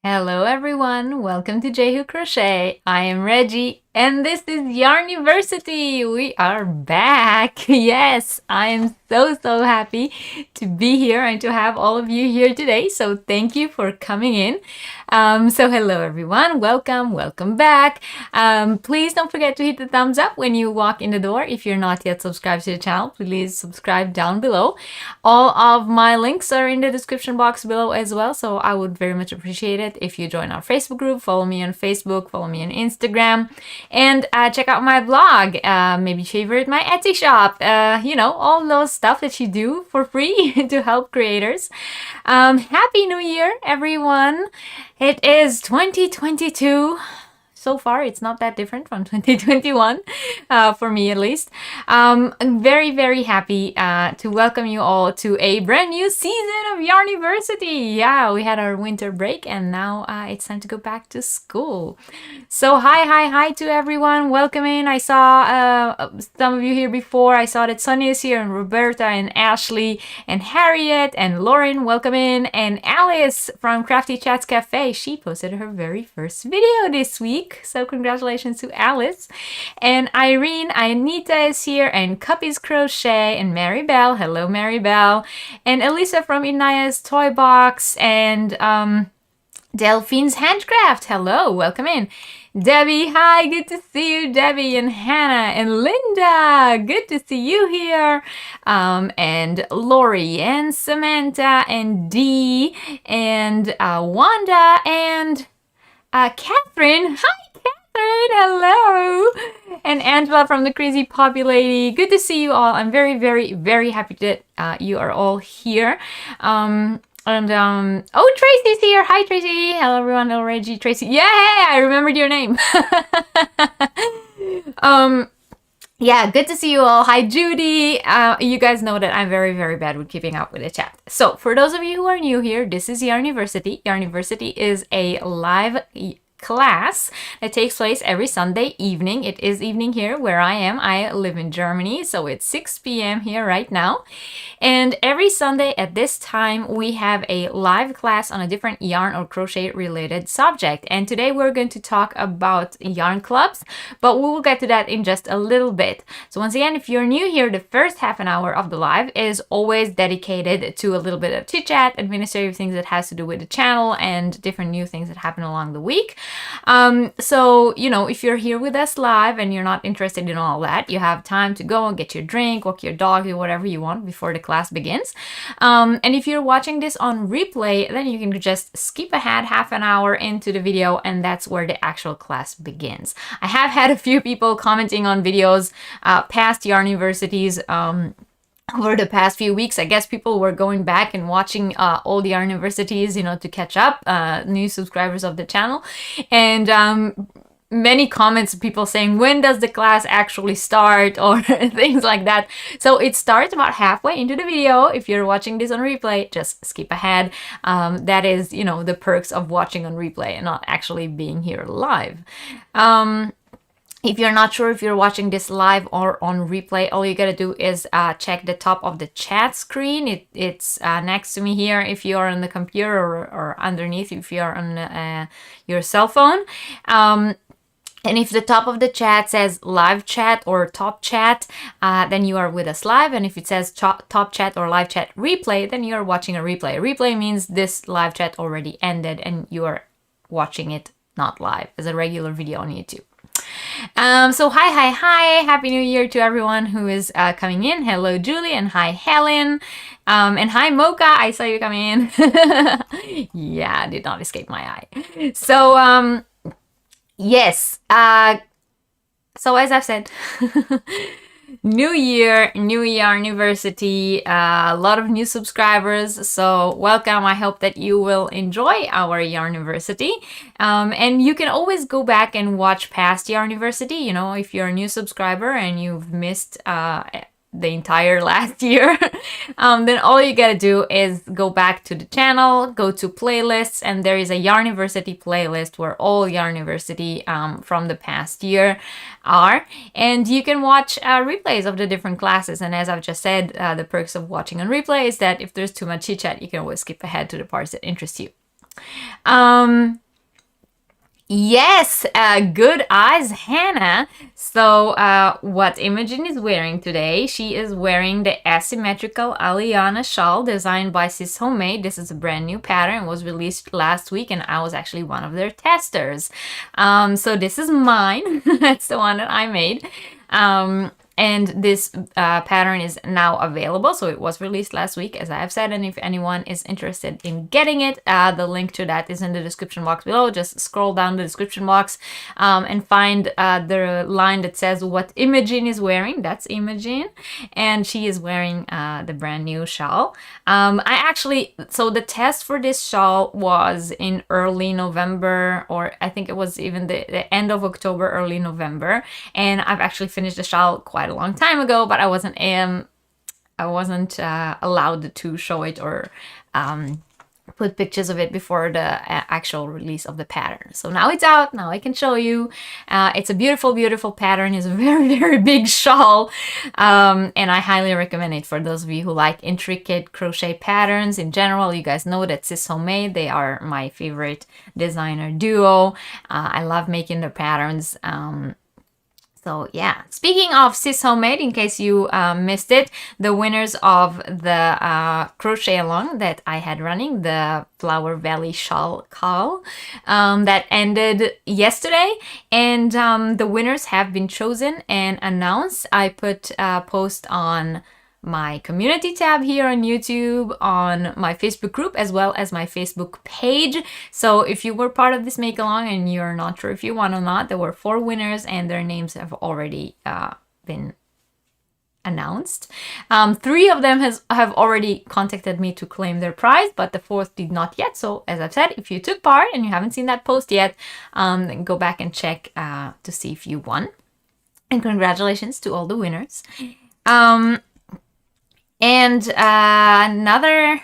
Hello everyone, welcome to Jehu Crochet. I am Reggie and this is Yarniversity. We are back. Yes, I am so happy to be here and to have all of you here today. So thank you for coming in. So hello everyone, welcome back. Please don't forget to hit the thumbs up when you walk in the door. If you're not yet subscribed to the channel, please subscribe down below. All of my links are in the description box below as well, so I would very much appreciate it if you join our Facebook group, follow me on Facebook, follow me on Instagram, and check out my blog, maybe favorite my Etsy shop, you know, all those stuff that you do for free to help creators. Happy New Year, everyone. It is 2022. So far, it's not that different from 2021, for me at least. I'm very happy to welcome you all to a brand new season of Yarniversity. Yeah, we had our winter break and now it's time to go back to school. So hi to everyone. Welcome in. I saw some of you here before. I saw that Sonia is here and Roberta and Ashley and Harriet and Lauren. Welcome in. And Alice from Crafty Chats Cafe. She posted her very first video this week. So congratulations to Alice. And Irene, Anita is here, and Cuppy's Crochet, and Mary Bell. Hello, Mary Bell. And Elisa from Inaya's Toy Box, and Delphine's Handcraft. Hello, welcome in. Debbie, hi, good to see you, Debbie, and Hannah, and Linda, good to see you here, and Lori, and Samantha, and Dee, and Wanda, and Catherine. Hi, Catherine. Hello. And Angela from the Crazy Poppy Lady. Good to see you all. I'm very happy that you are all here. Oh, Tracy's here. Hi, Tracy. Hello, everyone. Hello, Reggie. Tracy. Yeah, I remembered your name. Yeah, good to see you all. Hi, Judy. You guys know that I'm very bad with keeping up with the chat. So for those of you who are new here, this is Yarniversity. Yarniversity is a live class that takes place every Sunday evening. It is evening here where I am. I live in Germany, so it's 6 p.m. here right now. And every Sunday at this time, we have a live class on a different yarn or crochet related subject. And today we're going to talk about yarn clubs, but we will get to that in just a little bit. So once again, if you're new here, the first half an hour of the live is always dedicated to a little bit of chit chat, administrative things that has to do with the channel and different new things that happen along the week. So, you know, if you're here with us live and you're not interested in all that, you have time to go and get your drink, walk your dog, do whatever you want before the class begins. And if you're watching this on replay, then you can just skip ahead half an hour into the video and that's where the actual class begins. I have had a few people commenting on videos past Yarniversities over the past few weeks. I guess people were going back and watching all the Yarniversities, you know, to catch up, new subscribers of the channel. And many comments, people saying, when does the class actually start, or things like that. So it starts about halfway into the video. If you're watching this on replay, just skip ahead. That is, you know, the perks of watching on replay and not actually being here live. If you're not sure if you're watching this live or on replay, all you gotta do is check the top of the chat screen. It's next to me here if you're on the computer, or underneath if you're on your cell phone. And if the top of the chat says live chat or top chat, then you are with us live. And if it says top chat or live chat replay, then you are watching a replay. A replay means this live chat already ended and you are watching it not live as a regular video on YouTube. So hi, happy new year to everyone who is coming in. Hello Julie, and hi Helen, and hi Mocha, I saw you coming in. Yeah, did not escape my eye. So yes, so as I've said, new year, new Yarniversity, a lot of new subscribers, so welcome. I hope that you will enjoy our Yarniversity, and you can always go back and watch past Yarniversity. You know, if you're a new subscriber and you've missed the entire last year, then all you gotta do is go back to the channel, go to playlists, and there is a Yarniversity playlist where all Yarniversity from the past year are, and you can watch replays of the different classes. And as I've just said, the perks of watching on replay is that if there's too much chit chat, you can always skip ahead to the parts that interest you. Yes, good eyes, Hannah. So what Imogen is wearing today, she is wearing the asymmetrical Aliana shawl designed by Sis Homemade. This is a brand new pattern, was released last week, and I was actually one of their testers. So this is mine. That's the one that I made. And this pattern is now available. So it was released last week, as I have said. And if anyone is interested in getting it, the link to that is in the description box below. Just scroll down the description box and find the line that says what Imogen is wearing. That's Imogen. And she is wearing the brand new shawl. So the test for this shawl was in early November, or I think it was even the end of October, early November. And I've actually finished the shawl quite a long time ago, but I wasn't allowed to show it or put pictures of it before the actual release of the pattern. So now it's out. Now I can show you. It's a beautiful, beautiful pattern. It's a very, very big shawl, and I highly recommend it for those of you who like intricate crochet patterns in general. You guys know that Sis Homemade, they are my favorite designer duo. I love making their patterns. So yeah, speaking of Sis Homemade, in case you missed it, the winners of the crochet along that I had running, the Flower Valley Shawl Call, that ended yesterday, and the winners have been chosen and announced. I put a post on my community tab here on YouTube, on my Facebook group, as well as my Facebook page. So if you were part of this make along and you're not sure if you won or not, there were 4 winners and their names have already been announced. 3 of them have already contacted me to claim their prize, but the 4th did not yet. So as I've said, if you took part and you haven't seen that post yet, then go back and check to see if you won. And congratulations to all the winners. And another,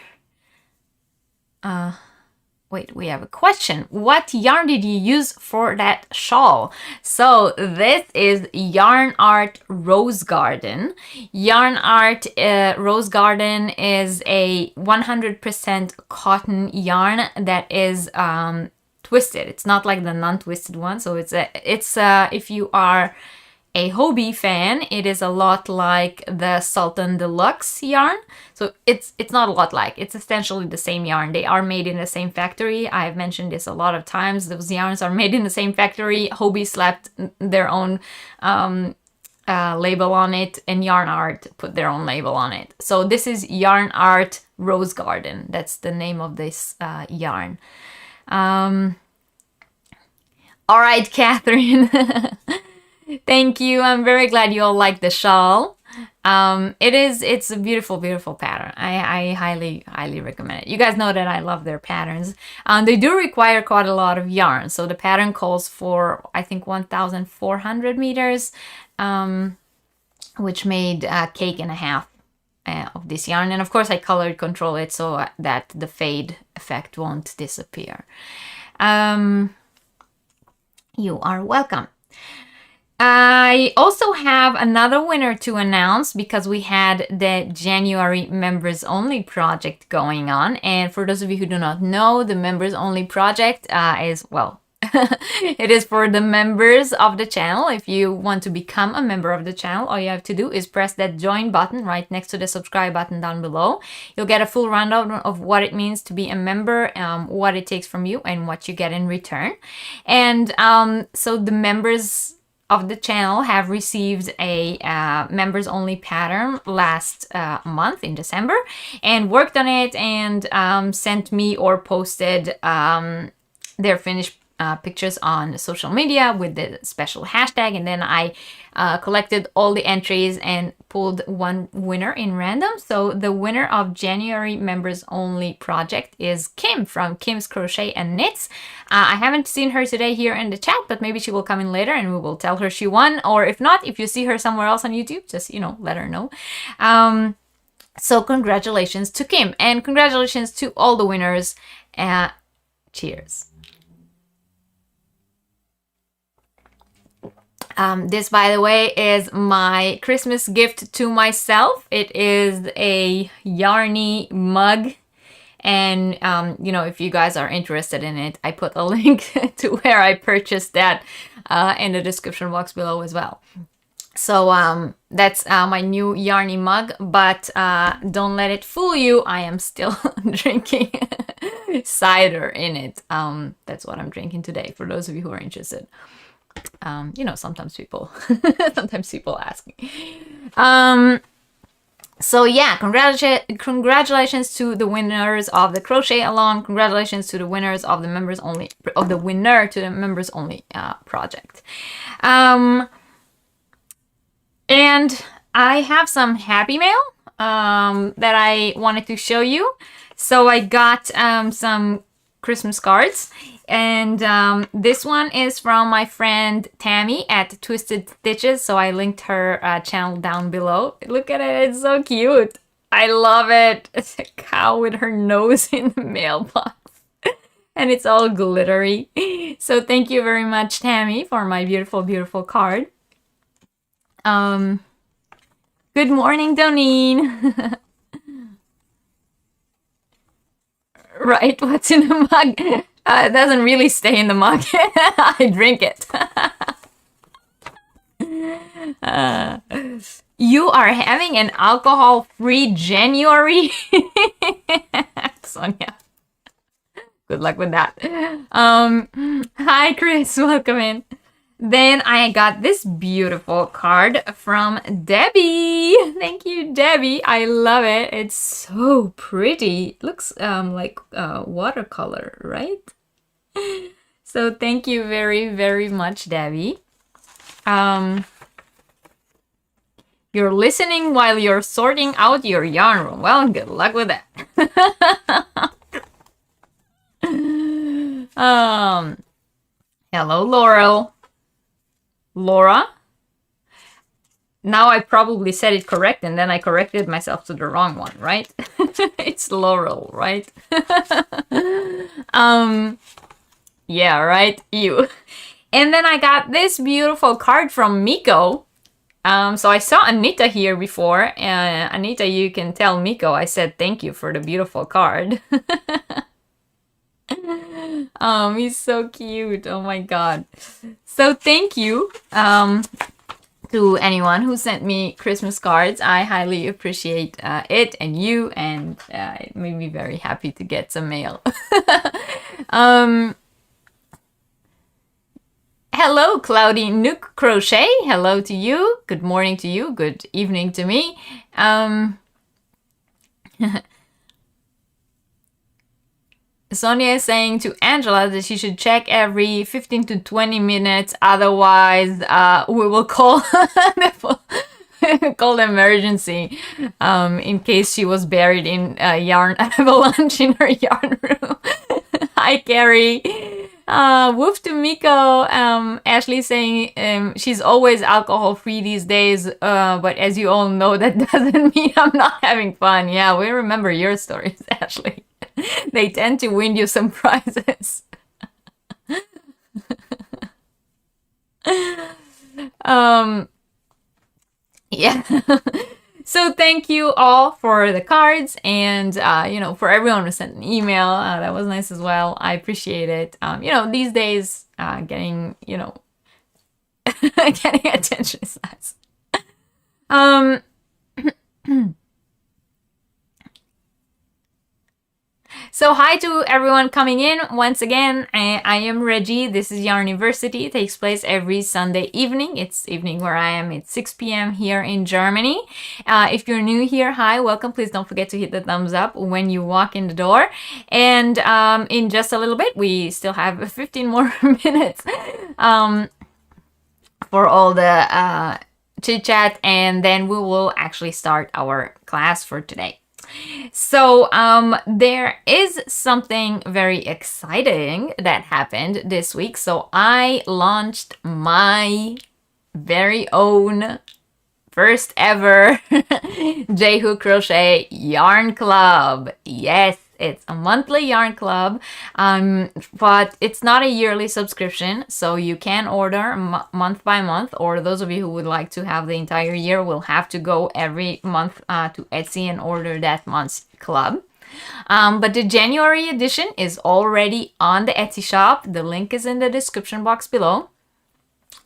wait, we have a question. What yarn did you use for that shawl? So this is Yarn Art Rose Garden. Yarn Art Rose Garden is a 100% cotton yarn that is twisted. It's not like the non-twisted one. So it's if you are a Hobie fan, it is a lot like the Sultan Deluxe yarn. So it's not a lot like, it's essentially the same yarn. They are made in the same factory. I've mentioned this a lot of times. Those yarns are made in the same factory. Hobie slapped their own label on it, and Yarn Art put their own label on it. So this is Yarn Art Rose Garden. That's the name of this yarn. All right, Catherine. Thank you. I'm very glad you all like the shawl. It's a beautiful, beautiful pattern. I highly, highly recommend it. You guys know that I love their patterns. They do require quite a lot of yarn. So the pattern calls for, I think, 1,400 meters, which made a cake and a half of this yarn. And of course, I color control it so that the fade effect won't disappear. You are welcome. I also have another winner to announce because we had the January members only project going on. And for those of you who do not know, the members only project is, well, it is for the members of the channel. If you want to become a member of the channel, all you have to do is press that join button right next to the subscribe button down below. You'll get a full rundown of what it means to be a member, what it takes from you, and what you get in return. And so the members of the channel have received a members only pattern last month in December and worked on it and sent me or posted their finished pictures on social media with the special hashtag, and then I collected all the entries and pulled one winner in random. So the winner of January members only project is Kim from Kim's Crochet and Knits. I haven't seen her today here in the chat, but maybe she will come in later and we will tell her she won. Or if not, if you see her somewhere else on YouTube, just, you know, let her know. So congratulations to Kim, and congratulations to all the winners. Cheers. This, by the way, is my Christmas gift to myself. It is a Yarny mug. And, you know, if you guys are interested in it, I put a link to where I purchased that in the description box below as well. So that's my new Yarny mug, but don't let it fool you. I am still drinking cider in it. That's what I'm drinking today, for those of you who are interested. You know, sometimes people ask me. So yeah, congratulations to the winners of the crochet along. Congratulations to the winners of the members only project. And I have some happy mail that I wanted to show you. So I got some Christmas cards, and this one is from my friend Tammy at Twisted Stitches. So I linked her channel down below. Look at it, it's so cute. I love it. It's a cow with her nose in the mailbox. And it's all glittery. So thank you very much, Tammy, for my beautiful, beautiful card. Good morning, Doneen. Right, what's in the mug? It doesn't really stay in the mug. I drink it. You are having an alcohol-free January? Sonia. Good luck with that. Hi, Chris. Welcome in. Then I got this beautiful card from Debbie. Thank you, Debbie. I love it. It's so pretty. It looks like watercolor, right? So thank you very, very much, Debbie. You're listening while you're sorting out your yarn room. Well, good luck with that. Hello, Laura. Now I probably said it correct, and then I corrected myself to the wrong one, right? It's Laurel, right? Yeah, right? You. And then I got this beautiful card from Miko. So I saw Anita here before. Anita, you can tell Miko I said thank you for the beautiful card. He's so cute. Oh my god. So thank you to anyone who sent me Christmas cards. I highly appreciate it and you, and it made me very happy to get some mail. Hello, Cloudy Nook Crochet. Hello to you. Good morning to you. Good evening to me. Sonia is saying to Angela that she should check every 15 to 20 minutes. Otherwise, we will call call emergency in case she was buried in a yarn avalanche in her yarn room. Hi, Carrie. Woof to Miko. Ashley saying she's always alcohol-free these days, but as you all know, that doesn't mean I'm not having fun. Yeah, we remember your stories, Ashley. They tend to win you some prizes. Yeah. So thank you all for the cards, and you know, for everyone who sent an email. That was nice as well. I appreciate it. You know, these days, getting, you know, getting attention is nice. So hi to everyone coming in once again. I am Reggie. This is Yarniversity. It takes place every Sunday evening. It's evening where I am. It's 6 p.m. here in Germany. If you're new here, hi, welcome. Please don't forget to hit the thumbs up when you walk in the door. And in just a little bit, we still have 15 more minutes for all the chit chat, and then we will actually start our class for today. So there is something very exciting that happened this week. So I launched my very own first ever Jehu Crochet Yarn Club. Yes, it's a monthly yarn club, but it's not a yearly subscription, so you can order month by month, or those of you who would like to have the entire year will have to go every month to Etsy and order that month's club. But the January edition is already on the Etsy shop. The link is in the description box below.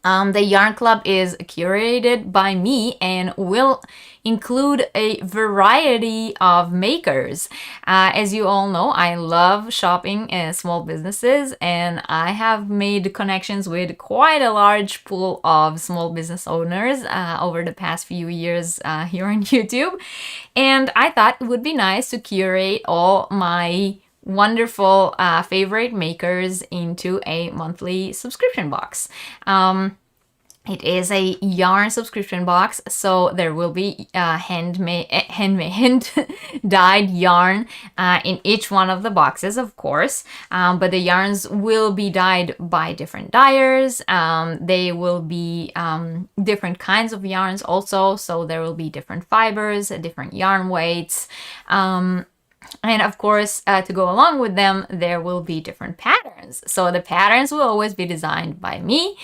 The Yarn Club is curated by me and will include a variety of makers. As you all know, I love shopping small businesses, and I have made connections with quite a large pool of small business owners over the past few years here on YouTube. And I thought it would be nice to curate all my wonderful favorite makers into a monthly subscription box. It is a yarn subscription box, so there will be hand dyed yarn in each one of the boxes, of course, but the yarns will be dyed by different dyers. They will be different kinds of yarns also, so there will be different fibers, different yarn weights. And of course, to go along with them, there will be different patterns. So the patterns will always be designed by me.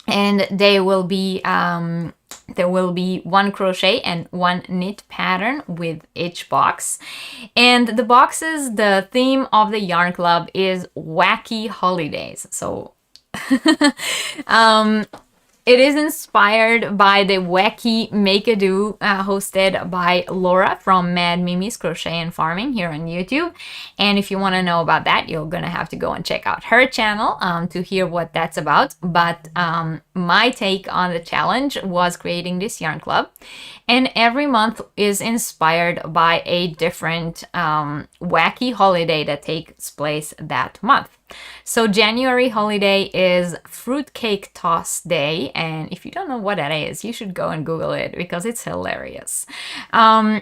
And they will be, there will be one crochet and one knit pattern with each box. And the boxes, the theme of the Yarn Club is Wacky Holidays. So it is inspired by the Wacky Make-A-Do hosted by Laura from Mad Mimi's Crochet and Farming here on YouTube. And if you want to know about that, you're going to have to go and check out her channel to hear what that's about. But my take on the challenge was creating this yarn club. And every month is inspired by a different wacky holiday that takes place that month. So January holiday is Fruitcake Toss Day, and if you don't know what that is, you should go and Google it because it's hilarious. So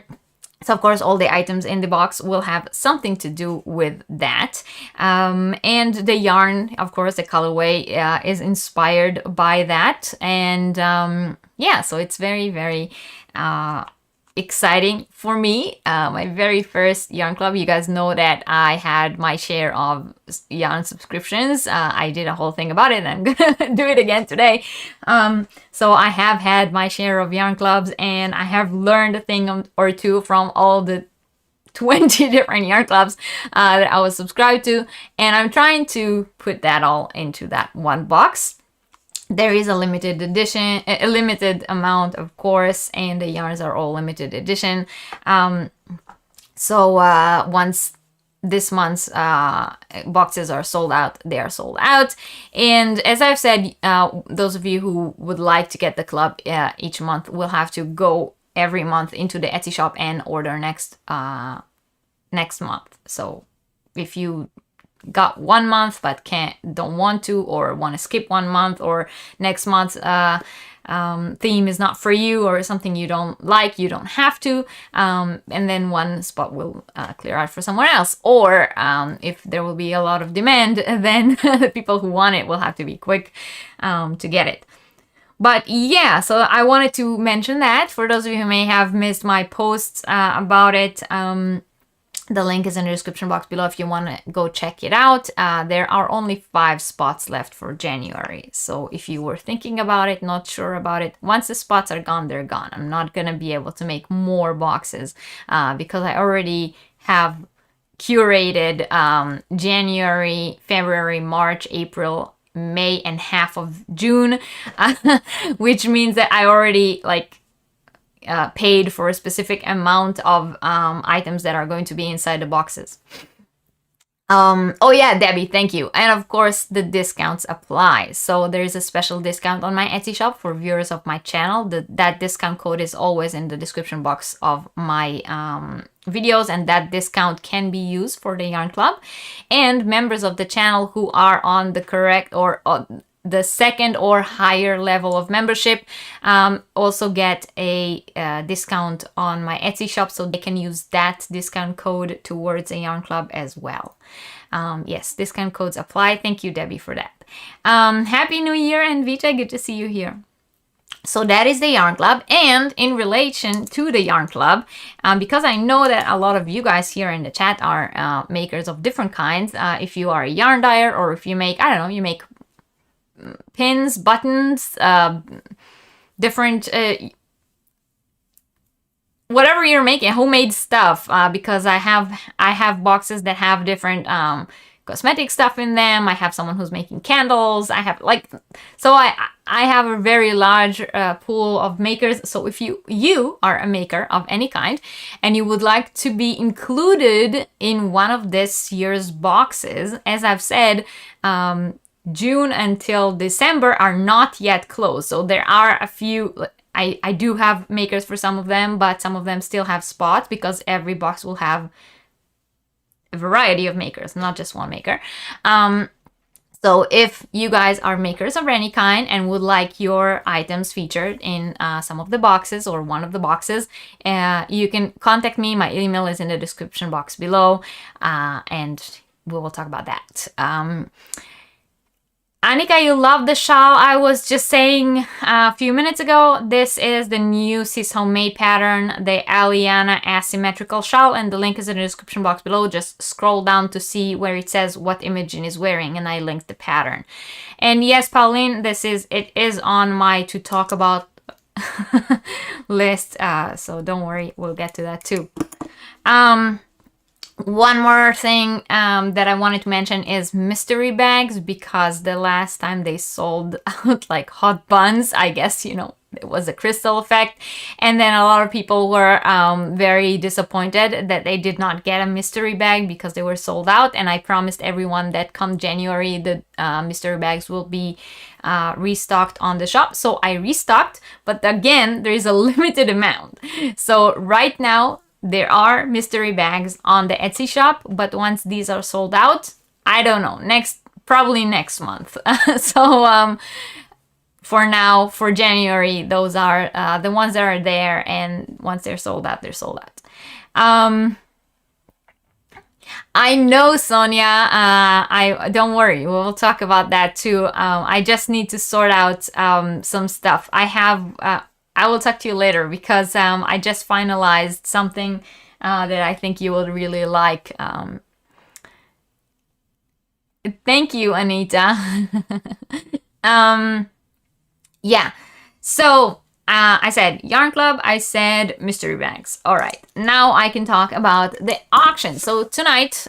of course, all the items in the box will have something to do with that. And the yarn, of course, the colorway is inspired by that. And yeah, so it's very, very exciting for me. My very first yarn club. You guys know that I had my share of yarn subscriptions. I did a whole thing about it, and I'm gonna do it again today. So I have had my share of yarn clubs, and I have learned a thing or two from all the 20 different yarn clubs that I was subscribed to, and I'm trying to put that all into that one box. There is a limited edition, a limited amount, of course, and the yarns are all limited edition. So once this month's boxes are sold out, they are sold out. And as I've said, those of you who would like to get the club each month will have to go every month into the Etsy shop and order next month. So if you got 1 month but don't want to, or want to skip 1 month, or next month's theme is not for you, or something you don't like, you don't have to, and then one spot will clear out for someone else. Or if there will be a lot of demand, then the people who want it will have to be quick to get it. But yeah, so I wanted to mention that for those of you who may have missed my posts about it. The link is in the description box below if you want to go check it out. There are only 5 spots left for January. So if you were thinking about it, not sure about it, once the spots are gone, they're gone. I'm not going to be able to make more boxes because I already have curated January, February, March, April, May, and half of June, which means that I already paid for a specific amount of items that are going to be inside the boxes. Oh yeah, Debbie, thank you. And of course, the discounts apply. So there's a special discount on my Etsy shop for viewers of my channel. That discount code is always in the description box of my videos, and that discount can be used for the Yarn Club. And members of the channel who are on the correct or the second or higher level of membership also get a discount on my Etsy shop, so they can use that discount code towards a Yarn Club as well. Yes, discount codes apply. Thank you, Debbie, for that. Happy New Year, and Vijay, good to see you here. So that is the Yarn Club. And in relation to the Yarn Club, because I know that a lot of you guys here in the chat are makers of different kinds. If you are a yarn dyer, or if you make, I don't know, you make pins, buttons, different whatever you're making, homemade stuff, because I have boxes that have different cosmetic stuff in them. I have someone who's making candles. I have so I have a very large pool of makers. So if you are a maker of any kind and you would like to be included in one of this year's boxes, as I've said, June until December are not yet closed. So there are a few, I do have makers for some of them, but some of them still have spots because every box will have a variety of makers, not just one maker. So if you guys are makers of any kind and would like your items featured in some of the boxes or one of the boxes, you can contact me. My email is in the description box below, and we will talk about that. Annika, you love the shawl. I was just saying a few minutes ago, this is the new Sis Homemade pattern, the Aliana asymmetrical shawl, and the link is in the description box below. Just scroll down to see where it says what Imogen is wearing, and I linked the pattern. And yes, Pauline, it is on my to talk about list, so don't worry, we'll get to that too. One more thing that I wanted to mention is mystery bags, because the last time they sold out like hot buns, I guess, you know, it was a crystal effect. And then a lot of people were very disappointed that they did not get a mystery bag because they were sold out. And I promised everyone that come January, the mystery bags will be restocked on the shop. So I restocked, but again, there is a limited amount. So right now, there are mystery bags on the Etsy shop, but once these are sold out, I don't know, probably next month. So for now, for January, those are the ones that are there, and once they're sold out, they're sold out. I know, Sonia. I don't worry, we'll talk about that too. I just need to sort out some stuff. I will talk to you later because I just finalized something that I think you will really like. Thank you, Anita. Yeah, so I said Yarn Club, I said mystery bags. All right, now I can talk about the auction. So tonight,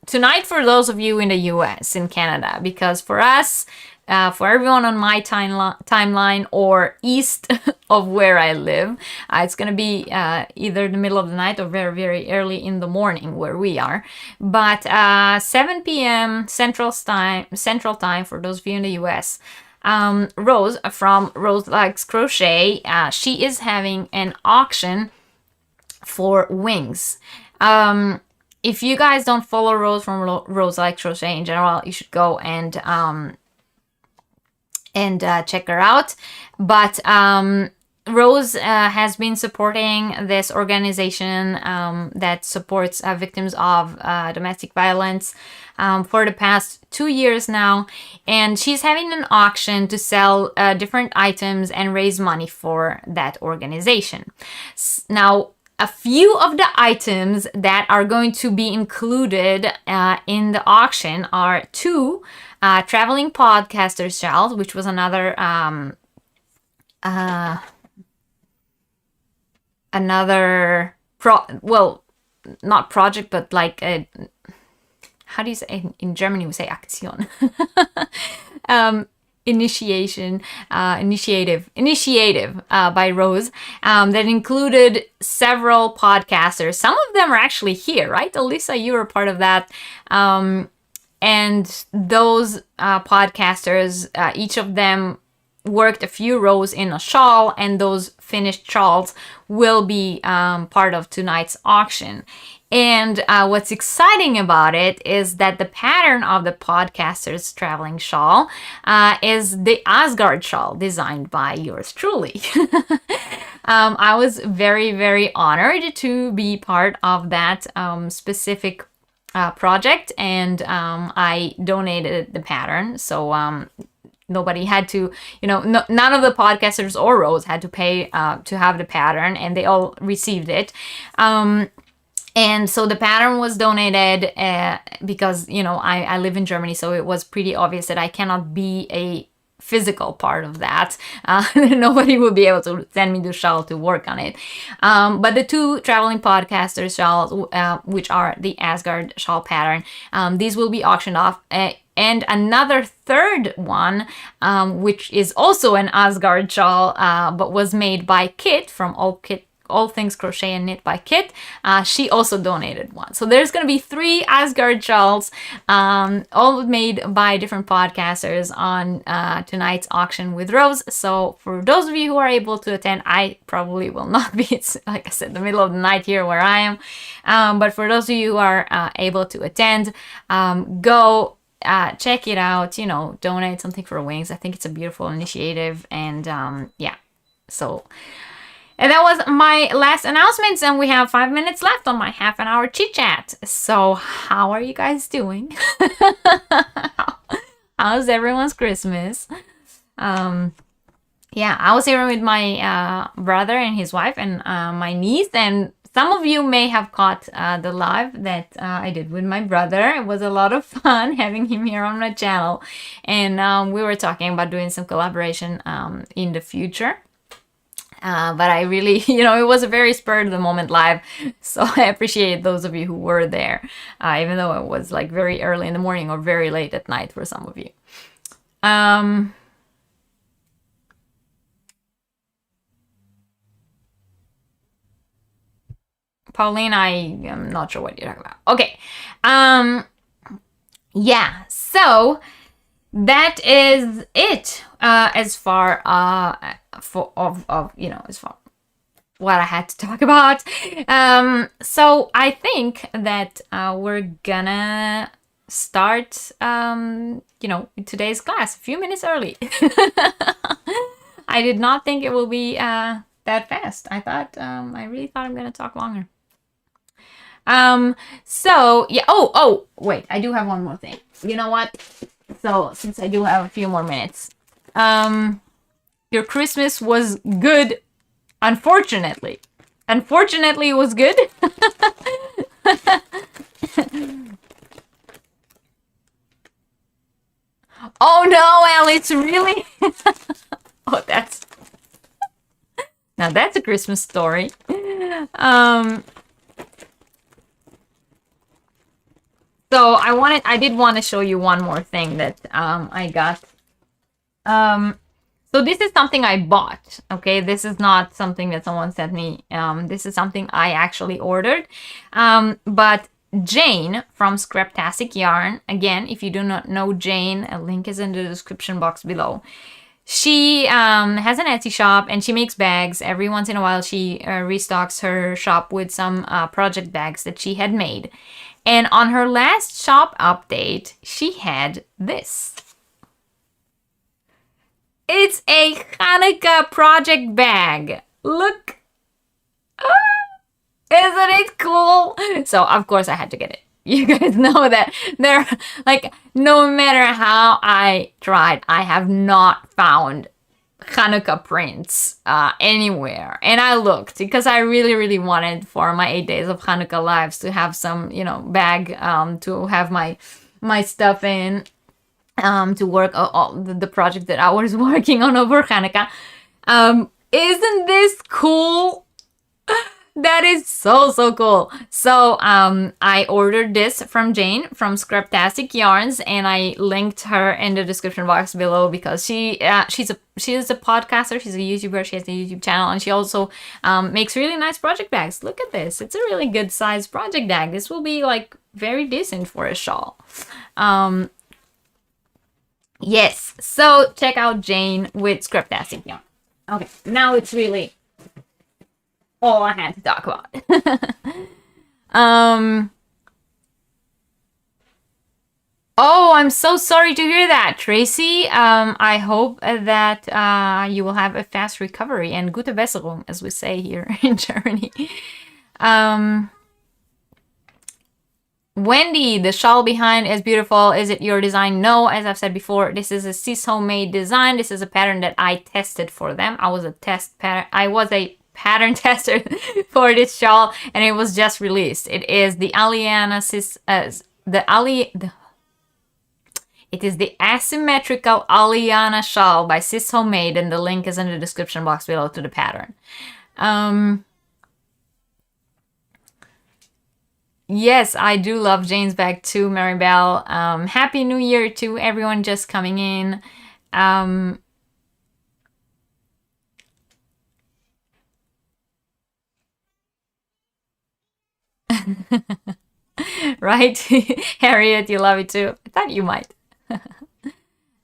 tonight for those of you in the US, in Canada, because for us, for everyone on my timeline or east of where I live, it's going to be either the middle of the night or very, very early in the morning where we are. But 7 p.m. Central Time for those of you in the US, Rose from Rose Likes Crochet, she is having an auction for wings. If you guys don't follow Rose from Rose Likes Crochet in general, you should go and check her out. But Rose has been supporting this organization that supports victims of domestic violence for the past 2 years now, and she's having an auction to sell different items and raise money for that organization. Now, a few of the items that are going to be included in the auction are 2 traveling podcaster shells, which was another not project, but like how do you say in Germany we say Aktion. initiative by Rose that included several podcasters. Some of them are actually here, right? Alyssa, you were part of that. And those podcasters, each of them worked a few rows in a shawl, and those finished shawls will be part of tonight's auction. And what's exciting about it is that the pattern of the podcaster's traveling shawl is the Asgard shawl designed by yours truly. I was very, very honored to be part of that specific project, and I donated the pattern. So nobody had to, none of the podcasters or Rose had to pay to have the pattern, and they all received it. And so the pattern was donated because, I live in Germany, so it was pretty obvious that I cannot be a physical part of that. Nobody would be able to send me the shawl to work on it. But the two traveling podcasters shawls, which are the Asgard shawl pattern, these will be auctioned off. And another third one, which is also an Asgard shawl, but was made by Kit from All Things Crochet and Knit by Kit. She also donated one. So there's going to be 3 Asgard shawls, all made by different podcasters on tonight's auction with Rose. So for those of you who are able to attend, I probably will not be. It's, like I said, the middle of the night here where I am. But for those of you who are able to attend, go check it out, donate something for Wings. I think it's a beautiful initiative. And yeah, so... And that was my last announcements, and we have 5 minutes left on my half an hour chit chat. So how are you guys doing? How's everyone's Christmas? Yeah, I was here with my brother and his wife and my niece, and some of you may have caught the live that I did with my brother. It was a lot of fun having him here on my channel, and we were talking about doing some collaboration in the future. But I really, it was a very spur of the moment live. So I appreciate those of you who were there, even though it was like very early in the morning or very late at night for some of you. Pauline, I am not sure what you're talking about. Okay. Yeah, so that is it as far as far what I had to talk about. So I think that we're gonna start today's class a few minutes early. I did not think it will be that fast. I really thought I'm gonna talk longer. So yeah, oh wait, I do have one more thing. You know what? So since I do have a few more minutes, your Christmas was good. Unfortunately, it was good. Oh no, Alice, really? Oh, now that's a Christmas story. So I did want to show you one more thing that I got. So this is something I bought, okay? This is not something that someone sent me. This is something I actually ordered. But Jane from Scraptastic Yarn, again, if you do not know Jane, a link is in the description box below. She has an Etsy shop and she makes bags. Every once in a while she restocks her shop with some project bags that she had made. And on her last shop update, she had this. It's a Hanukkah project bag. Look. Isn't it cool? So, of course, I had to get it. You guys know that they're like, no matter how I tried, I have not found Hanukkah prints anywhere. And I looked because I really, really wanted for my 8 days of Hanukkah lives to have some, bag to have my stuff in. To work on the project that I was working on over Hanukkah. Isn't this cool? That is so, so cool. So I ordered this from Jane from Scraptastic Yarns, and I linked her in the description box below because she's a podcaster, she's a YouTuber, she has a YouTube channel, and she also makes really nice project bags. Look at this. It's a really good size project bag. This will be like very decent for a shawl. Yes, so check out Jane with Scraptastic Yarn. Okay, now it's really all I had to talk about. Oh, I'm so sorry to hear that, Tracy. I hope that you will have a fast recovery and gute Besserung, as we say here in Germany. Wendy, the shawl behind is beautiful. Is it your design? No, as I've said before, this is a Sis homemade design. This is a pattern that I tested for them. I was a pattern tester for this shawl, and it was just released. It is the it is the asymmetrical Aliana shawl by Sis Homemade, and the link is in the description box below to the pattern. Yes, I do love Jane's bag too, Maribel. Happy New Year to everyone just coming in. Right? Harriet, you love it too. I thought you might.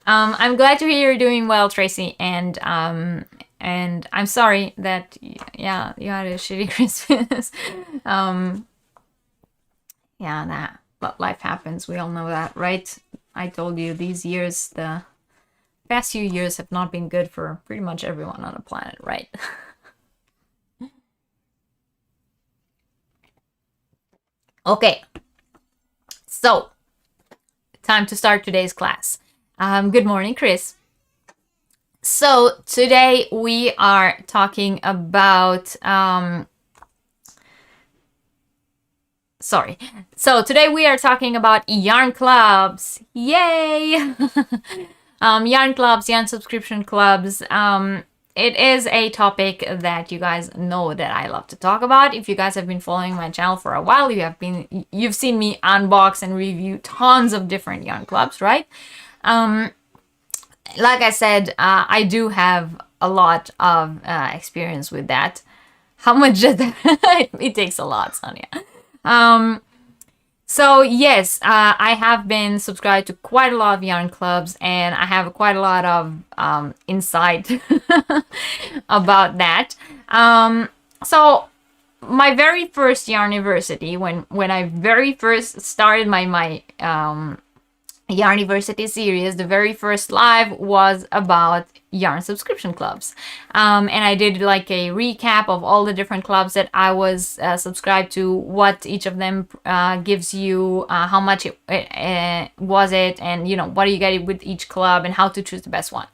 I'm glad to hear you're doing well, Tracy, and I'm sorry that yeah, you had a shitty Christmas. Yeah, but life happens. We all know that, right? I told you these years, the past few years have not been good for pretty much everyone on the planet, right? Okay, so time to start today's class. Good morning, Chris. So today we are talking about today we are talking about yarn clubs. Yay! Yarn clubs, yarn subscription clubs. It is a topic that you guys know that I love to talk about. If you guys have been following my channel for a while, you've seen me unbox and review tons of different yarn clubs, right? Like I said, I do have a lot of experience with that. How much does that? It takes a lot, Sonia. So yes, I have been subscribed to quite a lot of yarn clubs, and I have quite a lot of insight about that. So my very first Yarniversity, when I very first started my Yarniversity series, the very first live was about yarn subscription clubs, and I did like a recap of all the different clubs that I was subscribed to, what each of them gives you, how much it was it, and you know, what do you get with each club, and how to choose the best one.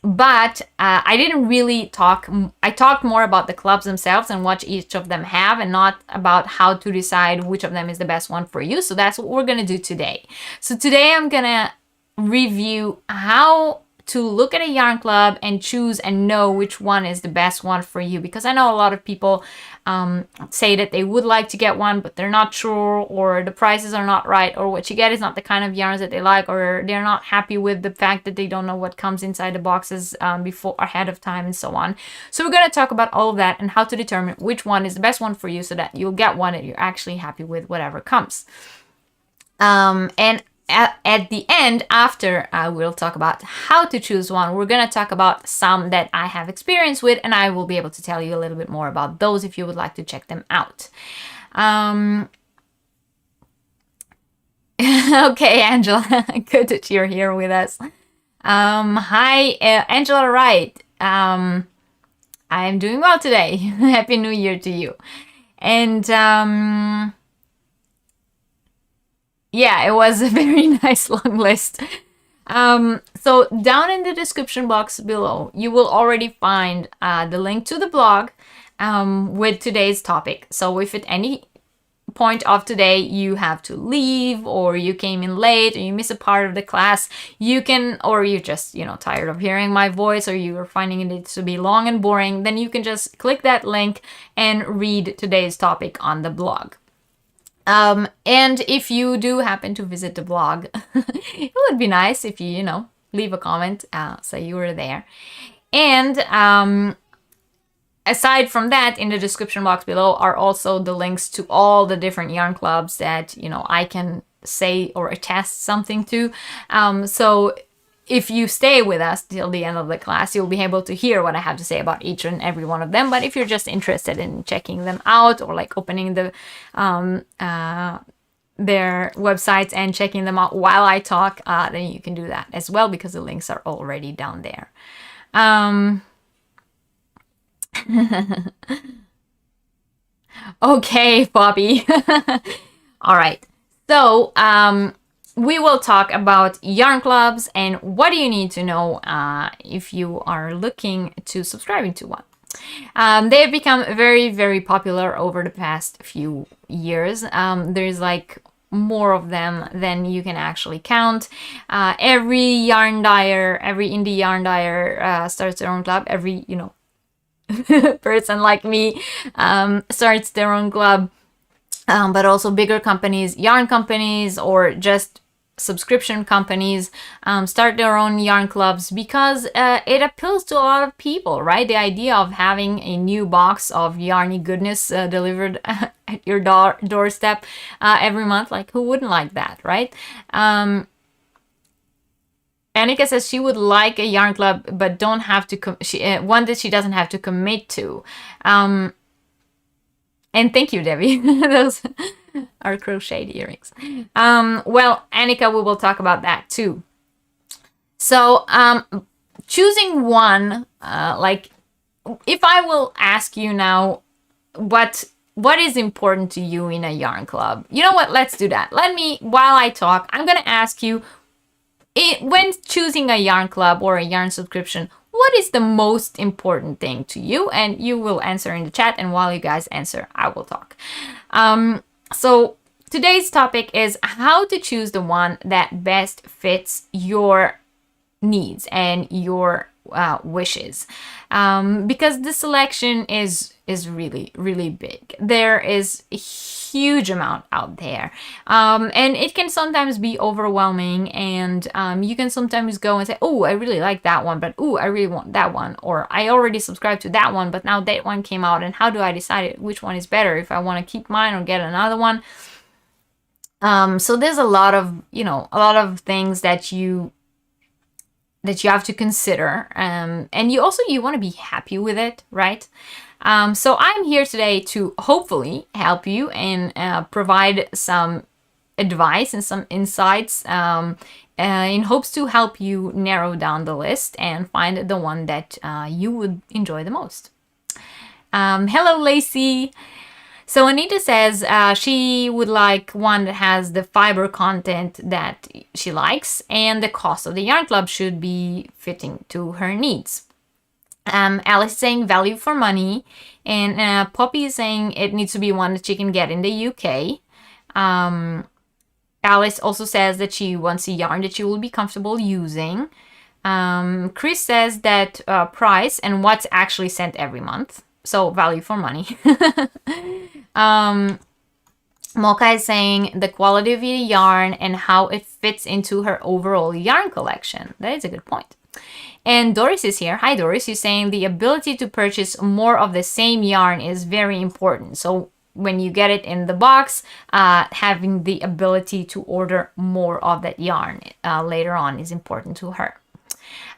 But I didn't really talk. I talked more about the clubs themselves and what each of them have, and not about how to decide which of them is the best one for you. So that's what we're gonna do today. So today I'm gonna review how to look at a yarn club and choose and know which one is the best one for you, because I know a lot of people say that they would like to get one, but they're not sure, or the prices are not right, or what you get is not the kind of yarns that they like, or they're not happy with the fact that they don't know what comes inside the boxes ahead of time, and so on. So we're going to talk about all of that and how to determine which one is the best one for you, so that you'll get one that you're actually happy with, whatever comes. And at the end, after I will talk about how to choose one, we're going to talk about some that I have experience with, and I will be able to tell you a little bit more about those if you would like to check them out. Okay, Angela, good that you're here with us. Hi, Angela Wright. I am doing well today. Happy New Year to you. And yeah, it was a very nice long list. So down in the description box below, you will already find the link to the blog with today's topic. So if at any point of today you have to leave, or you came in late, or you miss a part of the class, you can, or you're just, you know, tired of hearing my voice, or you're finding it to be long and boring, then you can just click that link and read today's topic on the blog. And if you do happen to visit the blog, it would be nice if you know, leave a comment, so you were there. And aside from that, in the description box below are also the links to all the different yarn clubs that, you know, I can say or attest something to. So if you stay with us till the end of the class, you'll be able to hear what I have to say about each and every one of them. But if you're just interested in checking them out, or like opening the their websites and checking them out while I talk, then you can do that as well, because the links are already down there. Okay, Bobby. All right. So we will talk about yarn clubs and what do you need to know if you are looking to subscribing to one. They have become very, very popular over the past few years. There's like more of them than you can actually count. Every yarn dyer, every indie yarn dyer starts their own club. Every, you know, person like me starts their own club. But also bigger companies, yarn companies, or just subscription companies start their own yarn clubs because it appeals to a lot of people, right? The idea of having a new box of yarny goodness delivered at your doorstep every month, like who wouldn't like that, right? Annika says she would like a yarn club, but don't have to. One that she doesn't have to commit to. And thank you, Debbie. Those are crocheted earrings. Well, Annika, we will talk about that too. So choosing one, like if I will ask you now, what is important to you in a yarn club? You know what? Let's do that. While I talk, I'm going to ask you, when choosing a yarn club or a yarn subscription, what is the most important thing to you? And you will answer in the chat, and while you guys answer, I will talk. So today's topic is how to choose the one that best fits your needs and your wishes, because the selection is really, really big. There is a huge amount out there, and it can sometimes be overwhelming, and you can sometimes go and say, oh, I really like that one, but oh, I really want that one, or I already subscribed to that one, but now that one came out, and how do I decide which one is better, if I want to keep mine or get another one? So there's a lot of things that you have to consider, and you want to be happy with it, right? So I'm here today to hopefully help you and provide some advice and some insights in hopes to help you narrow down the list and find the one that you would enjoy the most. Hello, Lacey. So Anita says she would like one that has the fiber content that she likes, and the cost of the yarn club should be fitting to her needs. Alice is saying value for money, and Poppy is saying it needs to be one that she can get in the UK. Alice also says that she wants a yarn that she will be comfortable using. Chris says that price and what's actually sent every month. So value for money. Mocha is saying the quality of the yarn and how it fits into her overall yarn collection. That is a good point. And Doris is here. Hi, Doris. You're saying the ability to purchase more of the same yarn is very important. So when you get it in the box, having the ability to order more of that yarn later on is important to her.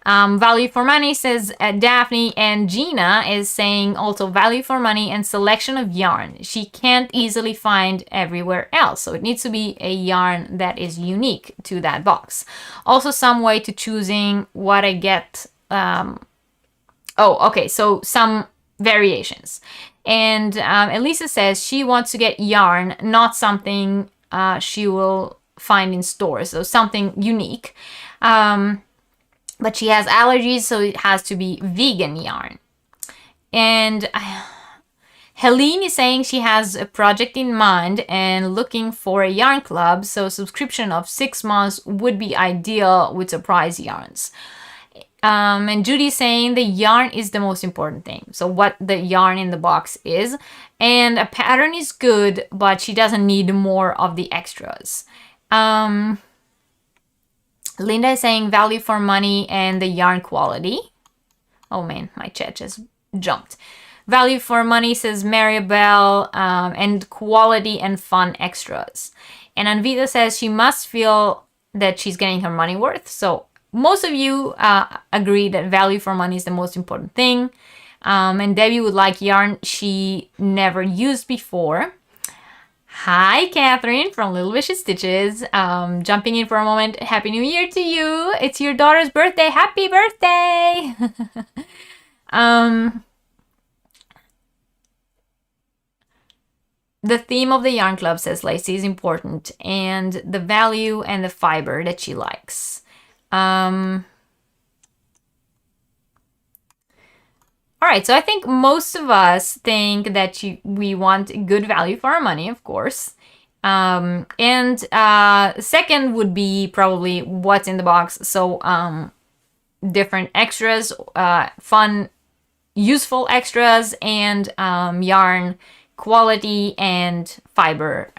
Value for money says Daphne, and Gina is saying also value for money and selection of yarn. She can't easily find everywhere else, so it needs to be a yarn that is unique to that box. Also some way to choosing what I get. So some variations. And Elisa says she wants to get yarn, not something she will find in stores, so something unique. But she has allergies, so it has to be vegan yarn. And Helene is saying she has a project in mind and looking for a yarn club, so subscription of 6 months would be ideal with surprise yarns. And Judy's saying the yarn is the most important thing. So what the yarn in the box is. And a pattern is good, but she doesn't need more of the extras. Linda is saying value for money and the yarn quality. Oh man, my chat just jumped. Value for money, says Maribel, and quality and fun extras. And Anvita says she must feel that she's getting her money worth. So most of you agree that value for money is the most important thing. And Debbie would like yarn she never used before. Hi, Catherine from Little Vicious Stitches. Jumping in for a moment. Happy New Year to you. It's your daughter's birthday. Happy birthday. The theme of the yarn club, says Lacey, is important, and the value and the fiber that she likes. All right, so I think most of us think that we want good value for our money, of course. And second would be probably what's in the box. So different extras, fun, useful extras, and yarn quality and fiber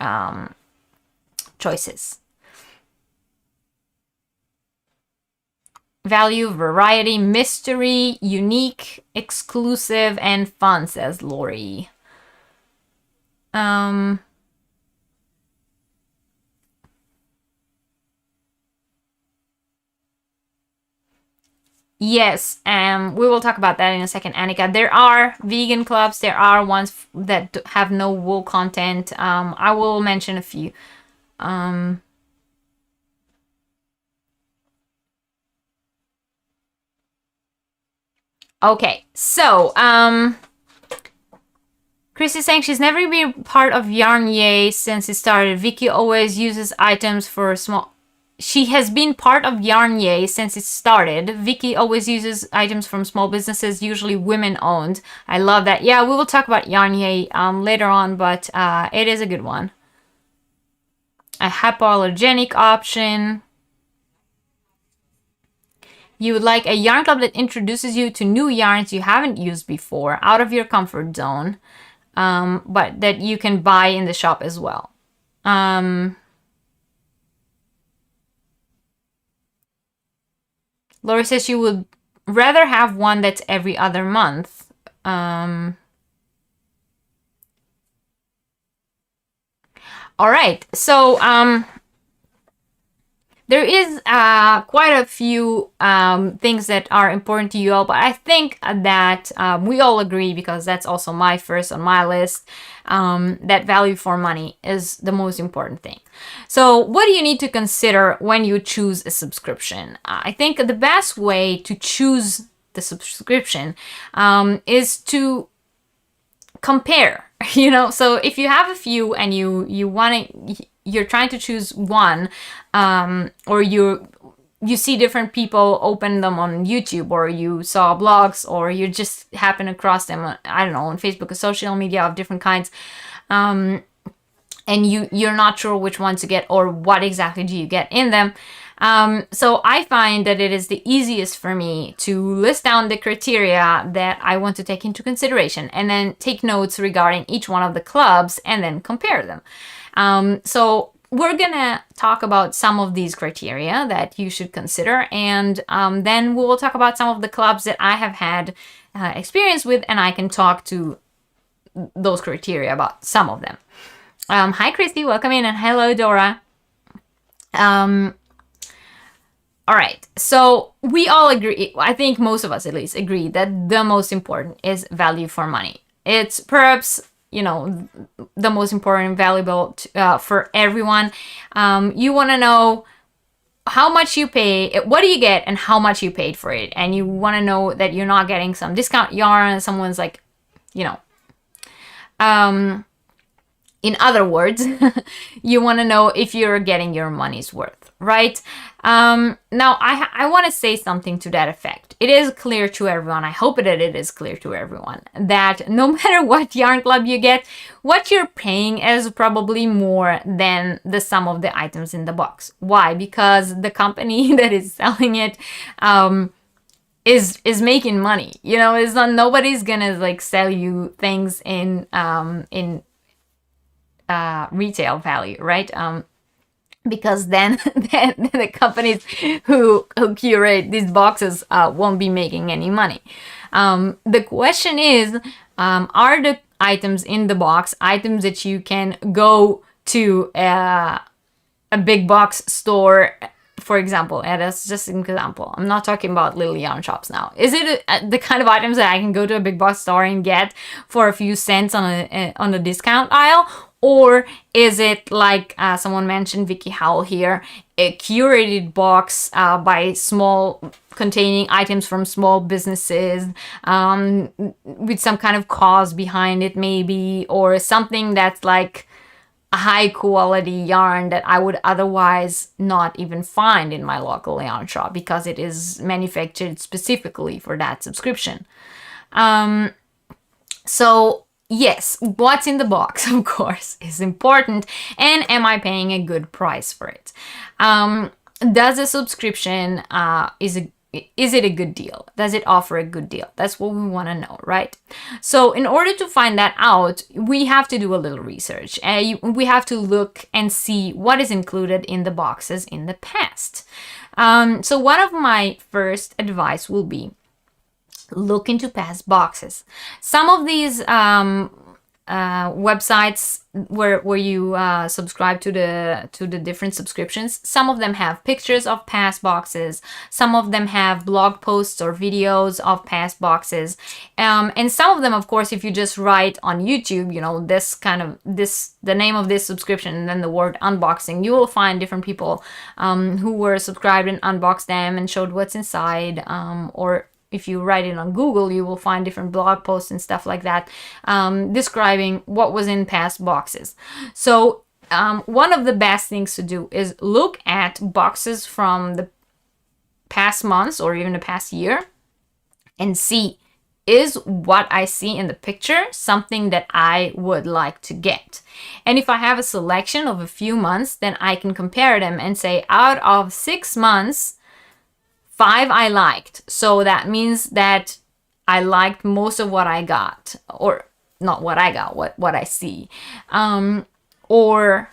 choices. Value, variety, mystery, unique, exclusive, and fun, says Lori. Yes, we will talk about that in a second, Annika. There are vegan clubs. There are ones that have no wool content. I will mention a few. Okay, so Chris is saying she's never been part of Yarn Yay since it started. Vicky always uses items for small. She has been part of Yarn Yay since it started. Vicky always uses items from small businesses, usually women-owned. I love that. Yeah, we will talk about Yarn Yay later on, but it is a good one. A hypoallergenic option. You would like a yarn club that introduces you to new yarns you haven't used before, out of your comfort zone, but that you can buy in the shop as well. Laura says she would rather have one that's every other month. All right, so there is quite a few things that are important to you all, but I think that we all agree, because that's also my first on my list, that value for money is the most important thing. So what do you need to consider when you choose a subscription? I think the best way to choose the subscription is to compare, you know. So if you have a few and you're trying to choose one, or you see different people open them on YouTube, or you saw blogs, or you just happen across them, I don't know, on Facebook or social media of different kinds, and you're not sure which one to get or what exactly do you get in them. So I find that it is the easiest for me to list down the criteria that I want to take into consideration, and then take notes regarding each one of the clubs and then compare them. So we're gonna talk about some of these criteria that you should consider, and then we will talk about some of the clubs that I have had experience with, and I can talk to those criteria about some of them. Hi Christy, welcome in, and hello Dora. All right, so we all agree, I think most of us at least agree, that the most important is value for money. It's perhaps, you know, the most important and valuable for everyone. You want to know how much you pay, what do you get, and how much you paid for it. And you want to know that you're not getting some discount yarn, someone's like, you know, In other words, you want to know if you're getting your money's worth, right? Now, I want to say something to that effect. It is clear to everyone, I hope that it is clear to everyone, that no matter what yarn club you get, what you're paying is probably more than the sum of the items in the box. Why? Because the company that is selling it is making money. You know, it's not, nobody's gonna like sell you things in retail value, right? Because then the companies who curate these boxes won't be making any money. The question is, are the items in the box items that you can go to a big box store, for example, and that's just an example. I'm not talking about little yarn shops now. Is it the kind of items that I can go to a big box store and get for a few cents on a discount aisle? Or is it like someone mentioned, Vicky Howell here, a curated box by containing items from small businesses with some kind of cause behind it maybe, or something that's like a high quality yarn that I would otherwise not even find in my local yarn shop because it is manufactured specifically for that subscription. So yes, what's in the box, of course, is important. And am I paying a good price for it? Does a subscription, is it a good deal? Does it offer a good deal? That's what we want to know, right? So in order to find that out, we have to do a little research. We have to look and see what is included in the boxes in the past. So one of my first advice will be, look into past boxes. Some of these websites where you subscribe to the different subscriptions, some of them have pictures of past boxes, some of them have blog posts or videos of past boxes, and some of them, of course, if you just write on YouTube, you know, the name of this subscription and then the word unboxing, you will find different people who were subscribed and unboxed them and showed what's inside, or if you write it on Google, you will find different blog posts and stuff like that describing what was in past boxes. So one of the best things to do is look at boxes from the past months or even the past year and see, is what I see in the picture something that I would like to get? And if I have a selection of a few months, then I can compare them and say, out of 6 months, 5 I liked. So that means that I liked most of what I got, or not what I got, what I see. Or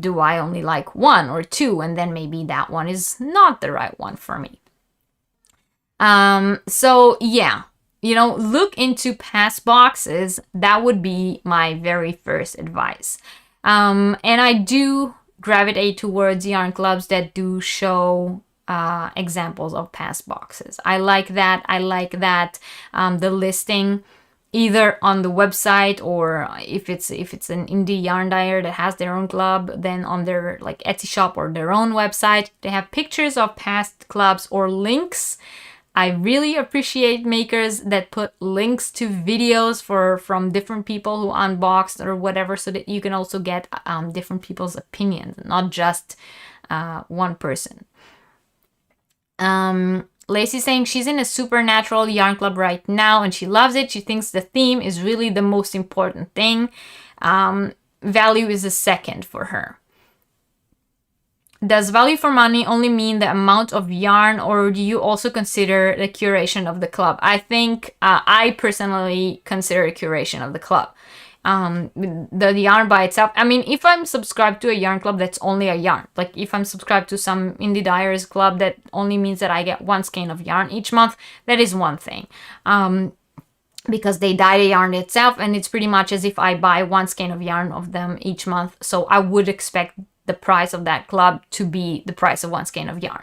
do I only like 1 or 2, and then maybe that one is not the right one for me. So yeah, you know, look into past boxes. That would be my very first advice. And I do gravitate towards yarn clubs that do show examples of past boxes. I like that. The listing either on the website, or if it's an indie yarn dyer that has their own club, then on their like Etsy shop or their own website, they have pictures of past clubs or links. I really appreciate makers that put links to videos from different people who unboxed or whatever, so that you can also get different people's opinions, not just one person. Lacey's saying she's in a supernatural yarn club right now and she loves it. She thinks the theme is really the most important thing. Value is a second for her. Does value for money only mean the amount of yarn, or do you also consider the curation of the club? I think I personally consider a curation of the club. The yarn by itself. I mean, if I'm subscribed to a yarn club that's only a yarn, like if I'm subscribed to some indie dyers club that only means that I get 1 skein of yarn each month, that is one thing. Because they dye the yarn itself, and it's pretty much as if I buy 1 skein of yarn of them each month. So I would expect the price of that club to be the price of 1 skein of yarn.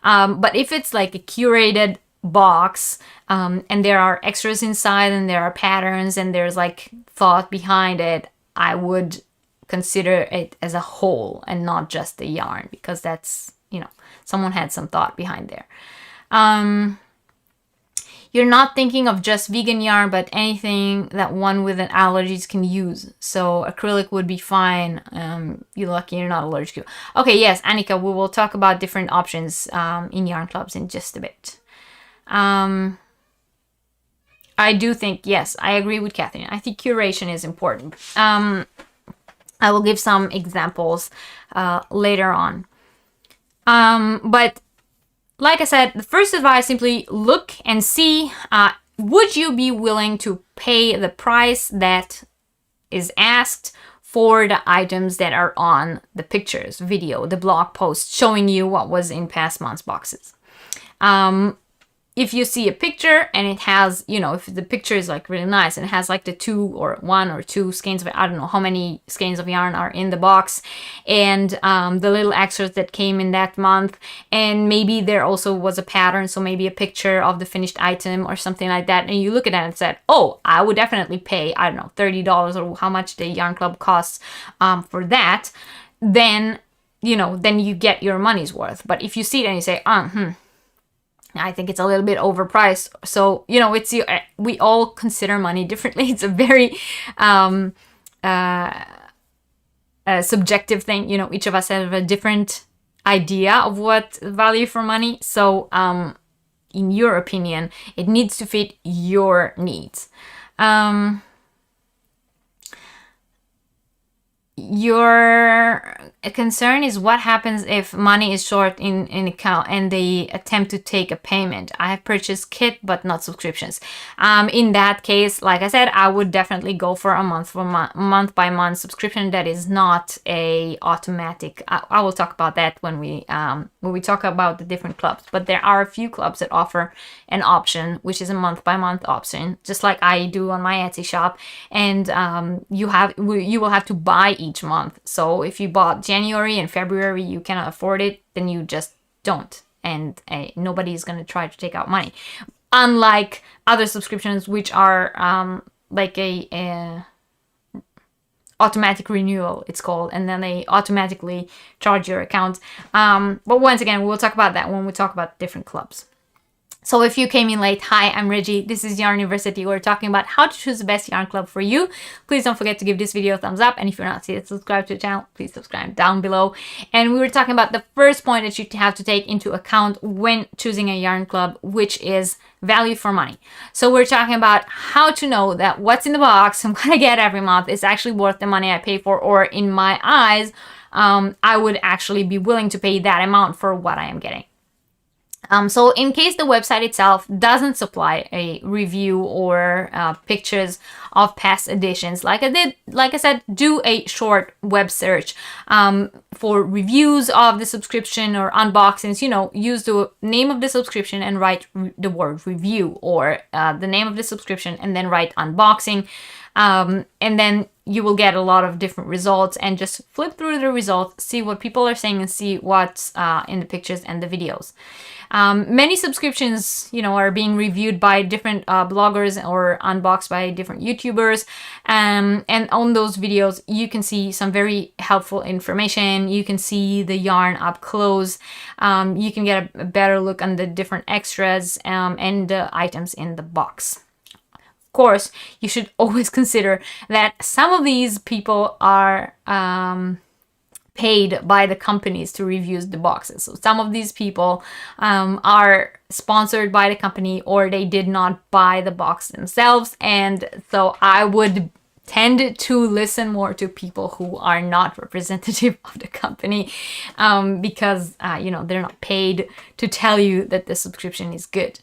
But if it's like a curated box, and there are extras inside, and there are patterns, and there's like thought behind it, I would consider it as a whole and not just the yarn, because that's, you know, someone had some thought behind there. you're not thinking of just vegan yarn, but anything that one with an allergies can use. So acrylic would be fine. You're lucky you're not allergic to. Okay, yes, Annika, we will talk about different options in yarn clubs in just a bit. I do think, yes, I agree with Catherine. I think curation is important. I will give some examples later on. But like I said, the first advice, simply look and see, would you be willing to pay the price that is asked for the items that are on the pictures, video, the blog post showing you what was in past month's boxes. If you see a picture and it has, you know, if the picture is like really nice and it has like the 1 or 2 skeins of, I don't know how many skeins of yarn are in the box, and the little extras that came in that month, and maybe there also was a pattern, so maybe a picture of the finished item or something like that, and you look at that and said, oh, I would definitely pay, I don't know, $30 or how much the yarn club costs for that, then, you know, then you get your money's worth. But if you see it and you say, I think it's a little bit overpriced. So, you know, it's we all consider money differently. It's a very subjective thing. You know, each of us have a different idea of what value for money. So, in your opinion, it needs to fit your needs. Your concern is what happens if money is short in account and they attempt to take a payment. I have purchased kit but not subscriptions. In that case, like I said, I would definitely go for a month by month subscription. That is not a automatic. I will talk about that when we talk about the different clubs. But there are a few clubs that offer an option, which is a month by month option, just like I do on my Etsy shop. And you will have to buy each month. So if you bought January and February, you cannot afford it, then you just don't, and nobody is going to try to take out money, unlike other subscriptions, which are like a automatic renewal, it's called, and then they automatically charge your account. But once again, we'll talk about that when we talk about different clubs. So if you came in late, hi, I'm Reggie. This is Yarniversity. We're talking about how to choose the best yarn club for you. Please don't forget to give this video a thumbs up. And if you're not yet subscribed to the channel, please subscribe down below. And we were talking about the first point that you have to take into account when choosing a yarn club, which is value for money. So we're talking about how to know that what's in the box I'm going to get every month is actually worth the money I pay for, or in my eyes, I would actually be willing to pay that amount for what I am getting. So in case the website itself doesn't supply a review or pictures of past editions, like I said, do a short web search for reviews of the subscription or unboxings. You know, use the name of the subscription and write the word review, or the name of the subscription and then write unboxing. And then you will get a lot of different results, and just flip through the results, see what people are saying, and see what's in the pictures and the videos. Many subscriptions, you know, are being reviewed by different bloggers or unboxed by different YouTubers. And on those videos, you can see some very helpful information. You can see the yarn up close. You can get a better look on the different extras and the items in the box. Of course, you should always consider that some of these people are paid by the companies to review the boxes. So some of these people are sponsored by the company, or they did not buy the box themselves. And so I would tend to listen more to people who are not representative of the company, because you know, they're not paid to tell you that the subscription is good.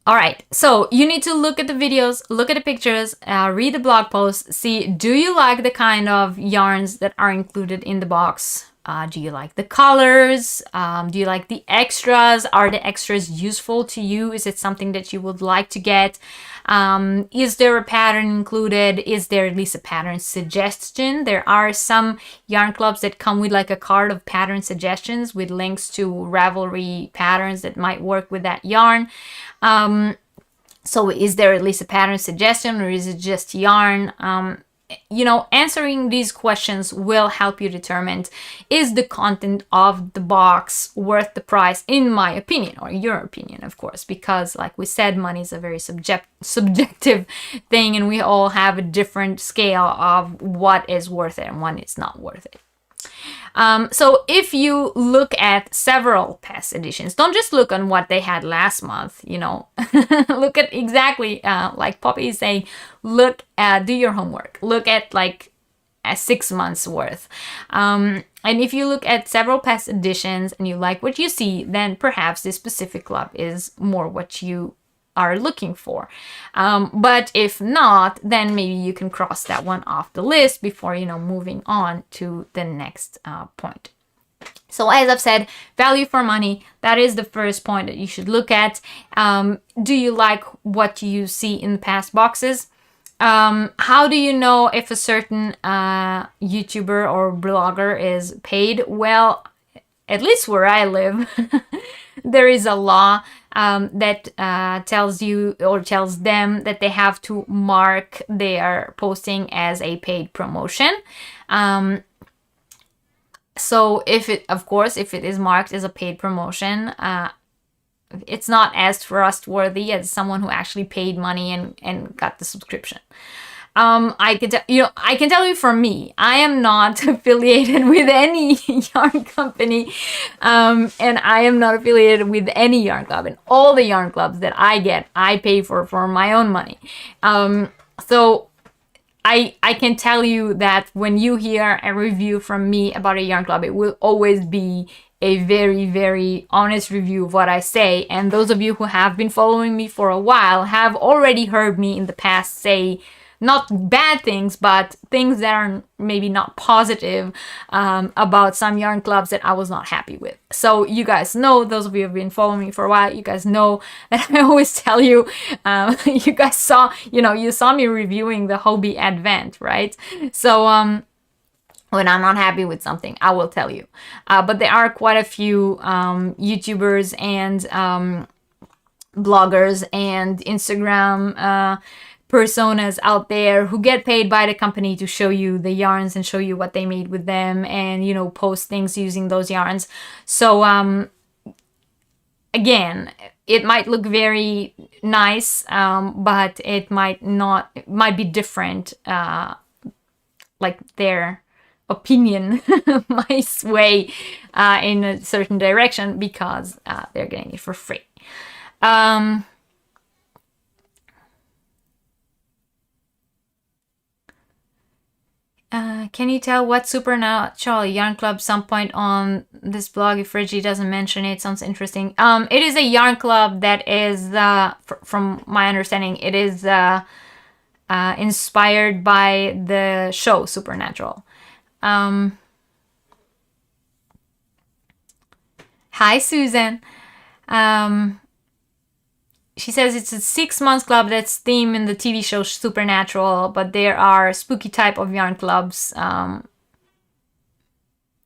All right, so you need to look at the videos, look at the pictures, read the blog posts, see, do you like the kind of yarns that are included in the box? Do you like the colors? Do you like the extras? Are the extras useful to you? Is it something that you would like to get? Is there a pattern included? Is there at least a pattern suggestion? There are some yarn clubs that come with like a card of pattern suggestions with links to Ravelry patterns that might work with that yarn. So is there at least a pattern suggestion, or is it just yarn? you know, answering these questions will help you determine, is the content of the box worth the price, in my opinion, or your opinion, of course, because like we said, money is a very subjective thing, and we all have a different scale of what is worth it and what is not worth it. So if you look at several past editions, don't just look on what they had last month, you know, look at exactly, like Poppy is saying, look at, do your homework, look at like 6 months worth. And if you look at several past editions and you like what you see, then perhaps this specific club is more what you are looking for. But if not, then maybe you can cross that one off the list before, you know, moving on to the next point. So as I've said, value for money, that is the first point that you should look at. Do you like what you see in the past boxes? How do you know if a certain YouTuber or blogger is paid? Well, at least where I live, there is a law that tells you or tells them that they have to mark their posting as a paid promotion. So if it, of course, if it is marked as a paid promotion, it's not as trustworthy as someone who actually paid money and got the subscription. I can tell you for me, I am not affiliated with any yarn company, and I am not affiliated with any yarn club. And all the yarn clubs that I get, I pay for my own money. So I can tell you that when you hear a review from me about a yarn club, it will always be a very, very honest review of what I say. And those of you who have been following me for a while have already heard me in the past say not bad things, but things that are maybe not positive about some yarn clubs that I was not happy with. So you guys know, those of you who have been following me for a while, you guys know that I always tell you, you guys saw, you saw me reviewing the Hobie Advent, right? So when I'm not happy with something, I will tell you. But there are quite a few YouTubers and bloggers and Instagram personas out there who get paid by the company to show you the yarns and show you what they made with them and, post things using those yarns. So, again, it might look very nice, but it might not, it might be different, like their opinion might sway in a certain direction because they're getting it for free. Can you tell what supernatural yarn club some point on this blog? If Reggie doesn't mention it, sounds interesting. It is a yarn club that is, from my understanding, it is inspired by the show Supernatural. Hi, Susan. She says it's a 6-month club that's themed in the TV show Supernatural, but there are spooky type of yarn clubs.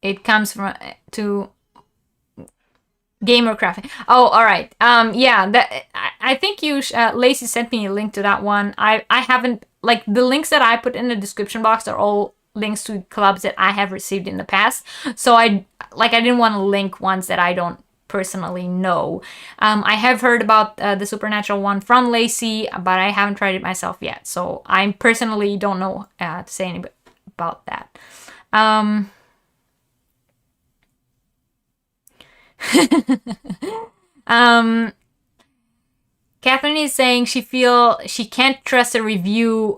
It comes from to Gamer Crafting. Oh, all right. Yeah, that I think you Lacey sent me a link to that one. I haven't, like, the links that I put in the description box are all links to clubs that I have received in the past. So I didn't want to link ones that I don't personally know. I have heard about the Supernatural one from Lacey, but I haven't tried it myself yet. So I personally don't know to say anything about that. Catherine is saying she can't trust a review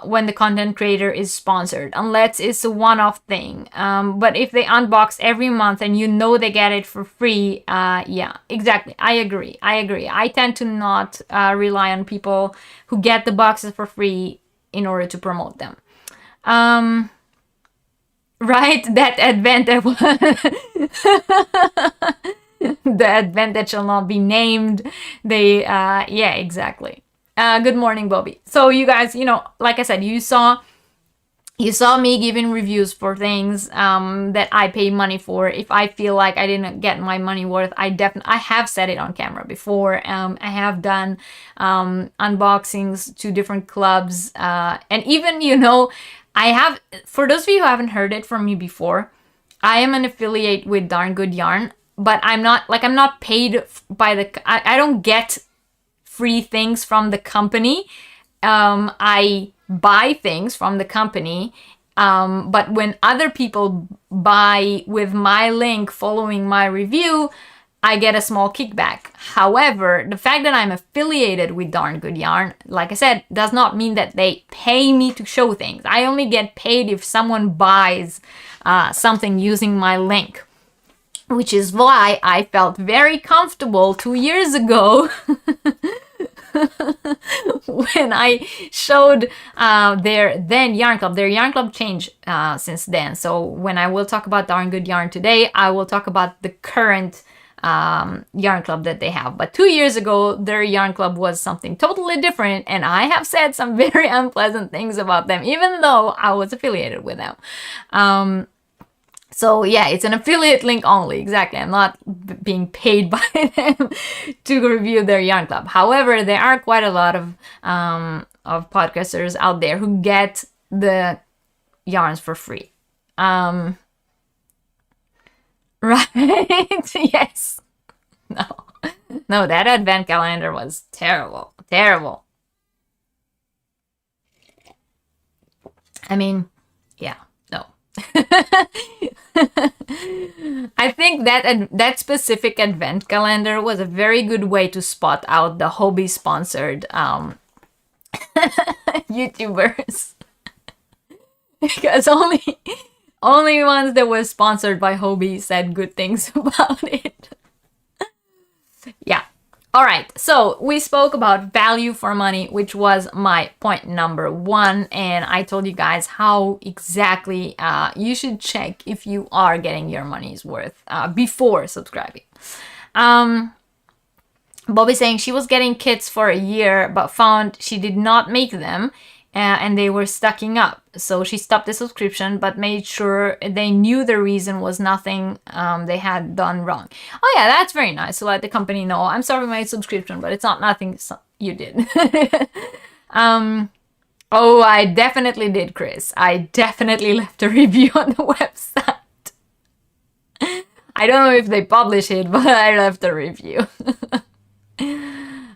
when the content creator is sponsored unless it's a one-off thing. But if they unbox every month and they get it for free, yeah, exactly. I agree. I tend to not rely on people who get the boxes for free in order to promote them. Right? That advantage. The advent that shall not be named. Yeah, exactly. Good morning, Bobby. So you guys, like I said, you saw me giving reviews for things that I pay money for. If I feel like I didn't get my money worth, I have said it on camera before. I have done unboxings to different clubs, and even I have, for those of you who haven't heard it from me before, I am an affiliate with Darn Good Yarn, but I'm not paid by I don't get free things from the company. I buy things from the company, but when other people buy with my link following my review, I get a small kickback. However, the fact that I'm affiliated with Darn Good Yarn, like I said, does not mean that they pay me to show things. I only get paid if someone buys something using my link, which is why I felt very comfortable 2 years ago when I showed their then yarn club. Their yarn club changed since then. So when I will talk about Darn Good Yarn today, I will talk about the current yarn club that they have. But 2 years ago, their yarn club was something totally different, and I have said some very unpleasant things about them, even though I was affiliated with them. So yeah, it's an affiliate link only. Exactly. I'm not being paid by them to review their yarn club. However, there are quite a lot of podcasters out there who get the yarns for free. Right? Yes. No, that advent calendar was terrible. Terrible. I mean, yeah, no. I think that specific advent calendar was a very good way to spot out the Hobbii sponsored YouTubers. Because only ones that were sponsored by Hobbii said good things about it. Yeah. All right. So we spoke about value for money, which was my point number 1. And I told you guys how exactly you should check if you are getting your money's worth before subscribing. Bobby's saying she was getting kits for a year, but found she did not make them. And they were stacking up. So she stopped the subscription, but made sure they knew the reason was nothing they had done wrong. Oh yeah, that's very nice to let the company know, I'm sorry my subscription, but it's not nothing you did. Oh, I definitely did, Chris. I definitely left a review on the website. I don't know if they publish it, but I left a review.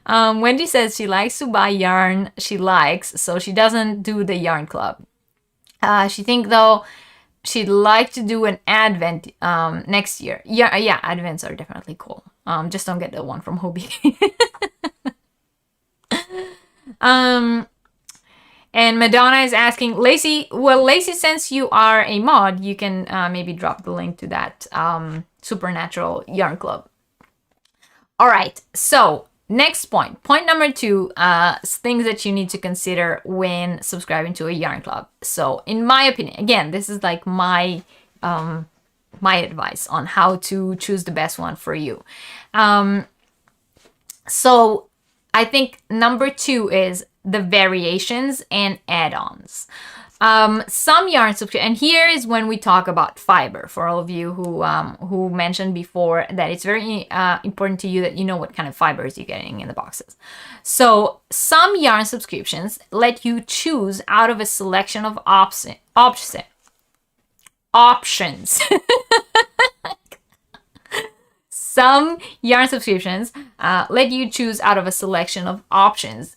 Wendy says she likes to buy yarn she likes, so she doesn't do the yarn club. She thinks, though, she'd like to do an advent next year. Yeah, advents are definitely cool. Just don't get the one from Hobbii. And Madonna is asking, Lacey, since you are a mod, you can maybe drop the link to that Supernatural Yarn Club. All right, so next point number 2, things that you need to consider when subscribing to a yarn club. So in my opinion, again, this is like my advice on how to choose the best one for you. So I think number 2 is the variations and add-ons. Some yarn subscription, and here is when we talk about fiber, for all of you who mentioned before that it's very important to you that you know what kind of fibers you're getting in the boxes. So some yarn subscriptions let you choose out of a selection of options. Some yarn subscriptions let you choose out of a selection of options,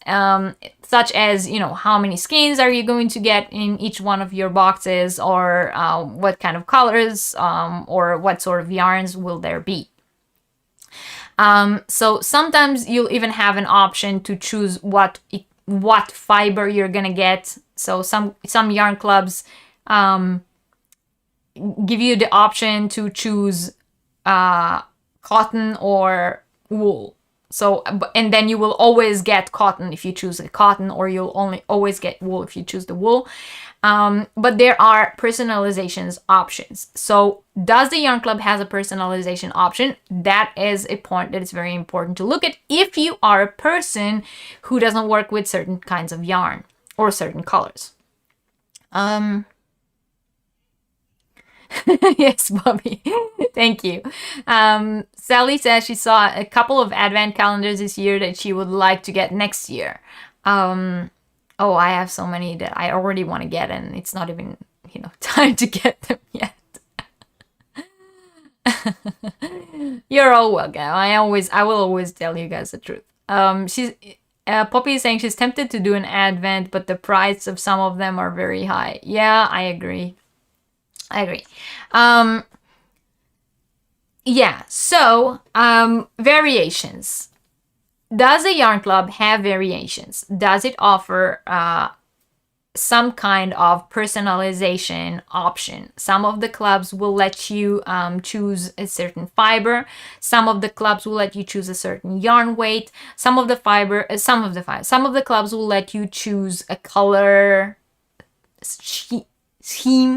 such as, you know, how many skeins are you going to get in each one of your boxes, or what kind of colors, or what sort of yarns will there be. So sometimes you'll even have an option to choose what fiber you're gonna get. So some yarn clubs give you the option to choose cotton or wool. So, and then you will always get cotton if you choose the cotton, or you'll always get wool if you choose the wool. But there are personalizations options. So does the yarn club has a personalization option? That is a point that is very important to look at if you are a person who doesn't work with certain kinds of yarn or certain colors. Yes, Bobby. Thank you. Sally says she saw a couple of advent calendars this year that she would like to get next year. Oh, I have so many that I already want to get, and it's not even, you know, time to get them yet. You're all welcome. I will always tell you guys the truth. Poppy is saying she's tempted to do an advent, but the price of some of them are very high. Yeah, I agree. Yeah, so variations. Does a yarn club have variations? Does it offer some kind of personalization option? Some of the clubs will let you choose a certain fiber. Some of the clubs will let you choose a certain yarn weight. Some of the clubs will let you choose a color scheme.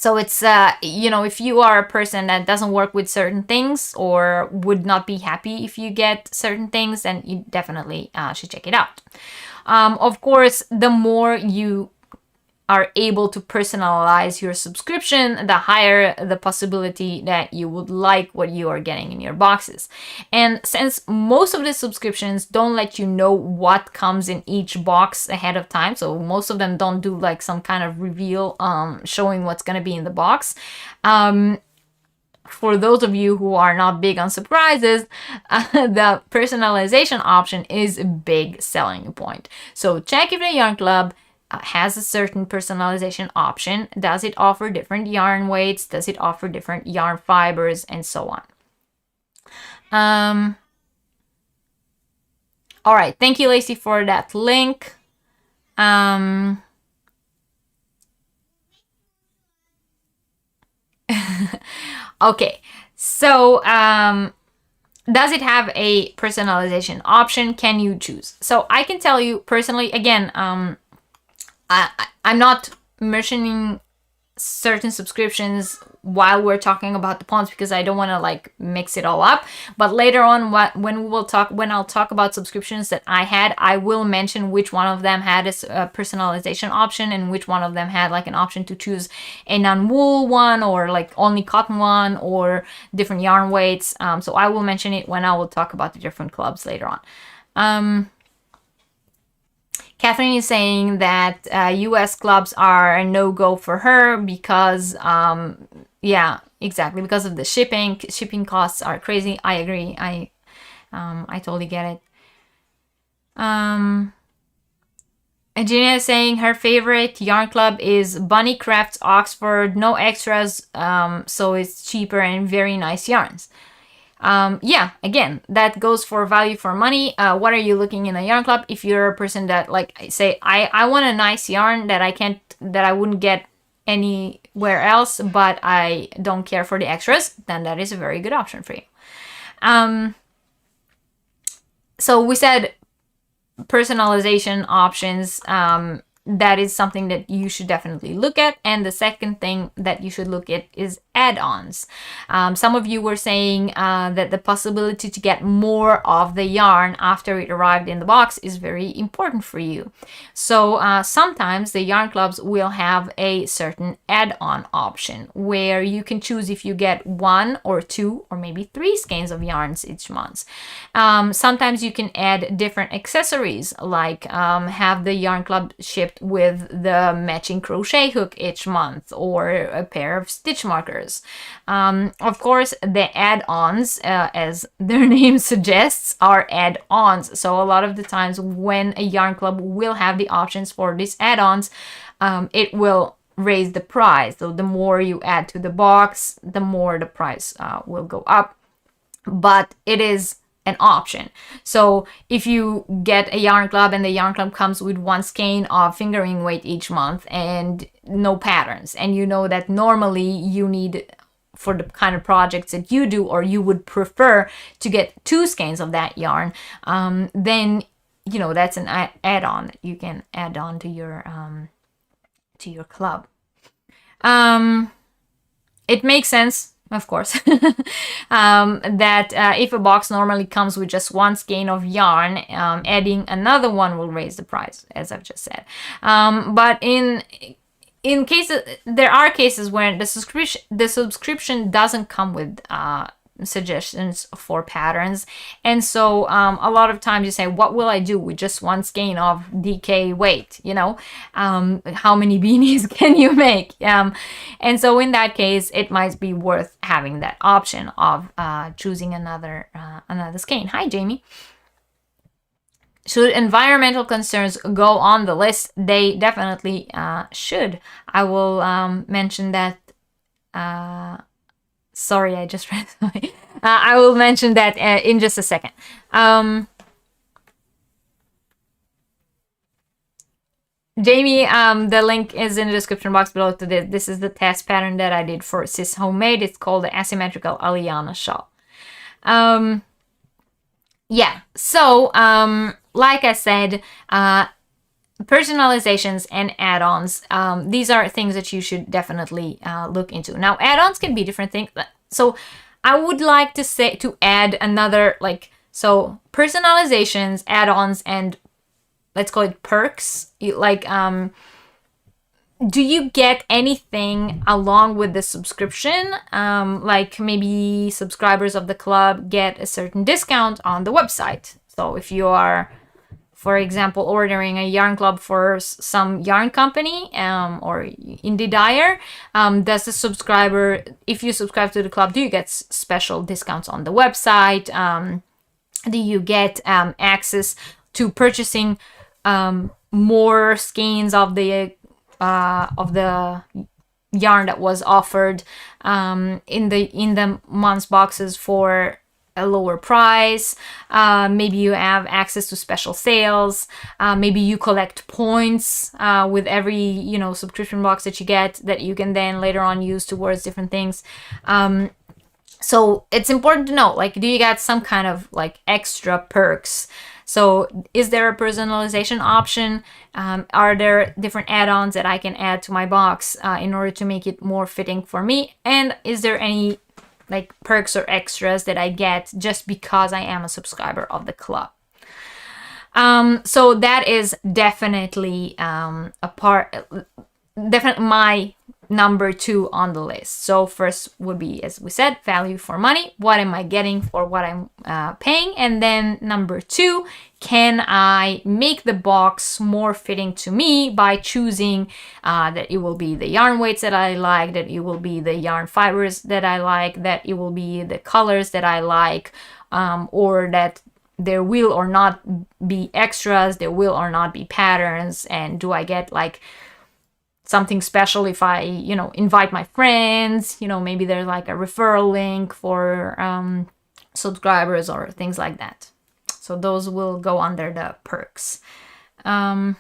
So it's, you know, if you are a person that doesn't work with certain things or would not be happy if you get certain things, then you definitely should check it out. Of course, the more you are able to personalize your subscription, the higher the possibility that you would like what you are getting in your boxes. And since most of the subscriptions don't let you know what comes in each box ahead of time, so most of them don't do like some kind of reveal showing what's going to be in the box. For those of you who are not big on surprises, the personalization option is a big selling point. So check if the yarn club has a certain personalization option. Does it offer different yarn weights? Does it offer different yarn fibers, and so on? All right, thank you, Lacey, for that link. Okay, so does it have a personalization option? Can you choose? So I can tell you personally, again, I'm not mentioning certain subscriptions while we're talking about the ponds because I don't want to like mix it all up. But later on, when I'll talk about subscriptions that I had, I will mention which one of them had a personalization option and which one of them had like an option to choose a non-wool one or like only cotton one or different yarn weights. So I will mention it when I will talk about the different clubs later on. Catherine is saying that US clubs are a no-go for her because, yeah, exactly, because of the shipping. Shipping costs are crazy. I agree. I totally get it. And Gina is saying her favorite yarn club is Bunny Crafts Oxford. No extras, so it's cheaper and very nice yarns. Yeah, again, that goes for value for money. What are you looking in a yarn club? If you're a person that like say, I want a nice yarn that I wouldn't get anywhere else, but I don't care for the extras, then that is a very good option for you. So we said personalization options. That is something that you should definitely look at. And the second thing that you should look at is add-ons. Some of you were saying that the possibility to get more of the yarn after it arrived in the box is very important for you. So sometimes the yarn clubs will have a certain add-on option where you can choose if you get 1 or 2 or maybe 3 skeins of yarns each month. Sometimes you can add different accessories, like have the yarn club shipped with the matching crochet hook each month or a pair of stitch markers. Of course, the add-ons, as their name suggests, are add-ons. So a lot of the times when a yarn club will have the options for these add-ons, it will raise the price. So the more you add to the box, the more the price will go up. But it is an option. So if you get a yarn club and the yarn club comes with 1 skein of fingering weight each month and no patterns, and you know that normally you need, for the kind of projects that you do, or you would prefer to get 2 skeins of that yarn, then you know that's an add-on that you can add on to your club. It makes sense, of course, that if a box normally comes with just 1 skein of yarn, adding another one will raise the price, as I've just said. But in cases, there are cases where the subscription doesn't come with suggestions for patterns. And so a lot of times you say, what will I do with just one skein of DK weight? You know, how many beanies can you make? And so in that case, it might be worth having that option of choosing another skein. Hi, Jamie. Should environmental concerns go on the list? They definitely should. I will mention that. Sorry, I just read something. I will mention that in just a second. Jamie, the link is in the description box below to this. This is the test pattern that I did for Sis Homemade. It's called the Asymmetrical Aliana Shawl. Yeah, so like I said, personalizations and add-ons, these are things that you should definitely look into. Now, add-ons can be different things. So I would like to add another, like, so personalizations, add-ons, and let's call it perks. Like, do you get anything along with the subscription? Like maybe subscribers of the club get a certain discount on the website. So if you are, for example, ordering a yarn club for some yarn company or indie dyer, does the subscriber, if you subscribe to the club, do you get special discounts on the website? Do you get access to purchasing more skeins of the yarn that was offered in the month's boxes for a lower price? Maybe you have access to special sales. Maybe you collect points with every, you know, subscription box that you get that you can then later on use towards different things. So it's important to know, like, do you get some kind of like extra perks? So is there a personalization option? Are there different add-ons that I can add to my box in order to make it more fitting for me? And is there any like perks or extras that I get just because I am a subscriber of the club? So that is definitely definitely my number 2 on the list. So first would be, as we said, value for money. What am I getting for what I'm paying? And then number 2, can I make the box more fitting to me by choosing that it will be the yarn weights that I like, that it will be the yarn fibers that I like, that it will be the colors that I like, or that there will or not be extras, there will or not be patterns, and do I get like something special if I, you know, invite my friends, you know, maybe there's like a referral link for subscribers or things like that. So those will go under the perks. Yeah.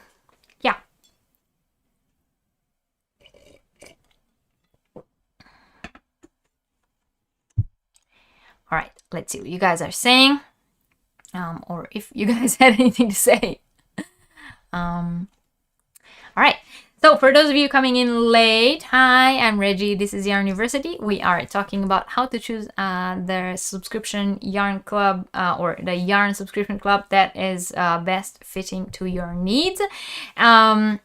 All right, let's see what you guys are saying. Or if you guys had anything to say. All right. So for those of you coming in late, hi, I'm Reggie. This is Yarniversity. We are talking about how to choose the subscription yarn club or the yarn subscription club that is best fitting to your needs. Yeah,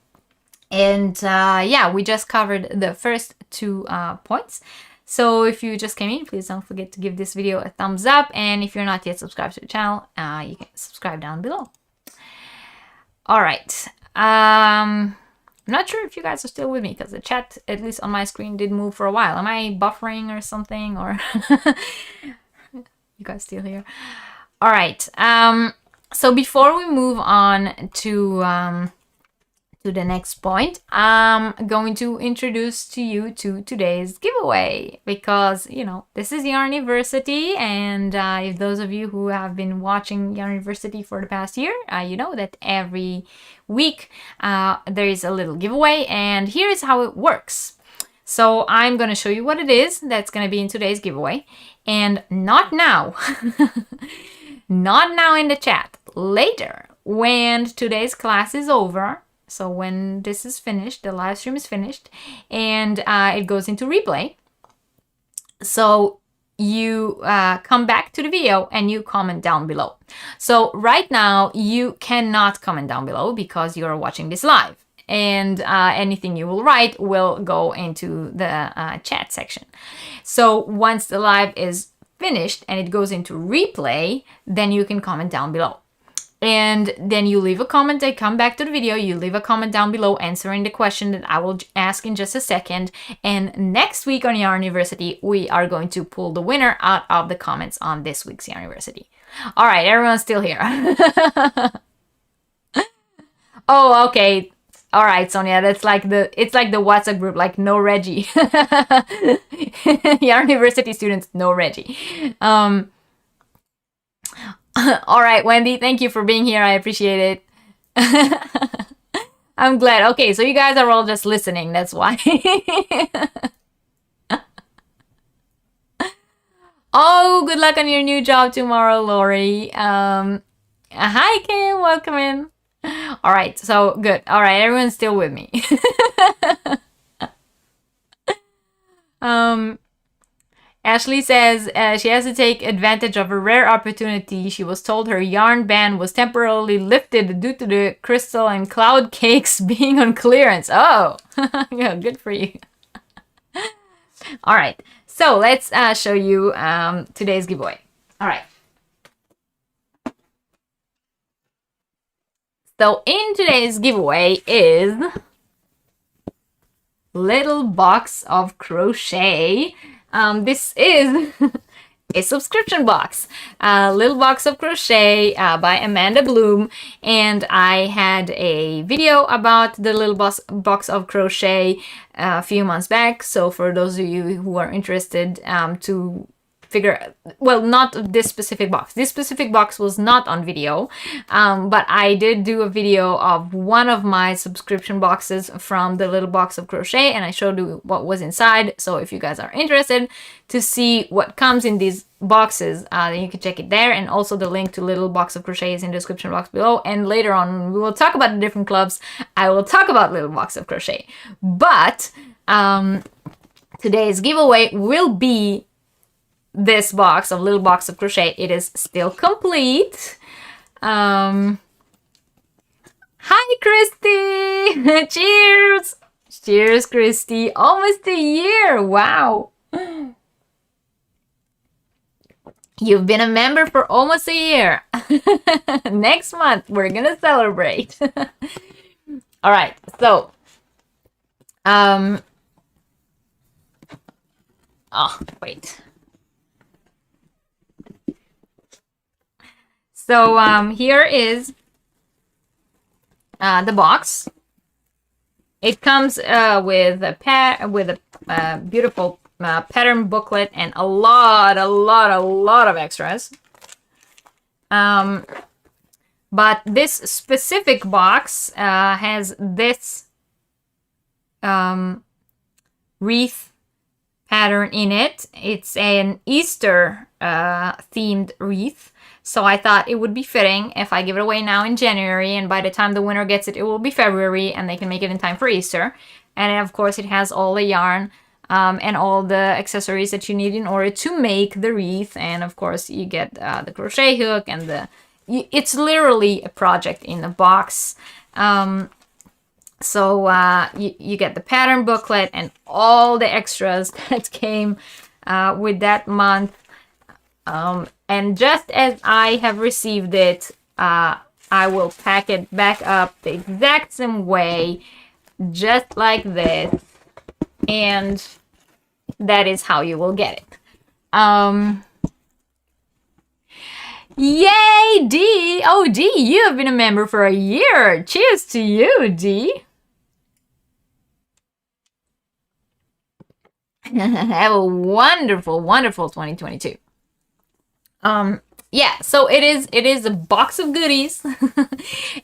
we just covered the first 2 points. So if you just came in, please don't forget to give this video a thumbs up. And if you're not yet subscribed to the channel, you can subscribe down below. All right. I'm not sure if you guys are still with me because the chat, at least on my screen, did move for a while. Am I buffering or something? Or you guys still here? All right. So before we move on to the next point, I'm going to introduce to you to today's giveaway because, you know, this is Yarniversity, and if those of you who have been watching Yarniversity for the past year, you know that every week there is a little giveaway, and here's how it works. So I'm going to show you what it is that's going to be in today's giveaway, and not now, not now in the chat, later when today's class is over. So when this is finished, the live stream is finished, and it goes into replay. So you come back to the video and you comment down below. So right now you cannot comment down below because you're watching this live, and anything you will write will go into the chat section. So once the live is finished and it goes into replay, then you can comment down below. And then you leave a comment. I come back to the video, you leave a comment down below answering the question that I will ask in just a second. And next week on Yarniversity, we are going to pull the winner out of the comments on this week's Yarniversity. All right, everyone's still here. Oh, okay. All right, Sonia, it's like the WhatsApp group, like no Reggie. Yarniversity students, no Reggie. All right, Wendy, thank you for being here. I appreciate it. I'm glad. Okay, so you guys are all just listening. That's why. Oh, good luck on your new job tomorrow, Lori. Hi, Kim. Welcome in. All right, so good. All right, everyone's still with me. Ashley says she has to take advantage of a rare opportunity. She was told her yarn ban was temporarily lifted due to the crystal and cloud cakes being on clearance. Oh, yeah, good for you. All right, so let's show you today's giveaway. All right. So in today's giveaway is little box of crochet. This is a subscription box, little box of crochet by Amanda Bloom, and I had a video about the little box of crochet a few months back. So for those of you who are interested to figure, well, not this specific box. This specific box was not on video, but I did do a video of one of my subscription boxes from the little box of crochet, and I showed you what was inside. So if you guys are interested to see what comes in these boxes, then you can check it there. And also the link to little box of crochet is in the description box below. And later on, we will talk about the different clubs. I will talk about little box of crochet, but today's giveaway will be this box of little box of crochet. It is still complete. Hi, Christy. Cheers. Cheers, Christy. Almost a year. Wow. You've been a member for almost a year. Next month, we're gonna celebrate. All right, so oh, wait. So here is the box. It comes with a beautiful pattern booklet and a lot of extras. But this specific box has this wreath pattern in it. It's an Easter themed wreath. So I thought it would be fitting if I give it away now in January, and by the time the winner gets it, it will be February, and they can make it in time for Easter. And of course, it has all the yarn and all the accessories that you need in order to make the wreath. And of course, you get the crochet hook, and it's literally a project in a box. So you get the pattern booklet and all the extras that came with that month. And just as I have received it, I will pack it back up the exact same way, just like this, and that is how you will get it. Yay, Dee! Oh, Dee, you have been a member for a year. Cheers to you, Dee. Have a wonderful 2022. Yeah, so it is a box of goodies.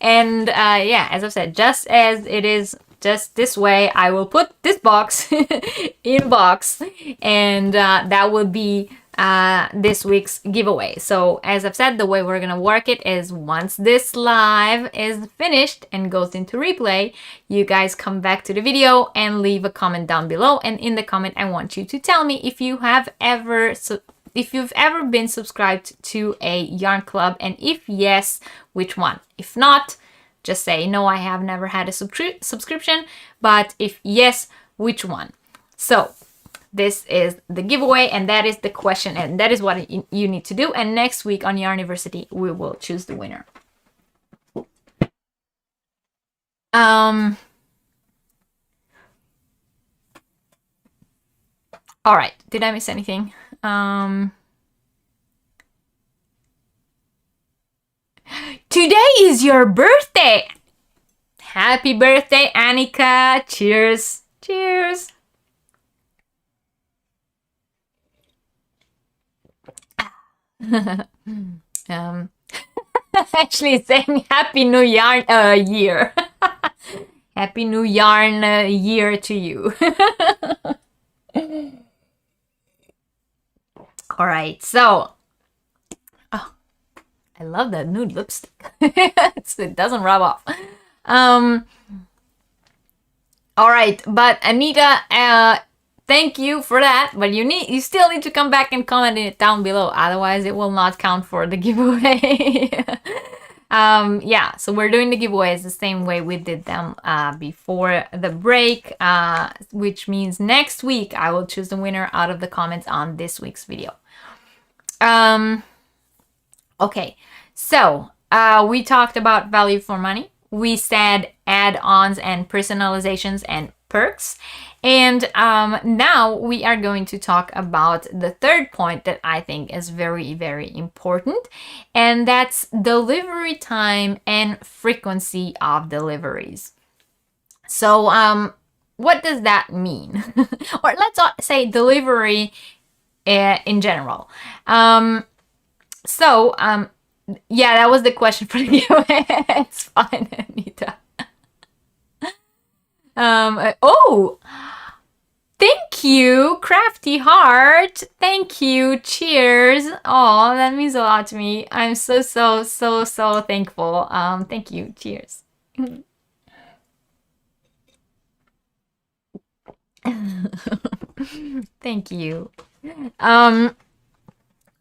And yeah, as I've said, just as it is just this way, I will put this box in box, and that will be this week's giveaway. So as I've said, the way we're gonna work it is once this live is finished and goes into replay, you guys come back to the video and leave a comment down below. And in the comment, I want you to tell me if you have ever if you've ever been subscribed to a yarn club, and if yes, which one? If not, just say no, I have never had a subscription, but if yes, which one? So this is the giveaway, and that is the question, and that is what you need to do. And next week on Yarniversity, we will choose the winner. All right, did I miss anything? Today is your birthday. Happy birthday, Annika. Cheers. Cheers. Actually saying Happy New Yarn year. Happy New Yarn year to you. All right, so oh, I love that nude lipstick. It doesn't rub off. All right, but Anita, thank you for that. But you still need to come back and comment it down below. Otherwise, it will not count for the giveaway. Yeah, so we're doing the giveaways the same way we did them before the break, which means next week I will choose the winner out of the comments on this week's video. Okay, so we talked about value for money. We said add-ons and personalizations and perks. And now we are going to talk about the third point that I think is very, very important. And that's delivery time and frequency of deliveries. So what does that mean? Or let's say delivery in general. Yeah, that was the question for the giveaway. It's fine, Anita. Oh, thank you, Crafty Heart. Thank you. Cheers. Oh, that means a lot to me. I'm so thankful. Thank you. Cheers. Thank you.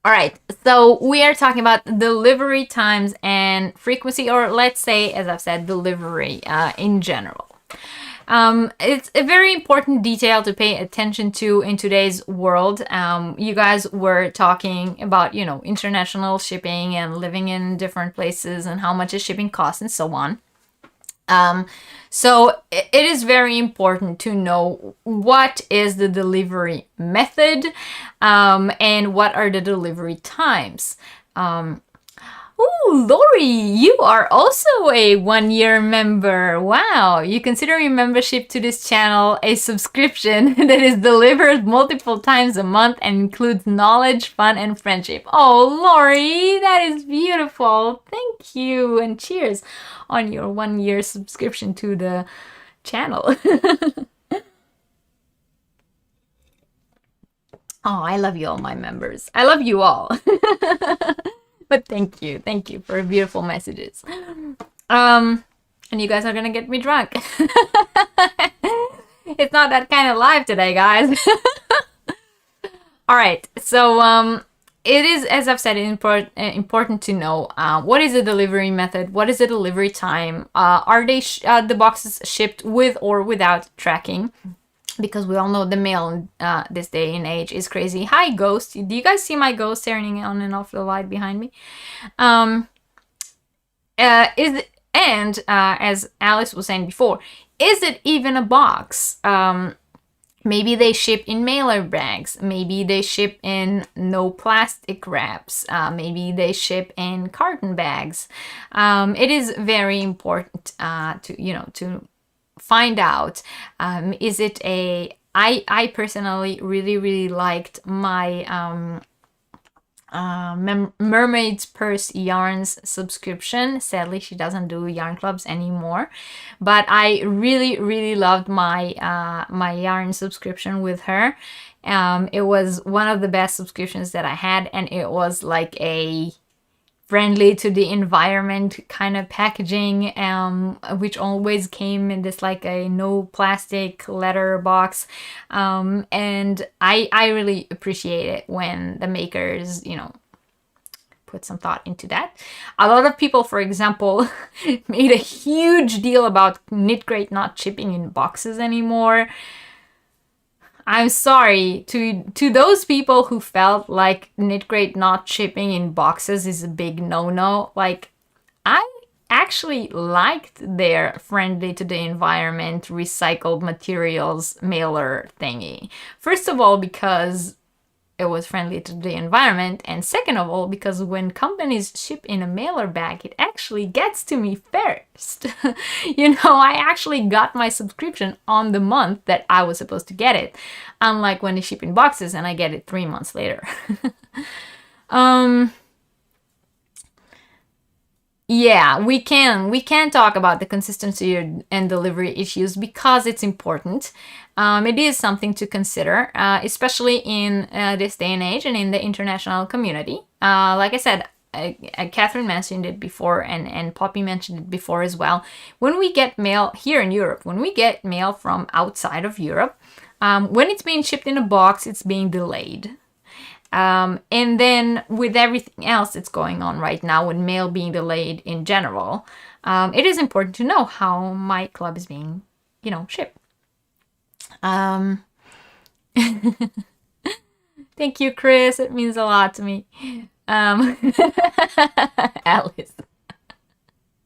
All right, so we are talking about delivery times and frequency, or let's say, as I've said, delivery in general. It's a very important detail to pay attention to in today's world. You guys were talking about, international shipping and living in different places and how much a shipping costs and so on. So it is very important to know what is the delivery method and what are the delivery times. Ooh, Lori, you are also a 1-year member. Wow, you consider your membership to this channel a subscription that is delivered multiple times a month and includes knowledge, fun, and friendship. Oh, Lori, that is beautiful. Thank you, and cheers on your 1-year subscription to the channel. Oh, I love you all, my members. I love you all. But thank you for beautiful messages. And you guys are gonna get me drunk. It's not that kind of live today, guys. All right, so it is, as I've said, important to know what is the delivery method, what is the delivery time, are they the boxes shipped with or without tracking? Because we all know the mail this day and age is crazy. Hi, Ghost. Do you guys see my ghost turning on and off the light behind me? As Alice was saying before, is it even a box? Maybe they ship in mailer bags. Maybe they ship in no plastic wraps. Maybe they ship in carton bags. It is very important to find out, is it I personally really liked my Mermaid's Purse Yarns subscription. Sadly, she doesn't do yarn clubs anymore, but I really loved my my yarn subscription with her. It was one of the best subscriptions that I had, and it was like a friendly to the environment kind of packaging, which always came in this like a no plastic letter box, and I really appreciate it when the makers put some thought into that. A lot of people, for example, made a huge deal about Knitcrate not shipping in boxes anymore. I'm sorry to those people who felt like Knitcrate not shipping in boxes is a big no-no. Like, I actually liked their friendly to the environment recycled materials mailer thingy. First of all, because it was friendly to the environment, and second of all, because when companies ship in a mailer bag, it actually gets to me first. You know, I actually got my subscription on the month that I was supposed to get it, unlike when they ship in boxes and I get it 3 months later. Yeah, we can talk about the consistency and delivery issues because it's important. It is something to consider, especially in this day and age and in the international community. Like I said, Catherine mentioned it before, and Poppy mentioned it before as well. When we get mail here in Europe, when we get mail from outside of Europe, when it's being shipped in a box, it's being delayed. And then with everything else that's going on right now, with mail being delayed in general, it is important to know how my club is being, you know, shipped. Thank you, Chris. It means a lot to me. Alice.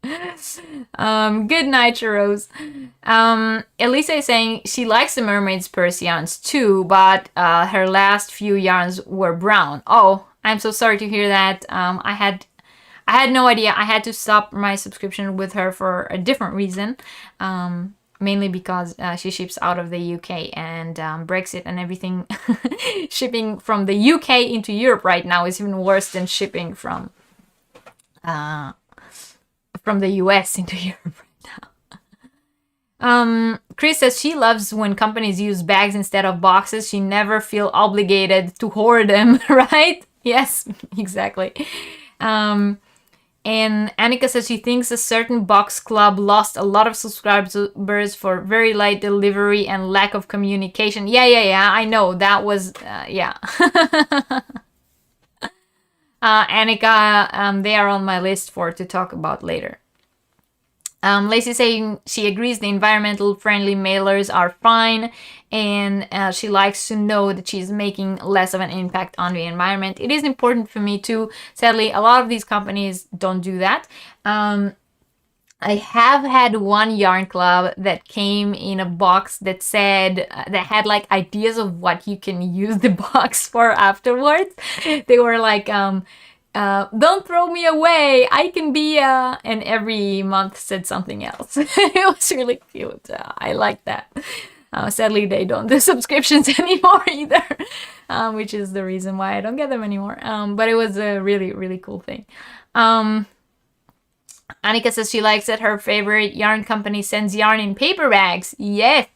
Good night, Rose. Elisa is saying she likes the Mermaid's Purse yarns too, but her last few yarns were brown. Oh, I'm so sorry to hear that. I had no idea. I had to stop my subscription with her for a different reason. Mainly because she ships out of the UK, and Brexit and everything. Shipping from the UK into Europe right now is even worse than shipping from the US into Europe right now. Chris says she loves when companies use bags instead of boxes. She never feel obligated to hoard them, right? Yes, exactly. And Annika says she thinks a certain box club lost a lot of subscribers for very light delivery and lack of communication. Yeah, I know. That was, yeah. Annika, they are on my list to talk about later. Lacey saying she agrees the environmental friendly mailers are fine, and she likes to know that she's making less of an impact on the environment. It is important for me too. Sadly, a lot of these companies don't do that. I have had one yarn club that came in a box that said, that had like ideas of what you can use the box for afterwards. They were like, don't throw me away, I can be and every month said something else. It was really cute. I like that. Sadly, they don't do subscriptions anymore either, which is the reason why I don't get them anymore. But it was a really, really cool thing. Annika says she likes that her favorite yarn company sends yarn in paper bags. Yes,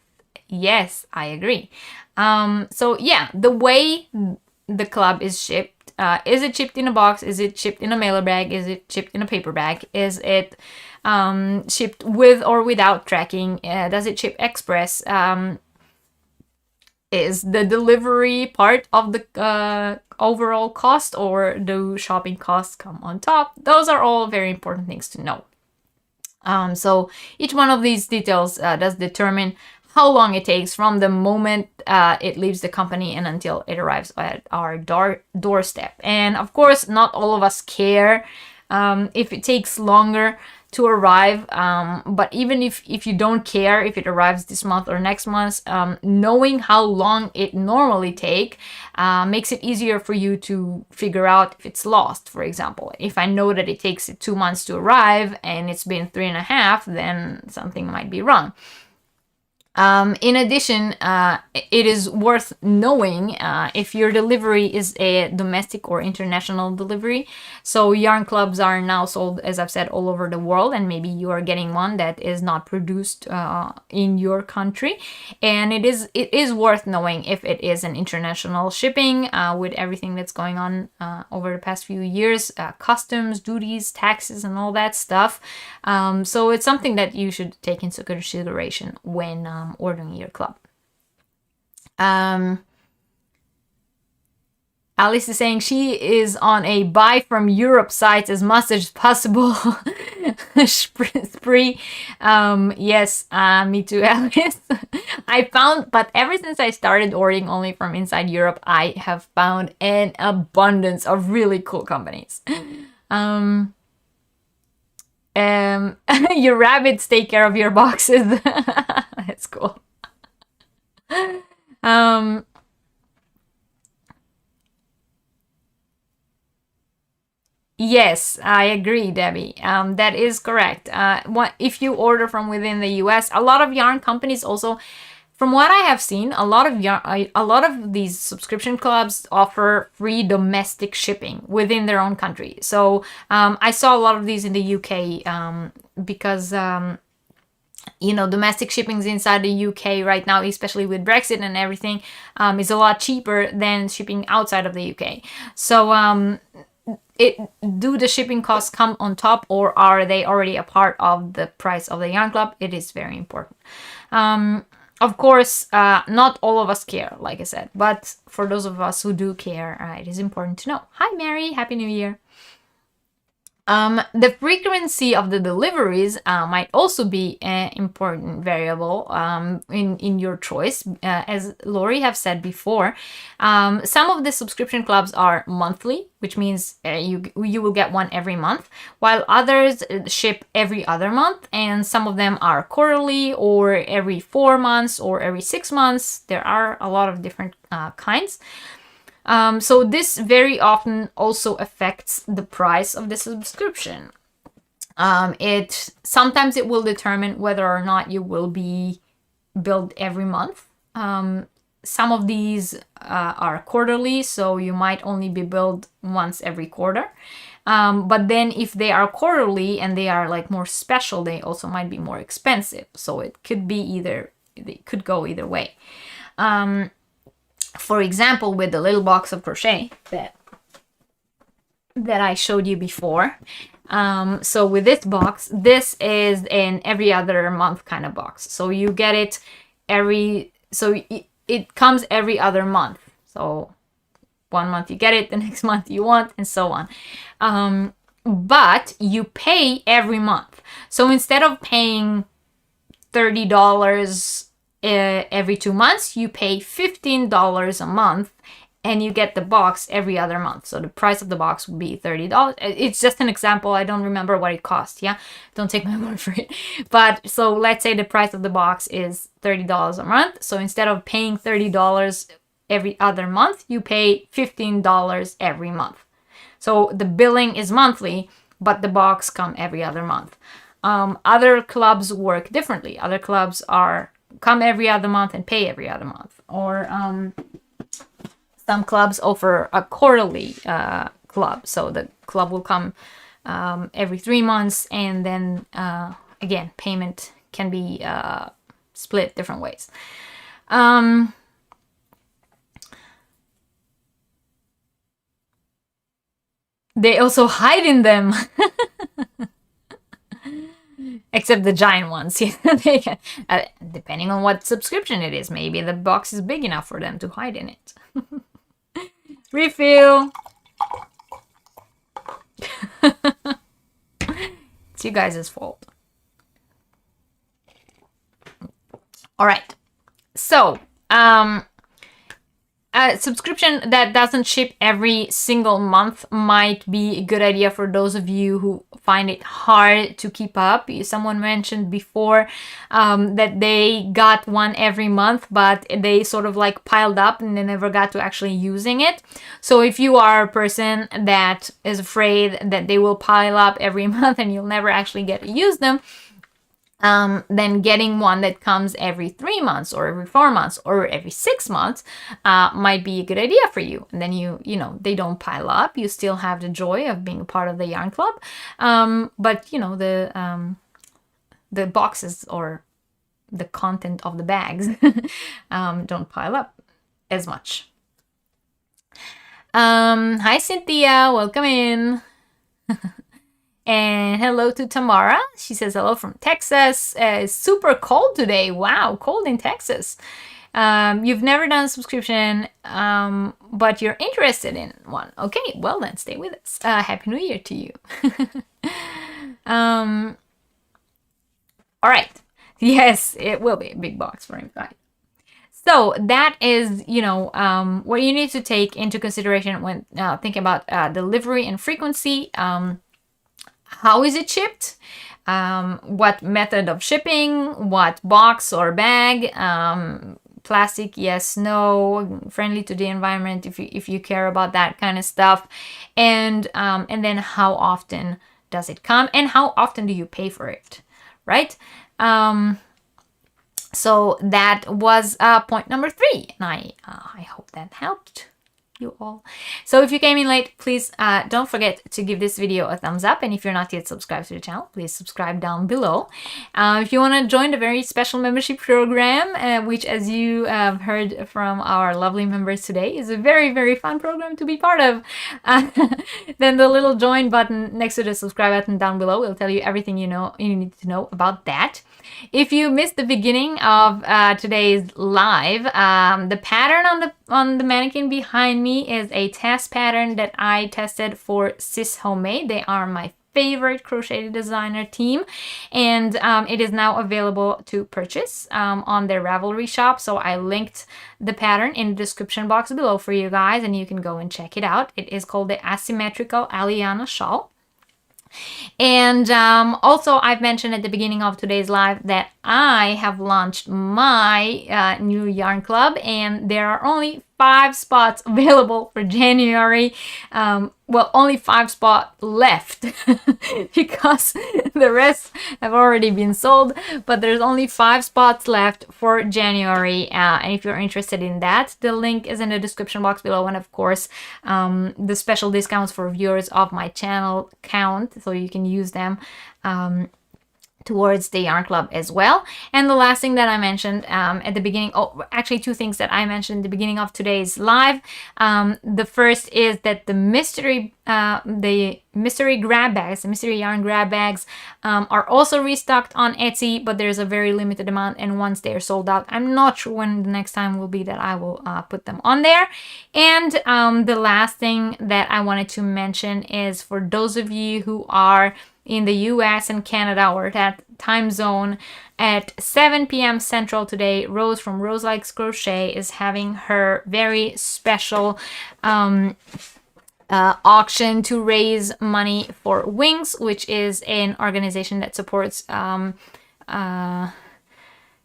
I agree. So yeah, the way the club is shipped, is it shipped in a box? Is it shipped in a mailer bag? Is it shipped in a paper bag? Is it shipped with or without tracking? Does it ship express? Is the delivery part of the overall cost, or do shopping costs come on top? Those are all very important things to know. So each one of these details does determine how long it takes from the moment it leaves the company and until it arrives at our doorstep. And of course, not all of us care if it takes longer to arrive, but even if you don't care if it arrives this month or next month, knowing how long it normally takes makes it easier for you to figure out if it's lost. For example, if I know that it takes 2 months to arrive and it's been 3.5, then something might be wrong. In addition, it is worth knowing if your delivery is a domestic or international delivery. So yarn clubs are now sold, as I've said, all over the world, and maybe you are getting one that is not produced in your country. And it is worth knowing if it is an international shipping with everything that's going on over the past few years, customs, duties, taxes, and all that stuff. So it's something that you should take into consideration when ordering your club. Alice is saying she is on a buy from Europe site as much as possible spree. Yes, me too, Alice. I found, but ever since I started ordering only from inside Europe, I have found an abundance of really cool companies. Your rabbits take care of your boxes. That's cool. Yes, I agree, Debbie. That is correct. If you order from within the US, a lot of yarn companies also, from what I have seen, a lot of these subscription clubs offer free domestic shipping within their own country. So I saw a lot of these in the UK because domestic shippings inside the UK right now, especially with Brexit and everything, is a lot cheaper than shipping outside of the UK. So do the shipping costs come on top, or are they already a part of the price of the yarn club? It is very important. Of course, not all of us care, like I said, but for those of us who do care, it is important to know. Hi, Mary. Happy New Year. The frequency of the deliveries might also be an important variable in your choice. As Lori have said before, some of the subscription clubs are monthly, which means you will get one every month, while others ship every other month, and some of them are quarterly or every 4 months or every 6 months. There are a lot of different kinds. So this very often also affects the price of the subscription. Sometimes it will determine whether or not you will be billed every month. Some of these are quarterly, so you might only be billed once every quarter. But then if they are quarterly and they are like more special, they also might be more expensive. So it could be they could go either way. For example, with the little box of crochet that I showed you before. So with this box, this is an every other month kind of box. So you get it it comes every other month. So 1 month you get it, the next month you want, and so on. But you pay every month. So instead of paying $30 every 2 months, you pay $15 a month, and you get the box every other month. So the price of the box would be $30. It's just an example. I don't remember what it cost. Yeah, don't take my word for it. But so let's say the price of the box is $30 a month. So instead of paying $30 every other month, you pay $15 every month. So the billing is monthly, but the box come every other month. Other clubs work differently. Other clubs come every other month and pay every other month. Or some clubs offer a quarterly club. So the club will come every 3 months, and then again, payment can be split different ways. They also hide in them. Except the giant ones. They can, depending on what subscription it is. Maybe the box is big enough for them to hide in it. Refill. It's you guys' fault. All right. So, a subscription that doesn't ship every single month might be a good idea for those of you who find it hard to keep up. Someone mentioned before that they got one every month, but they sort of like piled up and they never got to actually using it. So if you are a person that is afraid that they will pile up every month and you'll never actually get to use them, then getting one that comes every 3 months or every 4 months or every 6 months might be a good idea for you. And then you know, they don't pile up. You still have the joy of being a part of the yarn club. But you know, the boxes or the content of the bags don't pile up as much. Hi Cynthia, welcome in. And hello to Tamara. She says hello from Texas. It's super cold today. Wow, cold in Texas. You've never done a subscription, but you're interested in one. Okay, well then stay with us. Happy New Year to you. All right. Yes, it will be a big box for him. Right. So that is, you know, what you need to take into consideration when thinking about delivery and frequency. How is it shipped? What method of shipping? What box or bag? Plastic, yes, no, friendly to the environment if you care about that kind of stuff, and then how often does it come, and how often do you pay for it, right? So that was point number 3, and I hope that helped you all. So if you came in late, please don't forget to give this video a thumbs up, and if you're not yet subscribed to the channel, please subscribe down below. If you want to join the very special membership program, which, as you have heard from our lovely members today, is a very, very fun program to be part of, then the little join button next to the subscribe button down below will tell you everything you need to know about that. If you missed the beginning of today's live, the pattern on the mannequin behind me is a test pattern that I tested for Sis Homemade. They are my favorite crochet designer team, and it is now available to purchase on their Ravelry shop. So I linked the pattern in the description box below for you guys, and you can go and check it out. It is called the Asymmetrical Aliana Shawl. And also, I've mentioned at the beginning of today's live that I have launched my new yarn club, and there are only 5 spots available for January. Well, only 5 spots left because the rest have already been sold, but there's only 5 spots left for January. And if you're interested in that, the link is in the description box below. And of course, the special discounts for viewers of my channel count, so you can use them towards the yarn club as well. And the last thing that I mentioned at the beginning, actually 2 things that I mentioned at the beginning of today's live. The first is that the mystery grab bags, the mystery yarn grab bags, are also restocked on Etsy, but there's a very limited amount, and once they're sold out, I'm not sure when the next time will be that I will put them on there. And the last thing that I wanted to mention is for those of you who are in the US and Canada, or that time zone, at 7 p.m. Central today, Rose from Rose Likes Crochet is having her very special auction to raise money for Wings, which is an organization that supports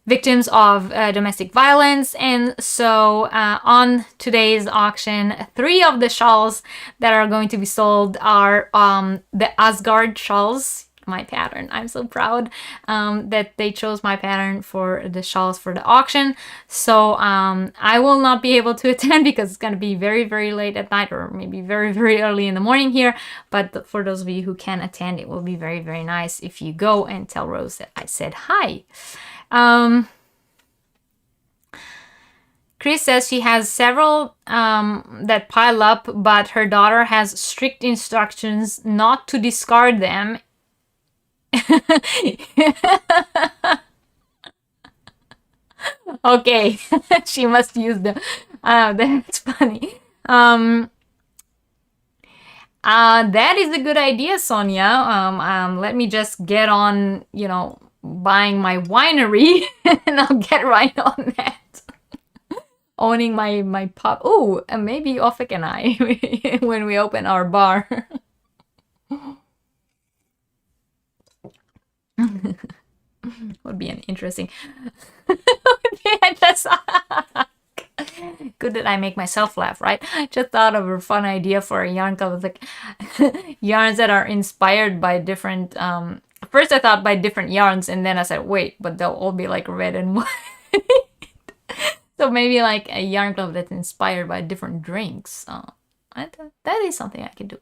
victims of domestic violence. And so on today's auction, 3 of the shawls that are going to be sold are the Asgard shawls, my pattern. I'm so proud that they chose my pattern for the shawls for the auction. So I will not be able to attend because it's going to be very, very late at night, or maybe very, very early in the morning here. But for those of you who can attend, it will be very, very nice if you go and tell Rose that I said hi. Chris says she has several that pile up, but her daughter has strict instructions not to discard them. Okay, she must use them. That's funny. That is a good idea, Sonia. Let me just get on, buying my winery, and I'll get right on that. Owning my pub. Oh, and maybe Ofik and I when we open our bar. Would be an interesting. Good that I make myself laugh, right? I just thought of a fun idea for a yarn club. It's like yarns that are inspired by different. First I thought by different yarns, and then I said, wait, but they'll all be like red and white. So maybe like a yarn club that's inspired by different drinks. That is something I can do.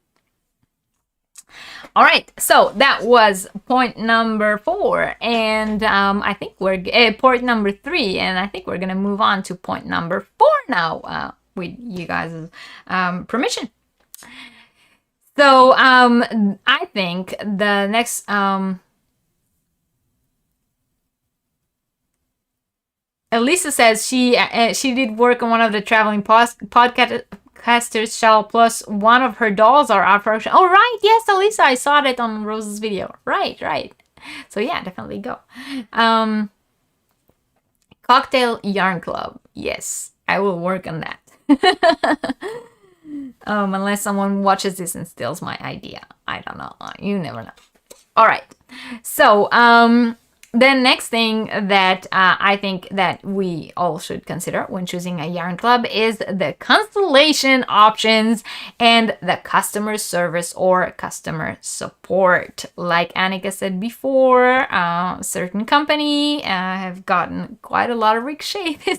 All right, so that was point number 4, and I think we're point number 3, and I think we're gonna move on to point number 4 now, with you guys' permission. So I think the next Elisa says she did work on one of the traveling podcasters shell, plus one of her dolls are out for auction. Oh, right. Yes, Elisa, I saw that on Rose's video. Right. So yeah, definitely go. Cocktail yarn club. Yes, I will work on that. Unless someone watches this and steals my idea. I don't know. You never know. All right. So, the next thing that I think that we all should consider when choosing a yarn club is the constellation options and the customer service or customer support. Like Annika said before, certain company have gotten quite a lot of ricochet this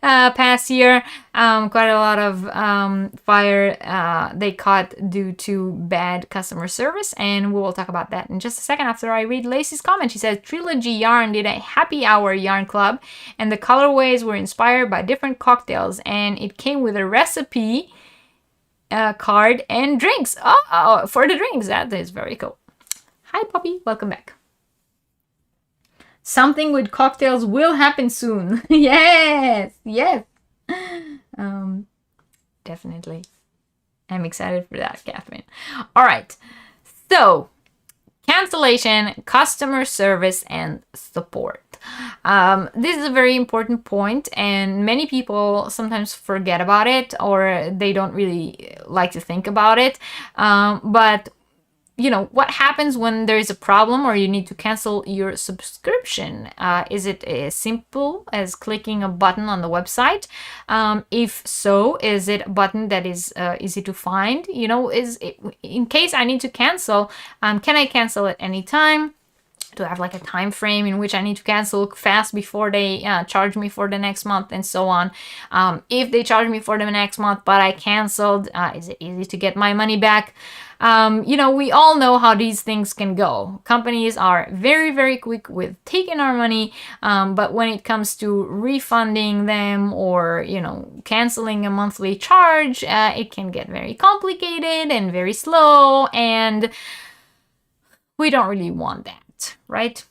past year. Quite a lot of fire they caught due to bad customer service, and we will talk about that in just a second after I read Lacey's comment. She says Trilogy Yarn did a happy hour yarn club, and the colorways were inspired by different cocktails, and it came with a recipe card and drinks. Oh, for the drinks. That is very cool. Hi, Poppy. Welcome back. Something with cocktails will happen soon. Yes. Definitely. I'm excited for that, Catherine. All right. So, cancellation, customer service, and support. This is a very important point, and many people sometimes forget about it, or they don't really like to think about it. But you know, what happens when there is a problem or you need to cancel your subscription? Is it as simple as clicking a button on the website? If so, is it a button that is easy to find? You know, in case I need to cancel, can I cancel at any time? To have like a time frame in which I need to cancel fast before they charge me for the next month and so on. If they charge me for the next month but I canceled, is it easy to get my money back? You know, we all know how these things can go. Companies are very, very quick with taking our money, but when it comes to refunding them or, you know, canceling a monthly charge, it can get very complicated and very slow, and we don't really want that, right?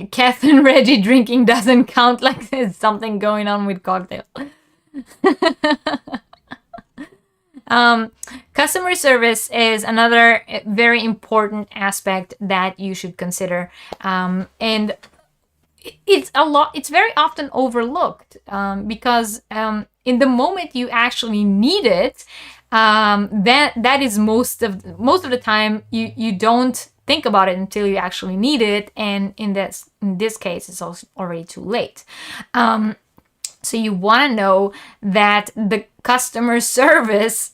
Catherine Reggie drinking doesn't count, like there's something going on with cocktail. Customer service is another very important aspect that you should consider, and it's very often overlooked, because in the moment you actually need it, that is most of the time you don't think about it until you actually need it, and in this case it's also already too late. So you want to know that the customer service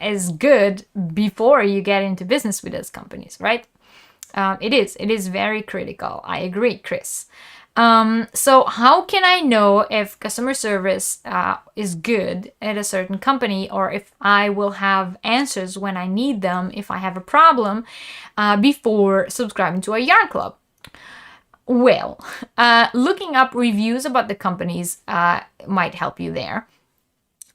is good before you get into business with those companies, right? It is very critical. I agree, Chris. So how can I know if customer service is good at a certain company, or if I will have answers when I need them, if I have a problem, before subscribing to a yarn club? Well, looking up reviews about the companies might help you there.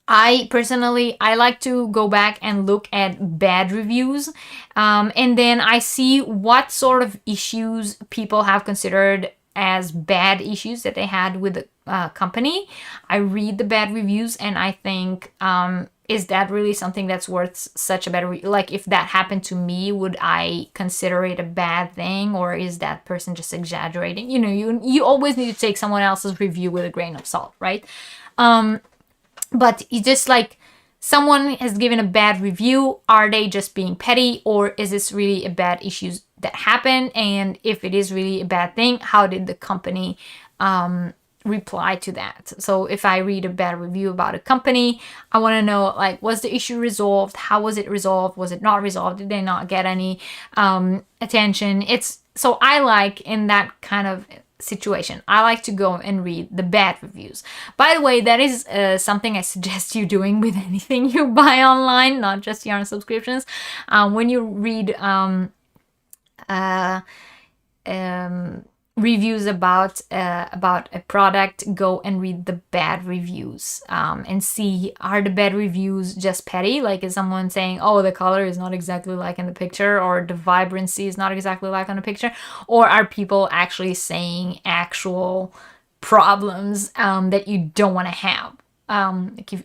I personally like to go back and look at bad reviews, and then I see what sort of issues people have considered as bad issues that they had with the company. I read the bad reviews and I think, is that really something that's worth such a bad like, if that happened to me, would I consider it a bad thing, or is that person just exaggerating? You know, you always need to take someone else's review with a grain of salt, right? But it's just like, someone has given a bad review, are they just being petty, or is this really a bad issue that happened? And if it is really a bad thing, how did the company reply to that? So if I read a bad review about a company, I want to know, like, was the issue resolved? How was it resolved? Was it not resolved? Did they not get any attention? So I like, in that kind of situation, I like to go and read the bad reviews. By the way, that is something I suggest you doing with anything you buy online, not just yarn subscriptions. When you read reviews about a product, go and read the bad reviews, and see, are the bad reviews just petty? Like, is someone saying, oh, the color is not exactly like in the picture, or the vibrancy is not exactly like on the picture? Or are people actually saying actual problems that you don't want to have? Like, if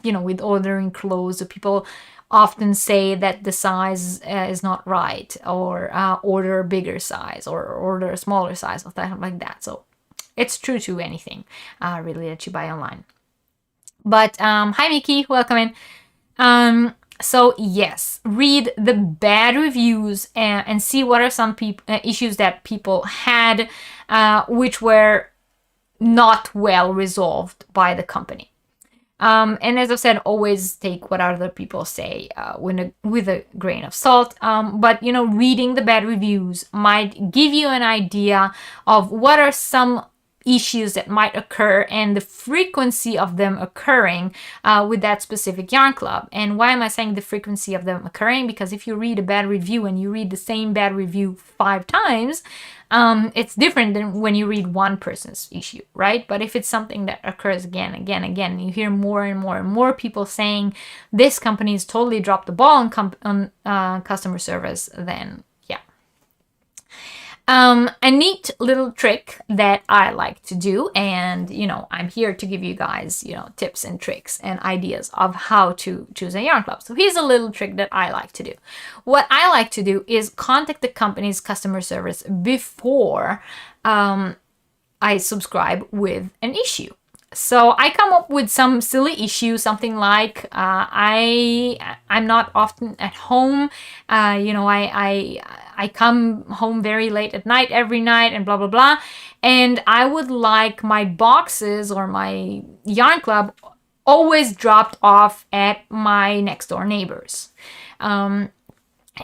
you know, with ordering clothes, people often say that the size is not right, or order a bigger size, or order a smaller size, or something like that. So it's true to anything really that you buy online. But hi Mickey, welcome in. So yes, read the bad reviews and see what are some issues that people had, which were not well resolved by the company. And as I said, always take what other people say with a grain of salt. But, you know, reading the bad reviews might give you an idea of what are some issues that might occur and the frequency of them occurring with that specific yarn club. And why am I saying the frequency of them occurring? Because if you read a bad review and you read the same bad review 5 times, it's different than when you read one person's issue, right? But if it's something that occurs again, and you hear more and more people saying this company has totally dropped the ball on customer service, then a neat little trick that I like to do, and you know, I'm here to give you guys, you know, tips and tricks and ideas of how to choose a yarn club. So here's a little trick that I like to do. What I like to do is contact the company's customer service before I subscribe with an issue. So I come up with some silly issue, something like I'm not often at home. You know, I come home very late at night every night, and blah blah blah. And I would like my boxes or my yarn club always dropped off at my next door neighbors.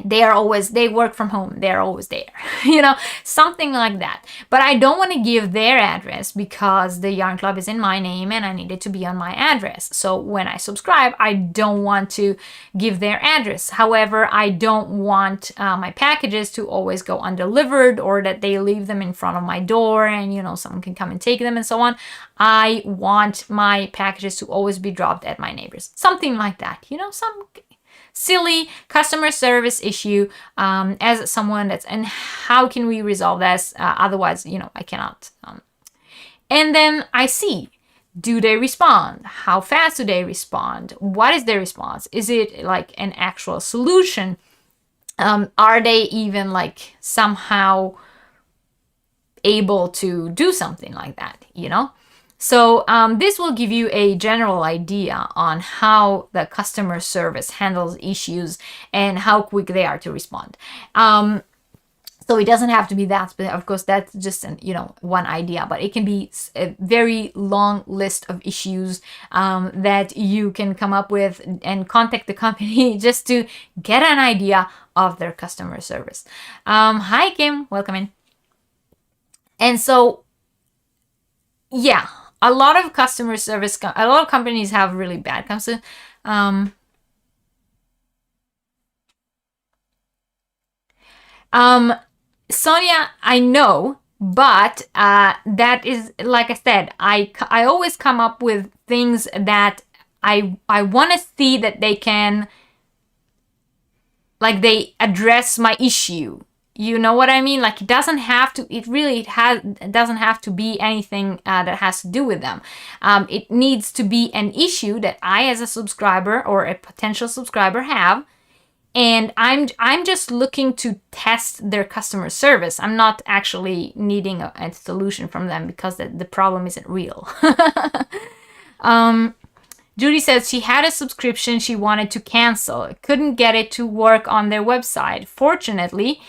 They work from home, they're always there, you know, something like that. But I don't want to give their address because the yarn club is in my name and I need it to be on my address. So when I subscribe, I don't want to give their address. However, I don't want my packages to always go undelivered, or that they leave them in front of my door and, you know, someone can come and take them and so on. I want my packages to always be dropped at my neighbors. Something like that, you know, some silly customer service issue as someone that's, and how can we resolve this? Otherwise, you know, I cannot. And then I see, do they respond? How fast do they respond? What is their response? Is it like an actual solution? Are they even like somehow able to do something like that, you know? So this will give you a general idea on how the customer service handles issues and how quick they are to respond. So it doesn't have to be that, but of course that's just one idea, but it can be a very long list of issues that you can come up with and contact the company just to get an idea of their customer service. Hi Kim, welcome in. And so, yeah. A lot of customer service, a lot of companies have really bad customer. Sonia, I know, but that is, like I said, I always come up with things that I want to see that they can, like, they address my issue. You know what I mean? Like, it doesn't have to, it doesn't have to be anything that has to do with them. It needs to be an issue that I, as a subscriber or a potential subscriber, have. And I'm just looking to test their customer service. I'm not actually needing a solution from them because the problem isn't real. Judy says she had a subscription she wanted to cancel. Couldn't get it to work on their website. Fortunately,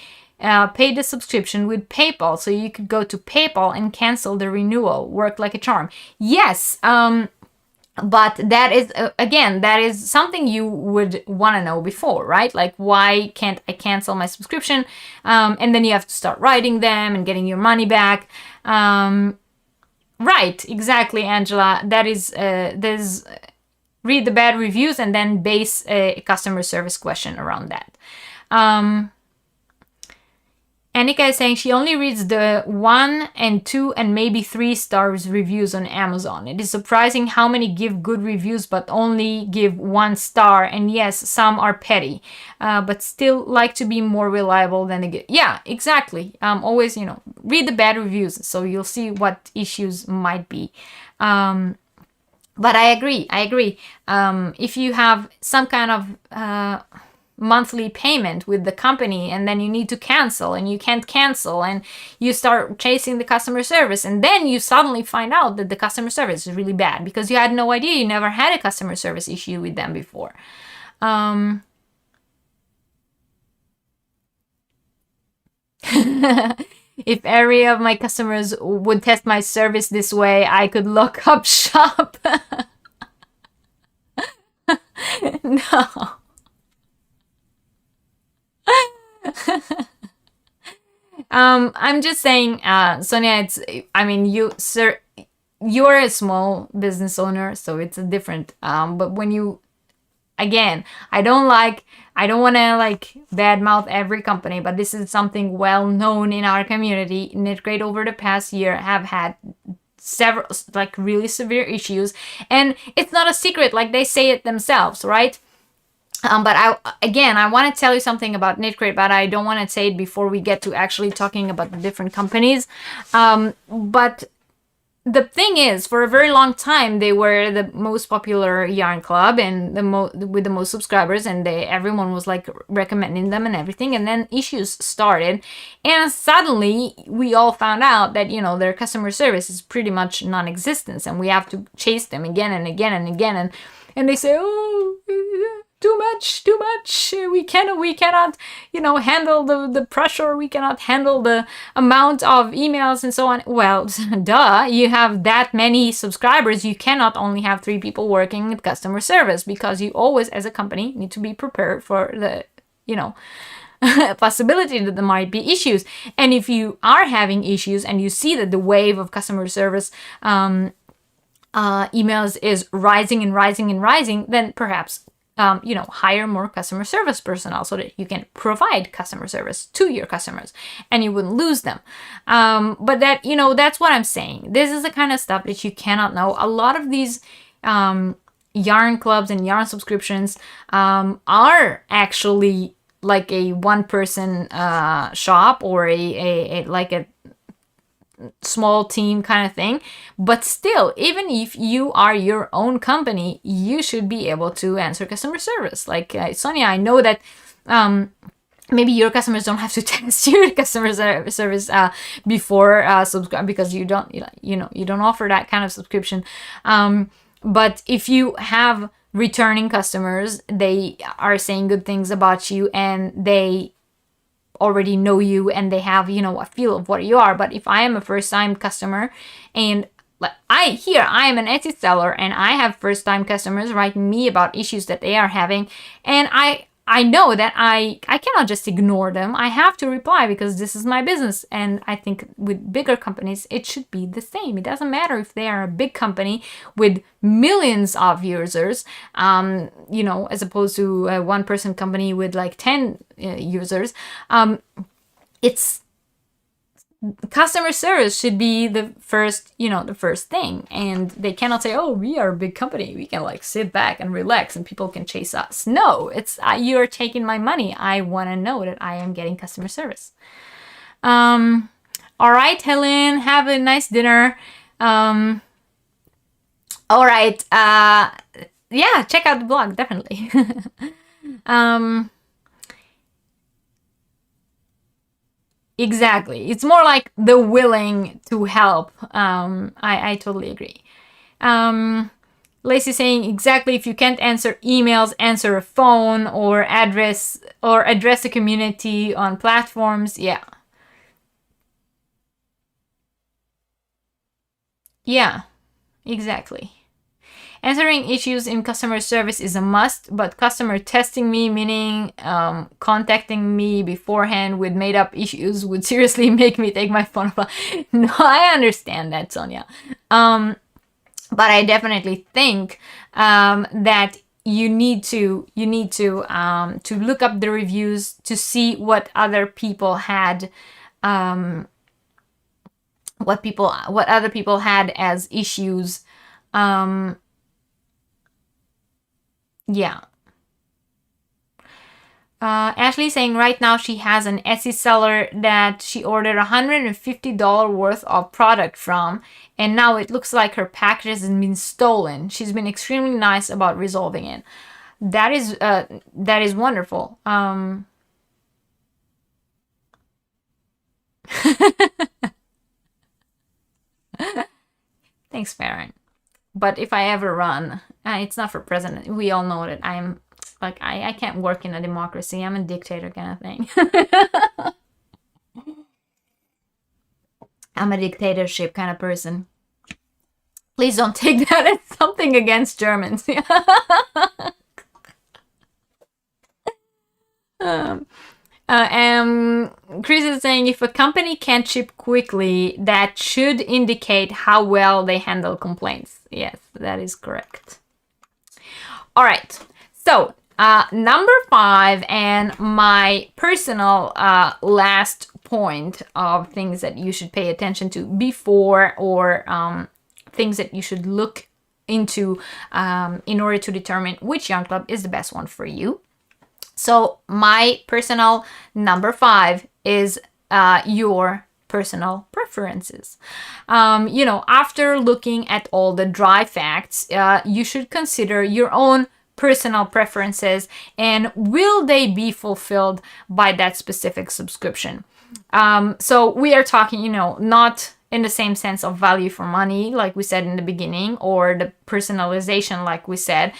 paid the subscription with PayPal, so you could go to PayPal and cancel the renewal. Worked like a charm. Yes, but that is, again, that is something you would want to know before, right? Like, why can't I cancel my subscription? And then you have to start writing them and getting your money back. Right, exactly, Angela. That is, there's read the bad reviews and then base a customer service question around that. Annika is saying she only reads the 1 and 2 and maybe 3 stars reviews on Amazon. It is surprising how many give good reviews but only give 1 star. And yes, some are petty, but still like to be more reliable than the good. Yeah, exactly. Always, read the bad reviews so you'll see what issues might be. But I agree. If you have some kind of monthly payment with the company and then you need to cancel and you can't cancel and you start chasing the customer service and then you suddenly find out that the customer service is really bad because you had no idea, you never had a customer service issue with them before. If every of my customers would test my service this way, I could lock up shop. No. I'm just saying, Sonia, you're a small business owner, so it's a different, but when you, again, I don't want to badmouth every company, but this is something well known in our community. Knitcrate over the past year have had several really severe issues, and it's not a secret, they say it themselves, right? But I want to tell you something about Knitcrate, but I don't want to say it before we get to actually talking about the different companies. But the thing is, for a very long time, they were the most popular yarn club and with the most subscribers, and everyone was recommending them and everything. And then issues started, and suddenly we all found out that their customer service is pretty much non-existent, and we have to chase them again and again and again, and they say, oh, too much. We cannot, handle the pressure. We cannot handle the amount of emails and so on. Well, duh, you have that many subscribers. You cannot only have 3 people working with customer service because you always, as a company, need to be prepared for the, possibility that there might be issues. And if you are having issues and you see that the wave of customer service emails is rising and rising and rising, then perhaps hire more customer service personnel so that you can provide customer service to your customers and you wouldn't lose them. But that's what I'm saying. This is the kind of stuff that you cannot know. A lot of these yarn clubs and yarn subscriptions are actually like a one-person shop or a small team kind of thing, but still, even if you are your own company, you should be able to answer customer service. Sonia, I know that maybe your customers don't have to test your customer service before subscribe because you don't offer that kind of subscription. But if you have returning customers, they are saying good things about you and they already know you and they have a feel of what you are. But if I am a first-time customer and I am an Etsy seller and I have first-time customers writing me about issues that they are having, and I know that I cannot just ignore them. I have to reply because this is my business. And I think with bigger companies, it should be the same. It doesn't matter if they are a big company with millions of users, as opposed to a one-person company with 10 users. It's customer service should be the first thing, and they cannot say, oh, we are a big company, we can sit back and relax and people can chase us. No, it's you're taking my money. I want to know that I am getting customer service. All right, Helen, have a nice dinner. All right, yeah, check out the blog, definitely. Exactly. It's more like the willing to help. I totally agree. Lacey saying, exactly, if you can't answer emails, answer a phone or address the community on platforms. Yeah. Yeah, exactly. Answering issues in customer service is a must, but customer testing me, meaning contacting me beforehand with made-up issues, would seriously make me take my phone off. No, I understand that, Sonia. But I definitely think that you need to look up the reviews to see what other people had what other people had as issues. Yeah. Ashley saying right now she has an Etsy seller that she ordered $150 worth of product from, and now it looks like her package has been stolen. She's been extremely nice about resolving it. That is wonderful. Thanks, Farron. But if I ever run, it's not for president. We all know that I'm like, I can't work in a democracy. I'm a dictator kind of thing. I'm a dictatorship kind of person. Please don't take that as something against Germans. Chris is saying if a company can't ship quickly, that should indicate how well they handle complaints. Yes, that is correct. All right, so number 5 and my personal last point of things that you should pay attention to before, or things that you should look into in order to determine which yarn club is the best one for you. So my personal number 5 is your personal preferences. After looking at all the dry facts, you should consider your own personal preferences and will they be fulfilled by that specific subscription. So we are talking, not in the same sense of value for money, like we said in the beginning, or the personalization, like we said,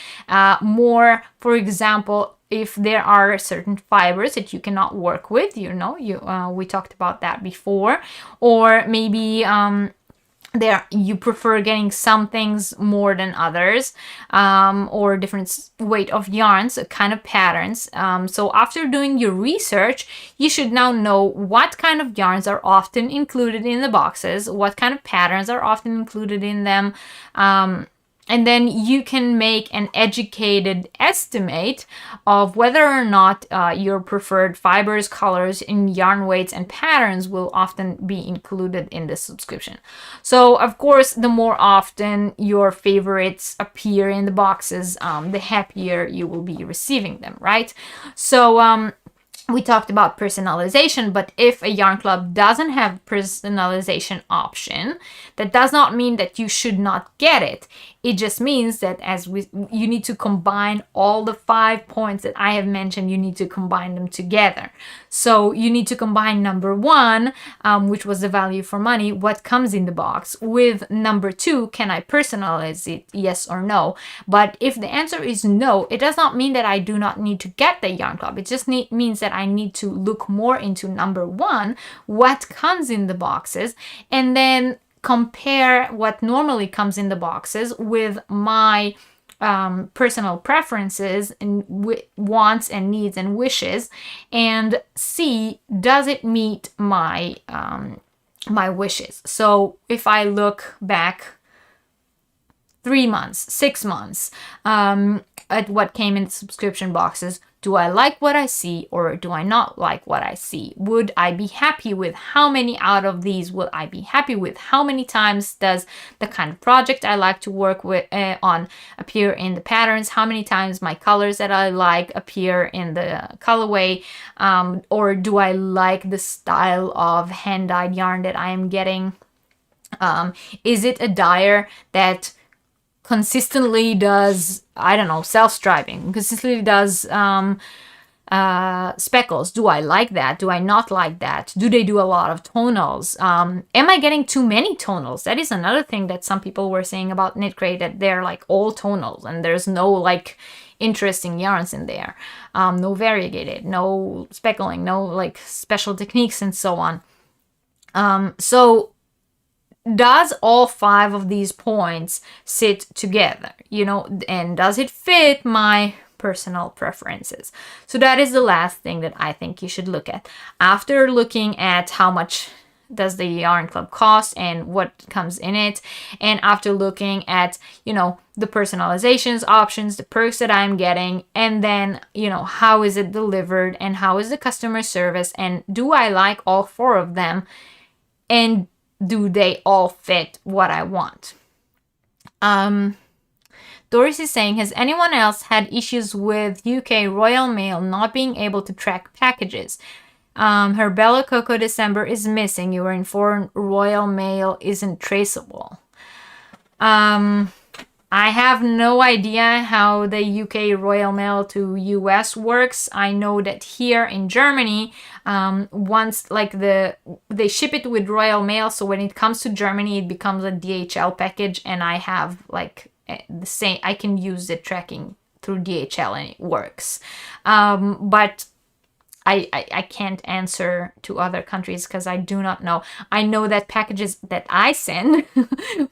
more, for example, if there are certain fibers that you cannot work with, we talked about that before, or maybe you prefer getting some things more than others, or different weight of yarns, kind of patterns. So after doing your research, you should now know what kind of yarns are often included in the boxes, what kind of patterns are often included in them, and then you can make an educated estimate of whether or not your preferred fibers, colors, and yarn weights and patterns will often be included in the subscription. So, of course, the more often your favorites appear in the boxes, the happier you will be receiving them, right? So, we talked about personalization, but if a yarn club doesn't have personalization option, that does not mean that you should not get it. It just means that you need to combine all the 5 points that I have mentioned, you need to combine them together. So you need to combine number 1, which was the value for money, what comes in the box, with number 2, can I personalize it, yes or no? But if the answer is no, it does not mean that I do not need to get the yarn club. It just means that I need to look more into number 1, what comes in the boxes, and then compare what normally comes in the boxes with my personal preferences and wants and needs and wishes, and see, does it meet my my wishes. So if I look back 3 months, 6 months at what came in subscription boxes, do I like what I see or do I not like what I see? Would I be happy with how many out of these would I be happy with? How many times does the kind of project I like to work with on appear in the patterns? How many times my colors that I like appear in the colorway? Or do I like the style of hand-dyed yarn that I am getting? Is it a dyer that consistently does, I don't know, self-striping, consistently does speckles? Do I like that? Do I not like that? Do they do a lot of tonals? Am I getting too many tonals? That is another thing that some people were saying about Knitcrate, that they're like all tonals and there's no like interesting yarns in there, no variegated, no speckling, no like special techniques and so on. So does all 5 of these points sit together, and does it fit my personal preferences? So that is the last thing that I think you should look at. After looking at how much does the yarn club cost and what comes in it. And after looking at, you know, the personalizations options, the perks that I'm getting, and then, you know, how is it delivered and how is the customer service, and do I like all 4 of them, and do they all fit what I want? Doris is saying, has anyone else had issues with UK Royal Mail not being able to track packages? Her Bella Coco December is missing. You were informed Royal Mail isn't traceable. I have no idea how the UK Royal Mail to US works. I know that here in Germany, once like they ship it with Royal Mail, so when it comes to Germany, it becomes a DHL package, and I have like the same. I can use the tracking through DHL and it works. But I can't answer to other countries because I do not know. I know that packages that I send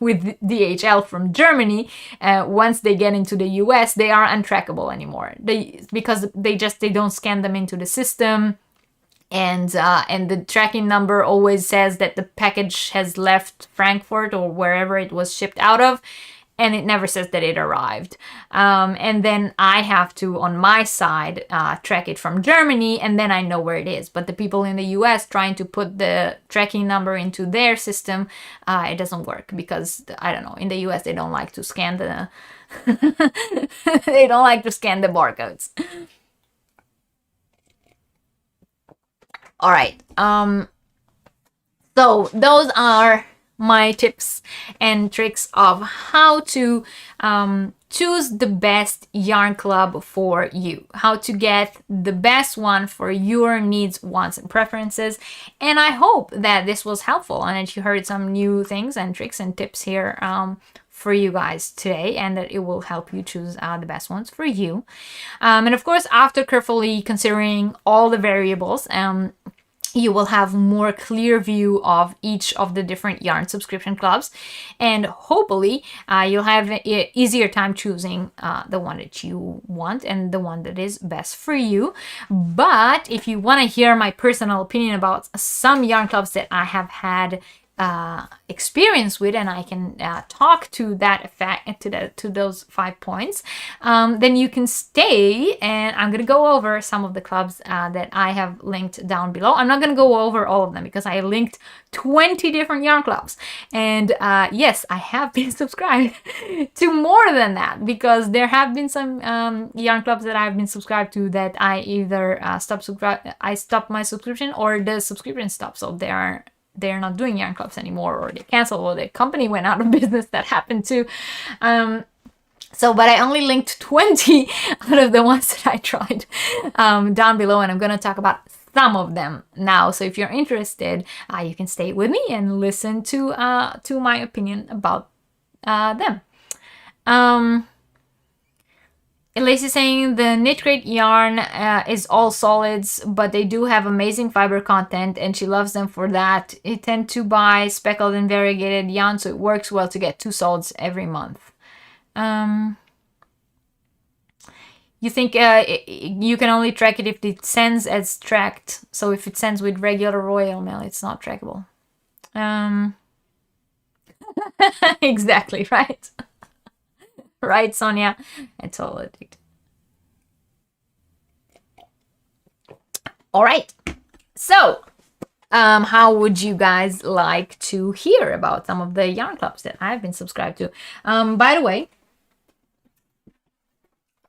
with DHL from Germany, once they get into the US, they are untrackable anymore. Because they don't scan them into the system, and the tracking number always says that the package has left Frankfurt or wherever it was shipped out of, and it never says that it arrived. And then I have to, on my side, track it from Germany, and then I know where it is. But the people in the US trying to put the tracking number into their system, it doesn't work because, I don't know, in the US they don't like to scan the they don't like to scan the barcodes. All right. So those are my tips and tricks of how to choose the best yarn club for you, how to get the best one for your needs, wants, and preferences. And I hope that this was helpful and that you heard some new things and tricks and tips here for you guys today, and that it will help you choose the best ones for you. And of course, after carefully considering all the variables, you will have more clear view of each of the different yarn subscription clubs, and hopefully you'll have an easier time choosing the one that you want and the one that is best for you. But if you want to hear my personal opinion about some yarn clubs that I have had experience with, and I can talk to that effect, to those 5 points, then you can stay, and I'm gonna go over some of the clubs that I have linked down below. I'm not gonna go over all of them because I linked 20 different yarn clubs, and yes, I have been subscribed to more than that, because there have been some yarn clubs that I've been subscribed to that I either stopped my subscription, or the subscription stopped, so they're not doing yarn clubs anymore, or they canceled, or the company went out of business. That happened too. But I only linked 20 out of the ones that I tried down below, and I'm going to talk about some of them now. So if you're interested, you can stay with me and listen to my opinion about them. Lacey's saying the Knitcrate yarn is all solids, but they do have amazing fiber content, and she loves them for that. I tend to buy speckled and variegated yarn, so it works well to get 2 solids every month. You think you can only track it if it sends as tracked. So if it sends with regular Royal Mail, it's not trackable. Exactly, right? Right, Sonia? I totally did. All right. So, how would you guys like to hear about some of the yarn clubs that I've been subscribed to? By the way,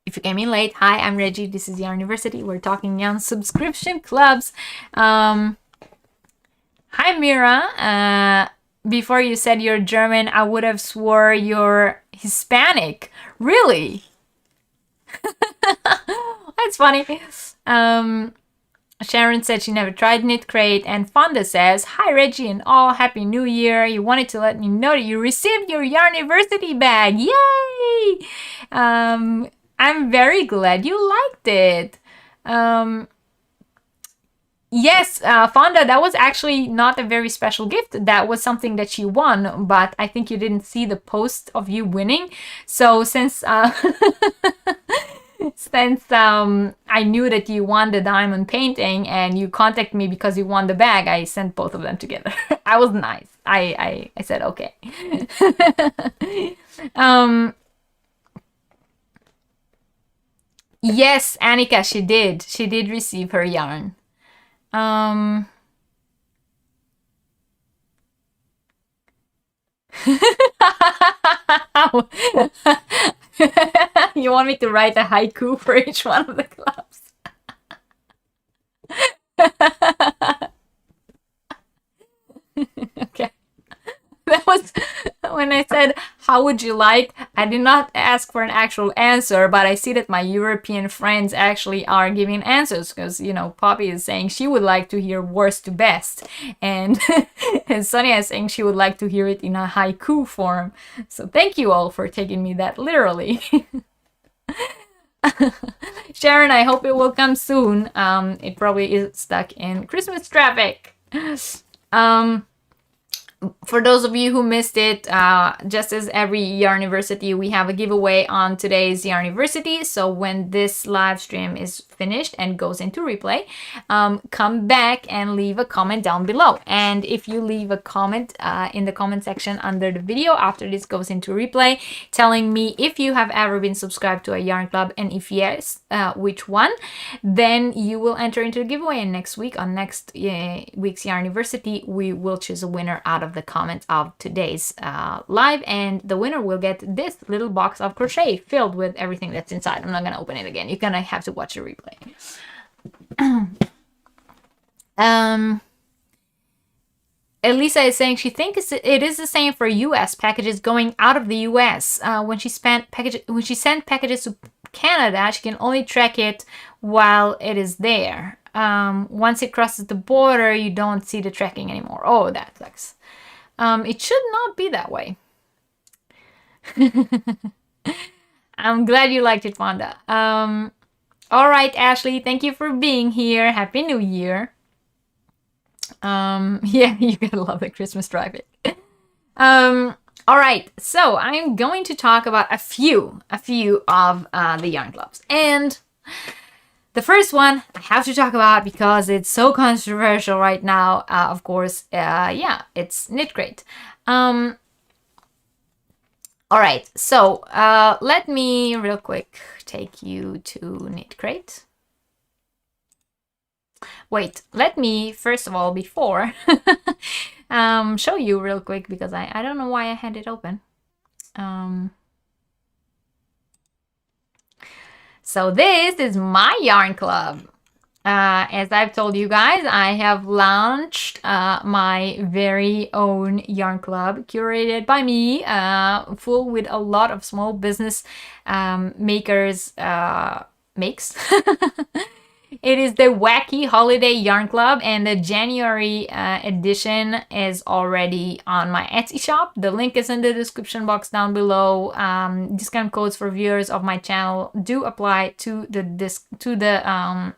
if you came in late, hi, I'm Reggie. This is Yarniversity. We're talking yarn subscription clubs. Hi, Mira. Before you said you're German, I would have swore you're Hispanic. Really? That's funny. Sharon said she never tried Knitcrate, and Fonda says, hi Reggie and all, Happy New Year. You wanted to let me know that you received your Yarniversity bag. Yay! I'm very glad you liked it. Yes, Fonda, that was actually not a very special gift. That was something that you won, but I think you didn't see the post of you winning. So since since I knew that you won the diamond painting and you contacted me because you won the bag, I sent both of them together. I was nice. I said okay. Yes, Annika, she did. She did receive her yarn. You want me to write a haiku for each one of the clubs? Okay. That was when I said, how would you like? I did not ask for an actual answer, but I see that my European friends actually are giving answers because, you know, Poppy is saying she would like to hear worst to best. And, and Sonia is saying she would like to hear it in a haiku form. So thank you all for taking me that literally. Sharon, I hope it will come soon. It probably is stuck in Christmas traffic. For those of you who missed it, just as every Yarniversity, we have a giveaway on today's Yarniversity. So when this live stream is finished and goes into replay, come back and leave a comment down below. And if you leave a comment in the comment section under the video after this goes into replay, telling me if you have ever been subscribed to a yarn club and if yes, which one, then you will enter into the giveaway. And next week, on next week's Yarniversity, we will choose a winner out of the comments of today's live, and the winner will get this little box of crochet filled with everything that's inside. I'm not gonna open it again. You're gonna have to watch the replay. Elisa is saying she thinks it is the same for U.S. packages going out of the U.S. When she sent packages to Canada, she can only track it while it is there. Once it crosses the border, you don't see the tracking anymore. Oh, that sucks. It should not be that way. I'm glad you liked it, Wanda. All right, Ashley, thank you for being here. Happy New Year. Yeah, you gotta love the Christmas traffic. All right, so I'm going to talk about a few of the yarn clubs. And the first one I have to talk about because it's so controversial right now, of course, yeah, it's Knitcrate. All right, so let me real quick take you to Knitcrate. Wait, let me, first of all, before, show you real quick because I don't know why I had it open. So this is my yarn club. As I've told you guys, I have launched my very own yarn club, curated by me, full with a lot of small business makers makes. It is the Wacky Holiday Yarn Club, and the January edition is already on my Etsy shop. The link is in the description box down below. Discount codes for viewers of my channel do apply to the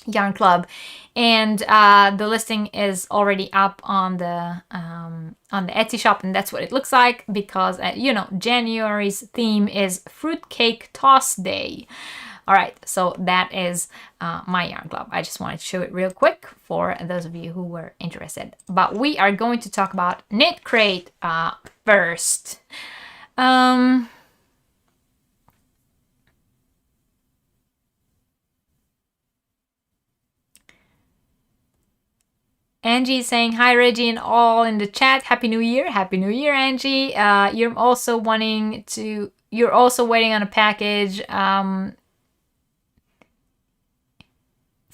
yarn club, and the listing is already up on the Etsy shop, and that's what it looks like because you know, January's theme is Fruitcake Toss Day. All right, so that is my yarn club. I just wanted to show it real quick for those of you who were interested. But we are going to talk about Knitcrate first. Angie is saying, hi Reggie and all in the chat. Happy New Year. Happy New Year, Angie. You're also waiting on a package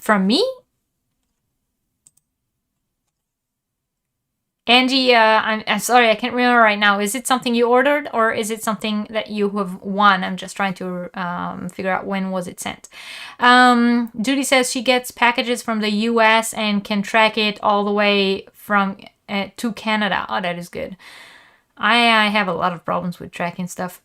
from me? Angie, I'm sorry, I can't remember right now. Is it something you ordered or is it something that you have won? I'm just trying to figure out when was it sent. Judy says she gets packages from the US and can track it all the way from to Canada. Oh, that is good. I have a lot of problems with tracking stuff.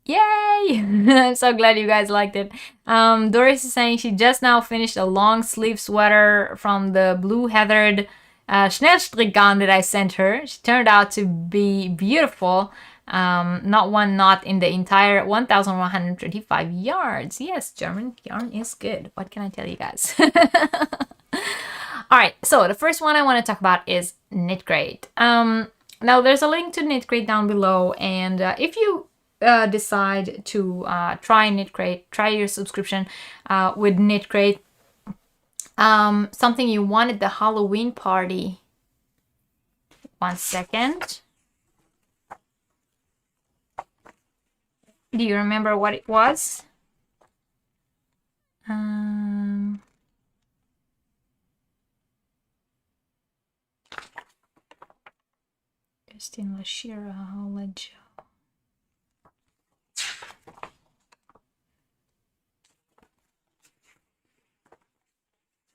Yay! I'm so glad you guys liked it. Doris is saying she just now finished a long sleeve sweater from the blue heathered Schnellstrickgarn that I sent her. She turned out to be beautiful, Not one knot in the entire 1,125 yards. Yes, German yarn is good. What can I tell you guys? All right, so the first one I want to talk about is Knitcrate. Now there's a link to Knitcrate down below, and if you decide to try Knitcrate, try your subscription with Knitcrate, something you want at the Halloween party. One second. Do you remember what it was? Christine Lashira, I'll let you.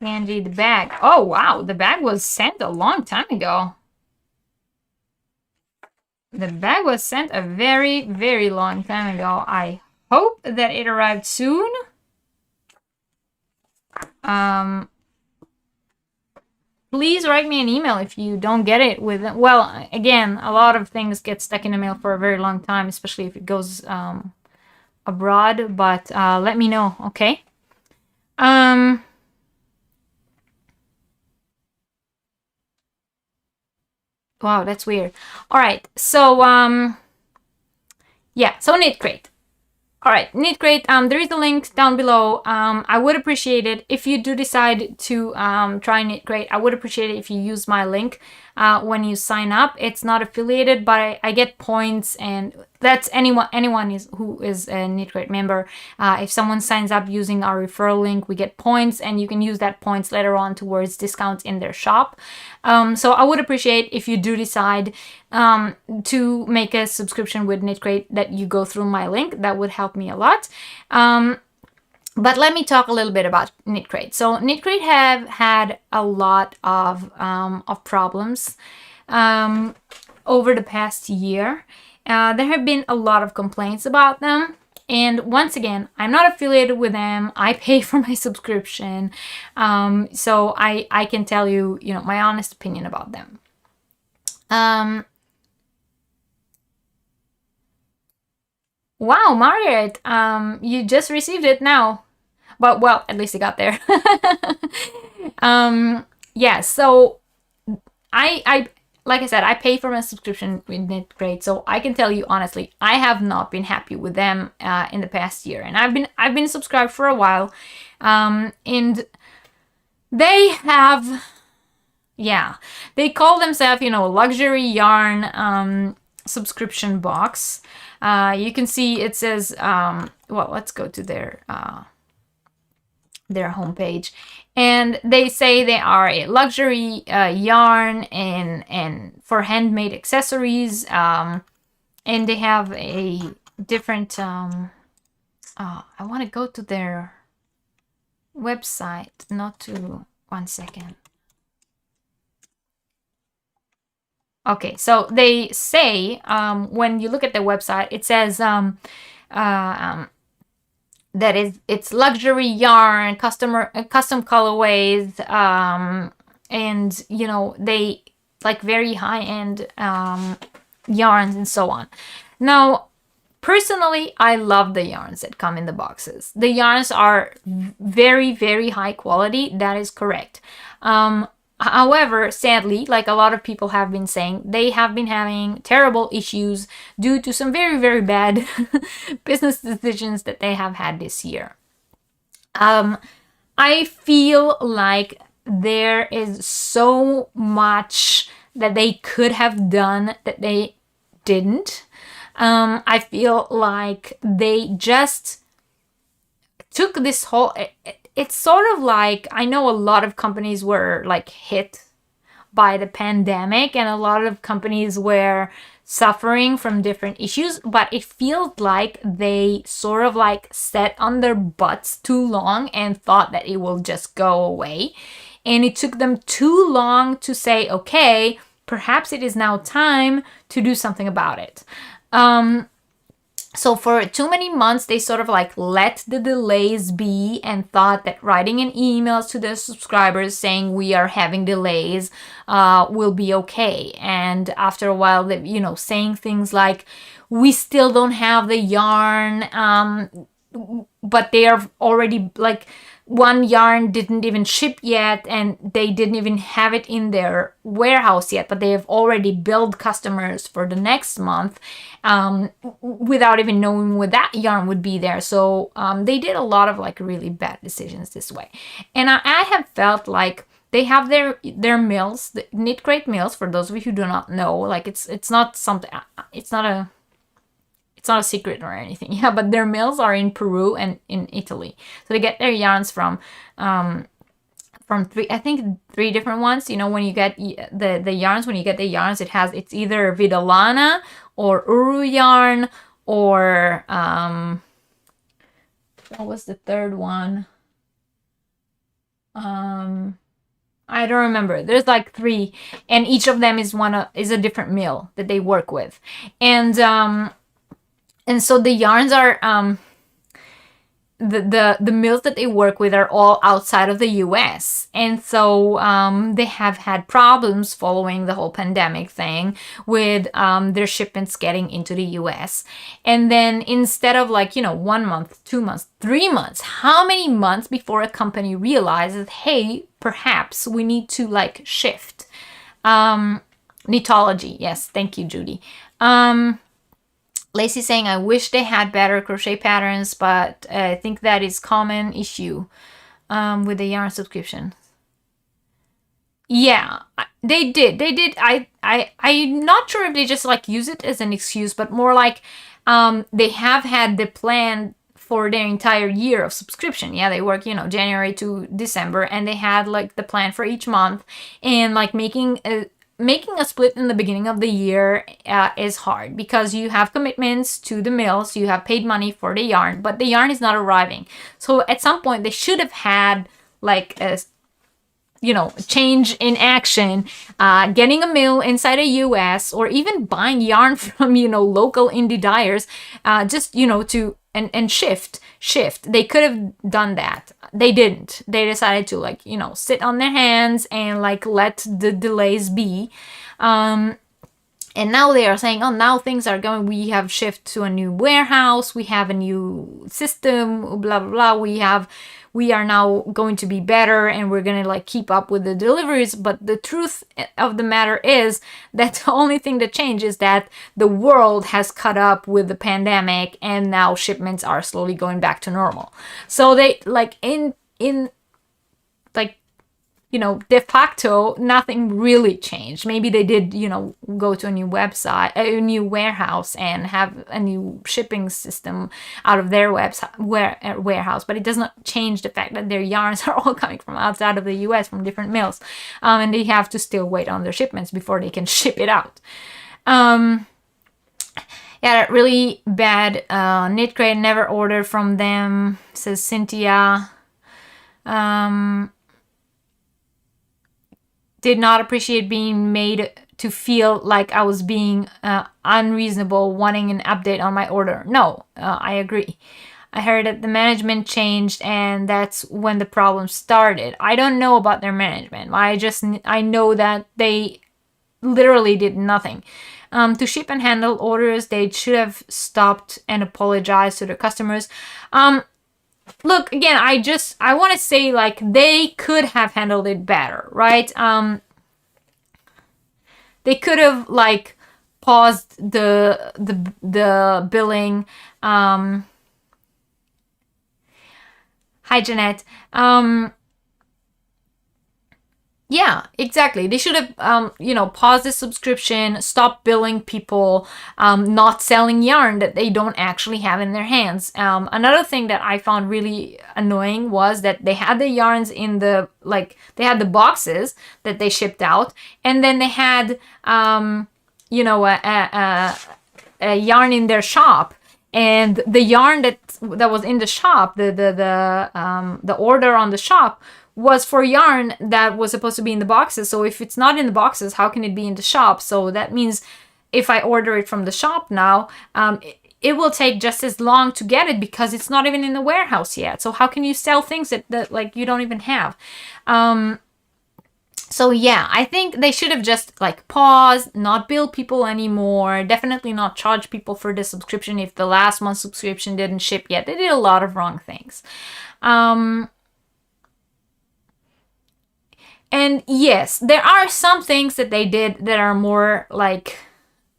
Angie, the bag. Oh, wow. The bag was sent a long time ago. The bag was sent a very, very long time ago. I hope that it arrived soon. Please write me an email if you don't get it with it. Well, again, a lot of things get stuck in the mail for a very long time, especially if it goes abroad, but let me know, okay? Wow, that's weird. All right, so yeah, so Knitcrate. All right, Knitcrate, there is a link down below. I would appreciate it if you do decide to try Knitcrate. I would appreciate it if you use my link when you sign up. It's not affiliated, but I get points, and that's anyone who is a Knitcrate member. If someone signs up using our referral link, we get points, and you can use that points later on towards discounts in their shop. So I would appreciate if you do decide to make a subscription with Knitcrate that you go through my link. That would help me a lot. But let me talk a little bit about Knitcrate. So Knitcrate have had a lot of problems over the past year. There have been a lot of complaints about them. And once again, I'm not affiliated with them. I pay for my subscription. So I can tell you, my honest opinion about them. Wow, Margaret, you just received it now. But, well, at least it got there. Yeah, so like I said, I pay for my subscription with Knitcrate, so I can tell you honestly, I have not been happy with them in the past year. And I've been subscribed for a while. And they have, yeah, they call themselves, luxury yarn subscription box. You can see it says, well, let's go to their homepage, and they say they are a luxury yarn and for handmade accessories, and they have a different I want to go to their website, not to, one second. Okay, so they say, when you look at their website, it says that it's luxury yarn, custom colorways, and they like very high-end yarns and so on. Now, personally, I love the yarns that come in the boxes. The yarns are very, very high quality. That is correct. However, sadly, like a lot of people have been saying, they have been having terrible issues due to some very, very bad business decisions that they have had this year. I feel like there is so much that they could have done that they didn't. I feel like they just took this whole... It's sort of like, I know a lot of companies were like hit by the pandemic, and a lot of companies were suffering from different issues, but it feels like they sort of like sat on their butts too long and thought that it will just go away. And it took them too long to say, okay, perhaps it is now time to do something about it. So for too many months, they sort of like let the delays be and thought that writing in emails to their subscribers saying we are having delays will be okay. And after a while, saying things like, we still don't have the yarn, but they are already, like, one yarn didn't even ship yet, and they didn't even have it in their warehouse yet, but they have already billed customers for the next month, without even knowing what that yarn would be there. So they did a lot of like really bad decisions this way. And I have felt like they have their mills, the Knitcrate mills, for those of you who do not know, like it's not something, it's not a secret or anything. Yeah, but their mills are in Peru and in Italy. So they get their yarns from three different ones. You know, when you get the yarns, it's either Vidalana or Uru yarn, or what was the third one? I don't remember. There's like 3, and each of them is a different mill that they work with. And so the yarns are the mills that they work with are all outside of the US. And so they have had problems following the whole pandemic thing with their shipments getting into the US. And then instead of, like, you know, 1 month, 2 months, 3 months, how many months before a company realizes, hey, perhaps we need to like shift? Knitology. Yes, thank you, Judy. Lacey saying, I wish they had better crochet patterns, but I think that is common issue with the yarn subscription. Yeah, they did. I'm not sure if they just like use it as an excuse, but more like they have had the plan for their entire year of subscription. Yeah, they work, you know, January to December, and they had like the plan for each month, and like making a split in the beginning of the year is hard because you have commitments to the mills, you have paid money for the yarn, but the yarn is not arriving. So at some point they should have had like a, you know, change in action, getting a mill inside a US, or even buying yarn from, you know, local indie dyers, just, you know, to and shift. They could have done that. They didn't. They decided to, like, you know, sit on their hands and like let the delays be. And now they are saying, oh, now things are going, we have shifted to a new warehouse, we have a new system, blah, blah, blah. We are now going to be better, and we're going to like keep up with the deliveries. But the truth of the matter is that the only thing that changed is that the world has caught up with the pandemic, and now shipments are slowly going back to normal. So they like in like, you know, de facto, nothing really changed. Maybe they did, you know, go to a new website, a new warehouse, and have a new shipping system out of their warehouse. But it does not change the fact that their yarns are all coming from outside of the US, from different mills. And they have to still wait on their shipments before they can ship it out. Yeah, really bad. Knitcrate, never ordered from them, says Cynthia. Did not appreciate being made to feel like I was being unreasonable, wanting an update on my order. No, I agree. I heard that the management changed, and that's when the problem started. I don't know about their management. I know that they literally did nothing. To ship and handle orders, they should have stopped and apologized to their customers. Look, again, I want to say, like, they could have handled it better, right? They could have, like, paused the billing. Hi, Jeanette. Yeah, exactly. They should have, you know, paused the subscription, stop billing people, not selling yarn that they don't actually have in their hands. Another thing that I found really annoying was that they had the yarns in the, like, they had the boxes that they shipped out, and then they had, you know, a yarn in their shop. And the yarn that was in the shop, the order on the shop, was for yarn that was supposed to be in the boxes. So if it's not in the boxes, how can it be in the shop? So that means if I order it from the shop now, it will take just as long to get it because it's not even in the warehouse yet. So how can you sell things that like you don't even have? So yeah, I think they should have just like paused, not bill people anymore, definitely not charge people for the subscription if the last month's subscription didn't ship yet. They did a lot of wrong things. And yes, there are some things that they did that are more like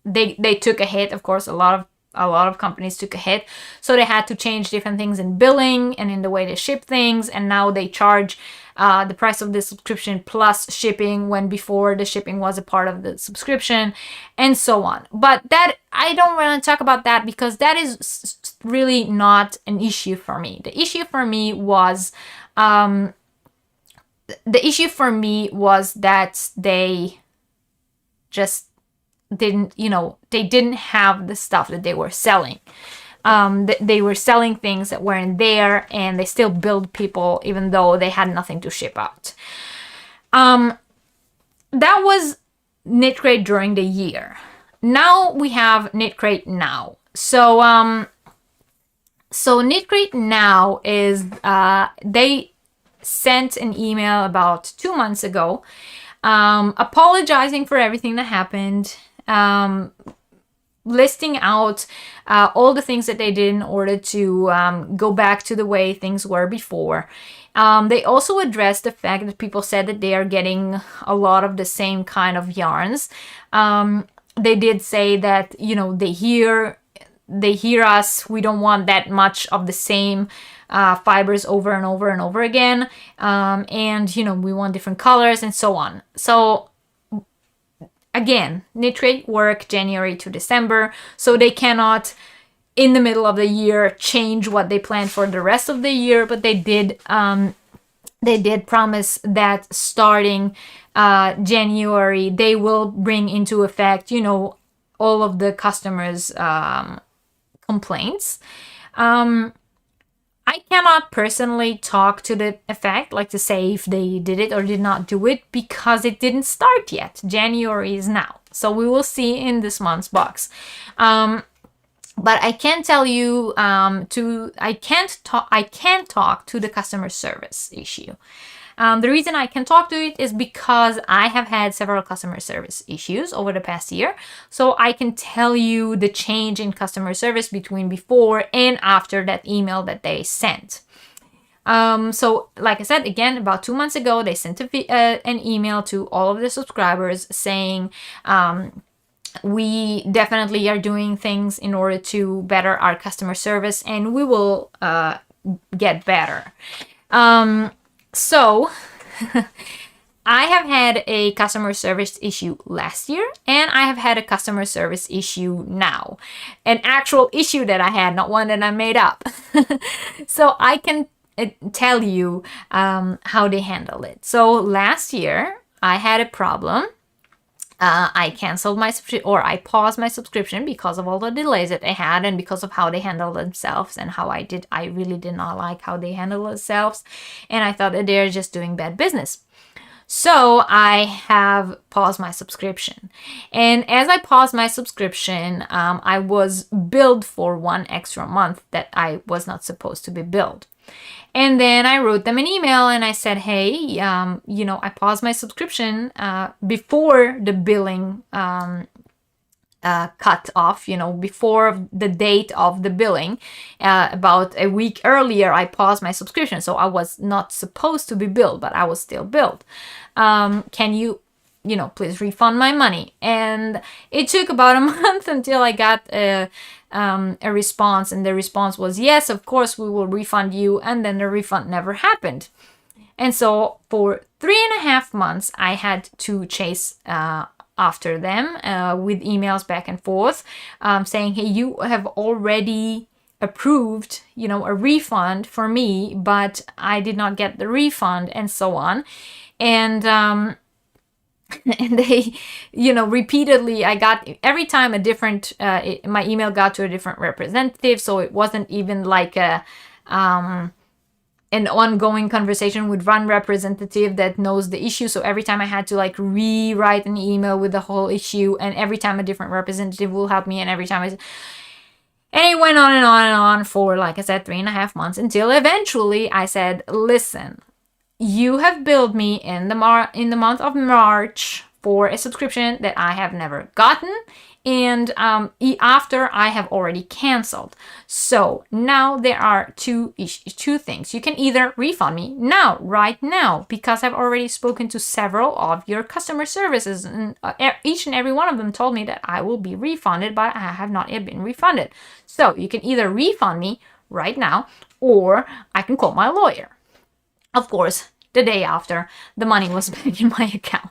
they took a hit. Of course, a lot of companies took a hit, so they had to change different things in billing and in the way they ship things, and now they charge the price of the subscription plus shipping, when before the shipping was a part of the subscription, and so on. But that, I don't want to talk about that because that is really not an issue for me. The issue for me was that they just didn't, they didn't have the stuff that they were selling. They were selling things that weren't there, and they still billed people even though they had nothing to ship out. That was Knitcrate during the year. Now we have Knitcrate now. So Knitcrate now is they sent an email about 2 months ago, apologizing for everything that happened, listing out all the things that they did in order to go back to the way things were before. They also addressed the fact that people said that they are getting a lot of the same kind of yarns. They did say that, they hear us, we don't want that much of the same fibers over and over and over again, and we want different colors and so on. So again, Knitcrate work January to December, so they cannot in the middle of the year change what they planned for the rest of the year, but they did promise that starting January they will bring into effect all of the customers' complaints. I cannot personally talk to the effect, like to say if they did it or did not do it, because it didn't start yet. January is now, so we will see in this month's box. But I can tell you, I can't talk to the customer service issue. The reason I can talk to it is because I have had several customer service issues over the past year. So I can tell you the change in customer service between before and after that email that they sent. So like I said, again, about 2 months ago, they sent an email to all of the subscribers saying, we definitely are doing things in order to better our customer service, and we will get better. So I have had a customer service issue last year, and I have had a customer service issue now. An actual issue that I had, not one that I made up. So I can tell you how they handle it. So last year I had a problem. I canceled my subscription, or I paused my subscription because of all the delays that they had and because of how they handled themselves and how I really did not like how they handled themselves. And I thought that they're just doing bad business. So I have paused my subscription. And as I paused my subscription, I was billed for 1 extra month that I was not supposed to be billed. And then I wrote them an email and I said, hey, I paused my subscription before the billing cut off, before the date of the billing. About a week earlier, I paused my subscription. So I was not supposed to be billed, but I was still billed. Can you, please refund my money? And it took about a month until I got a response, and the response was, yes, of course we will refund you, and then the refund never happened. And so for 3.5 months I had to chase after them with emails back and forth, saying, hey, you have already approved a refund for me, but I did not get the refund, and so on. And and they, repeatedly, I got every time a different, my email got to a different representative. So it wasn't even like an ongoing conversation with one representative that knows the issue. So every time I had to rewrite an email with the whole issue, and every time a different representative will help me, and every time and it went on and on and on for, like I said, 3.5 months, until eventually I said, listen, you have billed me in the month of March for a subscription that I have never gotten, and after I have already canceled. So now there are two things. You can either refund me now, right now, because I've already spoken to several of your customer services, and each and every one of them told me that I will be refunded, but I have not yet been refunded. So you can either refund me right now, or I can call my lawyer. Of course, the day after, the money was back in my account.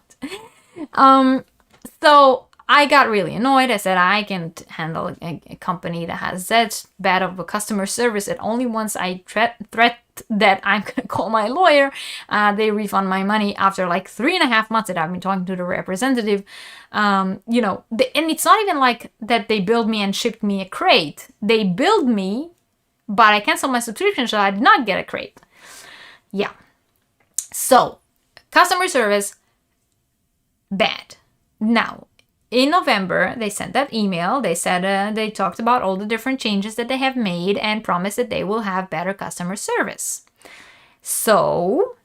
So I got really annoyed. I said, I can't handle a company that has that bad of a customer service. And only once I threat that I'm going to call my lawyer, they refund my money after like 3.5 months that I've been talking to the representative. And it's not even like that they billed me and shipped me a crate. They billed me, but I canceled my subscription, so I did not get a crate. Yeah. So, customer service, bad. Now, in November, they sent that email. They said they talked about all the different changes that they have made and promised that they will have better customer service. So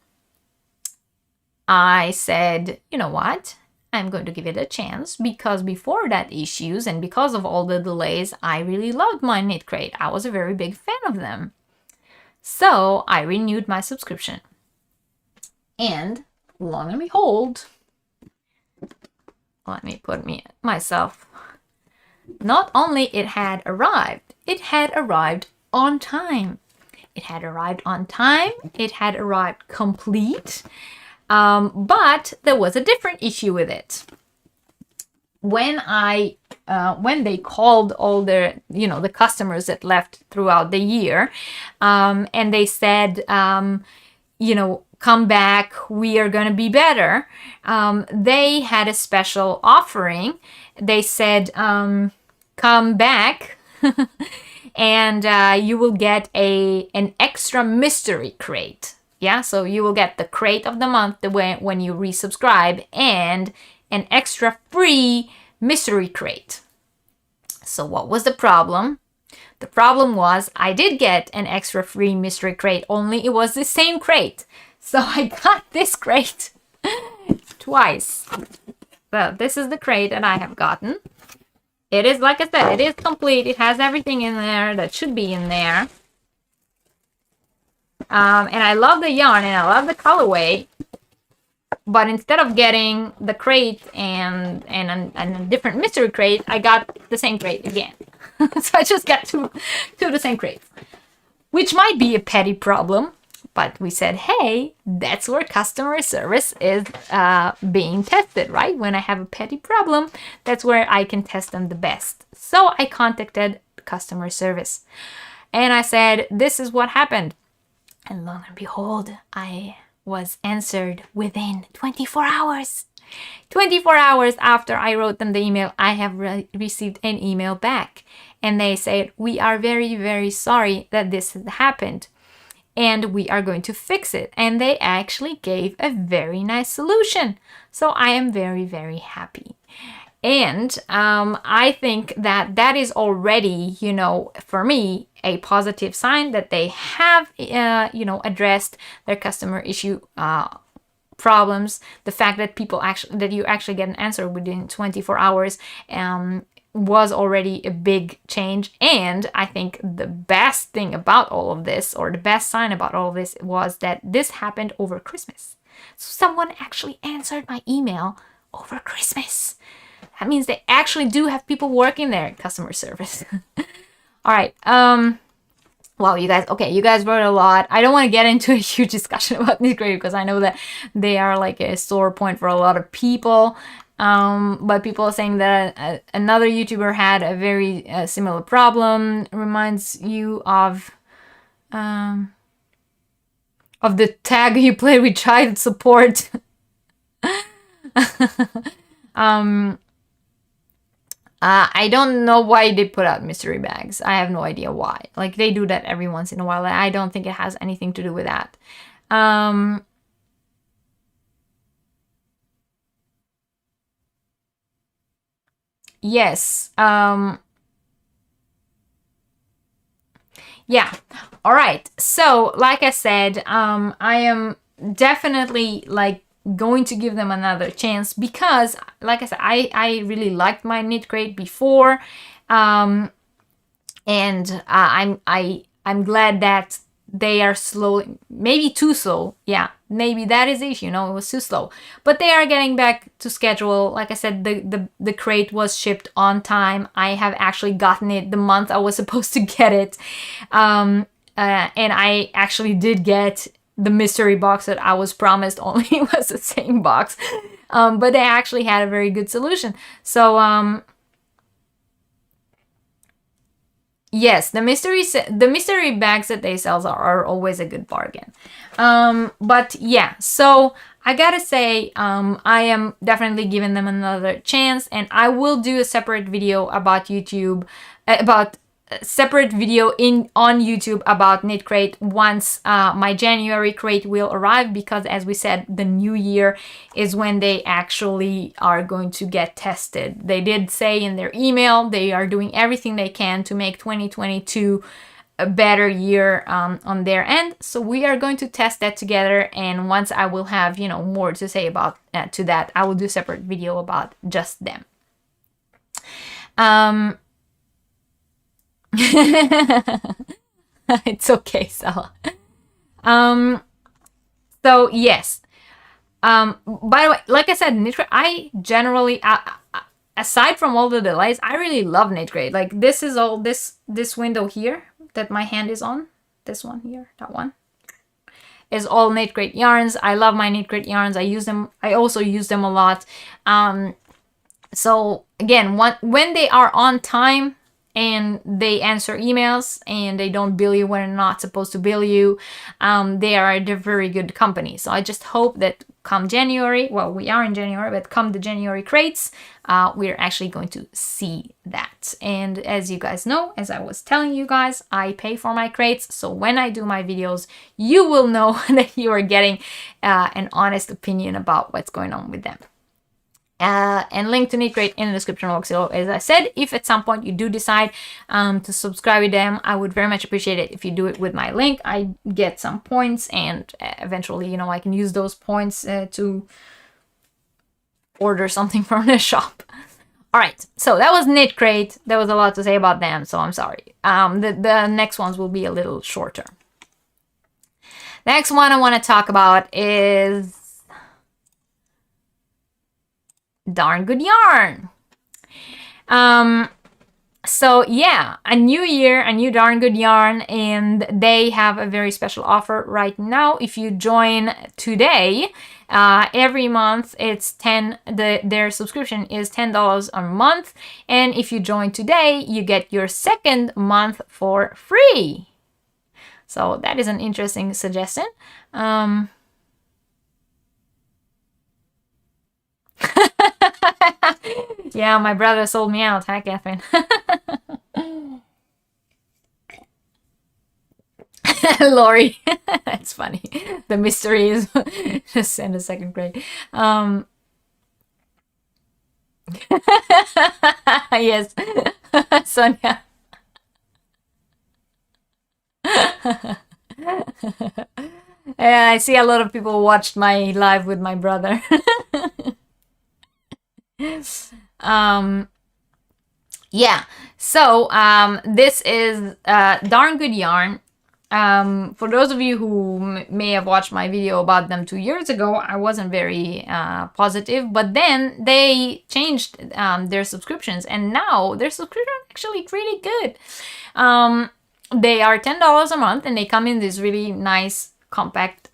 I said, you know what? I'm going to give it a chance, because before that issues and because of all the delays, I really loved my Knitcrate. I was a very big fan of them. So I renewed my subscription. And long and behold, let me put myself. Not only it had arrived on time. It had arrived on time. It had arrived complete. But there was a different issue with it. When they called all the customers that left throughout the year, and they said, come back, we are going to be better. They had a special offering. They said, come back and you will get an extra mystery crate. Yeah, so you will get the crate of the month when you resubscribe, and an extra free mystery crate. So what was the problem? The problem was I did get an extra free mystery crate, only it was the same crate. So I got this crate twice. So this is the crate that I have gotten. It is, like I said, it is complete. It has everything in there that should be in there. And I love the yarn and I love the colorway. But instead of getting the crate and a different mystery crate, I got the same crate again. So I just got two the same crates, which might be a petty problem. But we said, hey, that's where customer service is being tested, right? When I have a petty problem, that's where I can test them the best. So I contacted customer service and I said, this is what happened. And lo and behold, I was answered within 24 hours. 24 hours after I wrote them the email, I have received an email back. And they said, we are very, very sorry that this has happened. And we are going to fix it. And they actually gave a very nice solution. So I am very, very happy. And I think that is already, for me, a positive sign that they have, addressed their customer issue problems. The fact that you actually get an answer within 24 hours was already a big change. And I think the best thing about all of this, or the best sign about all of this, was that this happened over Christmas. So someone actually answered my email over Christmas. That means they actually do have people working there at customer service. All right. Wow, you guys wrote a lot. I don't want to get into a huge discussion about Knitcrate because I know that they are like a sore point for a lot of people. But people are saying that another YouTuber had a very similar problem. Reminds you of the tag you played with child support. I don't know why they put out mystery bags. I have no idea why. Like, they do that every once in a while. I don't think it has anything to do with that. Yes. Yeah. All right. So, like I said, I am definitely like going to give them another chance because, like I said, I really liked my Knitcrate before, and I'm glad that they are slow, maybe too slow. Yeah, maybe that is the issue. It was too slow, but they are getting back to schedule. Like I said, the crate was shipped on time. I have actually gotten it the month I was supposed to get it, and I actually did get the mystery box that I was promised. Only it was the same box, but they actually had a very good solution. So yes, the mystery bags that they sell are always a good bargain. But yeah, so I gotta say, I am definitely giving them another chance, and I will do a separate video about YouTube, about separate video on YouTube about Knitcrate once my January crate will arrive, because as we said, the new year is when they actually are going to get tested. They did say in their email they are doing everything they can to make 2022 a better year on their end. So we are going to test that together, and once I will have more to say about to that, I will do a separate video about just them. It's okay, Sala. So yes. By the way, like I said, Knitcrate, I generally, aside from all the delays, I really love Knitcrate. Like this is all this window here that my hand is on. This one here, that one, is all Knitcrate yarns. I love my Knitcrate yarns. I use them. I also use them a lot. So again, when they are on time and they answer emails and they don't bill you when they're not supposed to bill you, they are a very good company. So I just hope that come January, well, we are in January, but come the January crates, we're actually going to see that. And as you guys know, as I was telling you guys, I pay for my crates. So when I do my videos, you will know that you are getting an honest opinion about what's going on with them. And link to Knitcrate in the description box below. As I said, if at some point you do decide to subscribe with them, I would very much appreciate it if you do it with my link. I get some points, and eventually, I can use those points to order something from the shop. All right, so that was Knitcrate. There was a lot to say about them, so I'm sorry. The next ones will be a little shorter. The next one I want to talk about is Darn Good Yarn. So yeah, a new year, a new Darn Good Yarn, and they have a very special offer right now. If you join today, every month it's their subscription is $10 a month, and if you join today, you get your second month for free. So that is an interesting suggestion. Yeah, my brother sold me out. Hi, Catherine. Lori. That's funny. The mystery is just in the second grade. Yes. Sonia. Yeah, I see a lot of people watched my live with my brother. Yeah, so this is Darn Good Yarn. For those of you who may have watched my video about them 2 years ago, I wasn't very positive, but then they changed their subscriptions, and now their subscription is actually pretty good. They are $10 a month, and they come in these really nice, compact,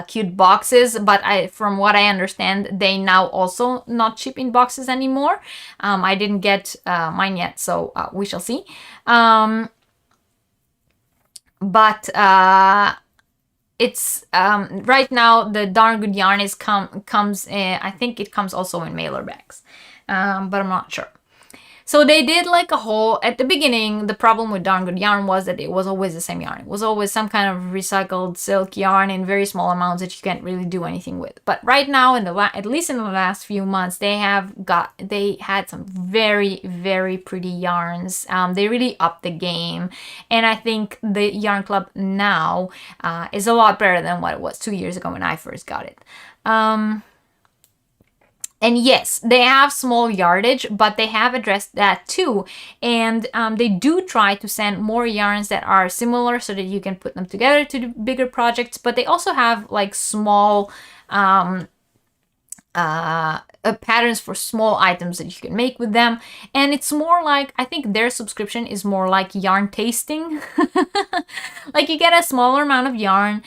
cute boxes, but from what I understand, they now also not ship in boxes anymore. I didn't get mine yet, so we shall see. But it's right now the Darn Good Yarn is comes I think it comes also in mailer bags, but I'm not sure. So they did like a whole, at the beginning, the problem with Darn Good Yarn was that it was always the same yarn. It was always some kind of recycled silk yarn in very small amounts that you can't really do anything with. But right now, at least in the last few months, they had some very, very pretty yarns. They really upped the game. And I think the Yarn Club now is a lot better than what it was 2 years ago when I first got it. And yes, they have small yardage, but they have addressed that too. And they do try to send more yarns that are similar so that you can put them together to do bigger projects. But they also have like small patterns for small items that you can make with them. And it's more like, I think their subscription is more like yarn tasting. Like you get a smaller amount of yarn.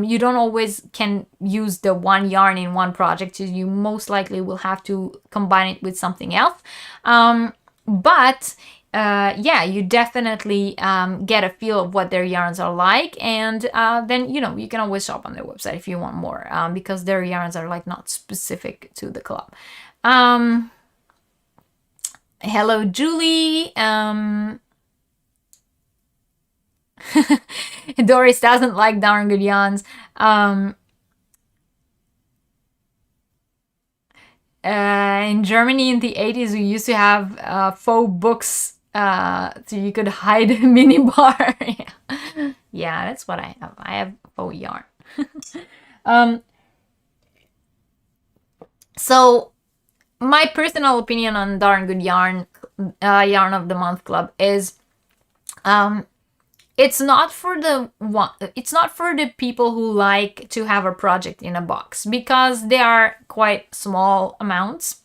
You don't always can use the one yarn in one project. So you most likely will have to combine it with something else. Yeah, you definitely get a feel of what their yarns are like, and then you can always shop on their website if you want more, because their yarns are like not specific to the club. Hello, Julie. Doris doesn't like Darn Good Yarns. In Germany in the 80s, we used to have faux books. So you could hide a mini bar. Yeah, that's what I have. I have faux yarn. So my personal opinion on Darn Good Yarn, Yarn of the Month Club is, it's not for the people who like to have a project in a box, because they are quite small amounts.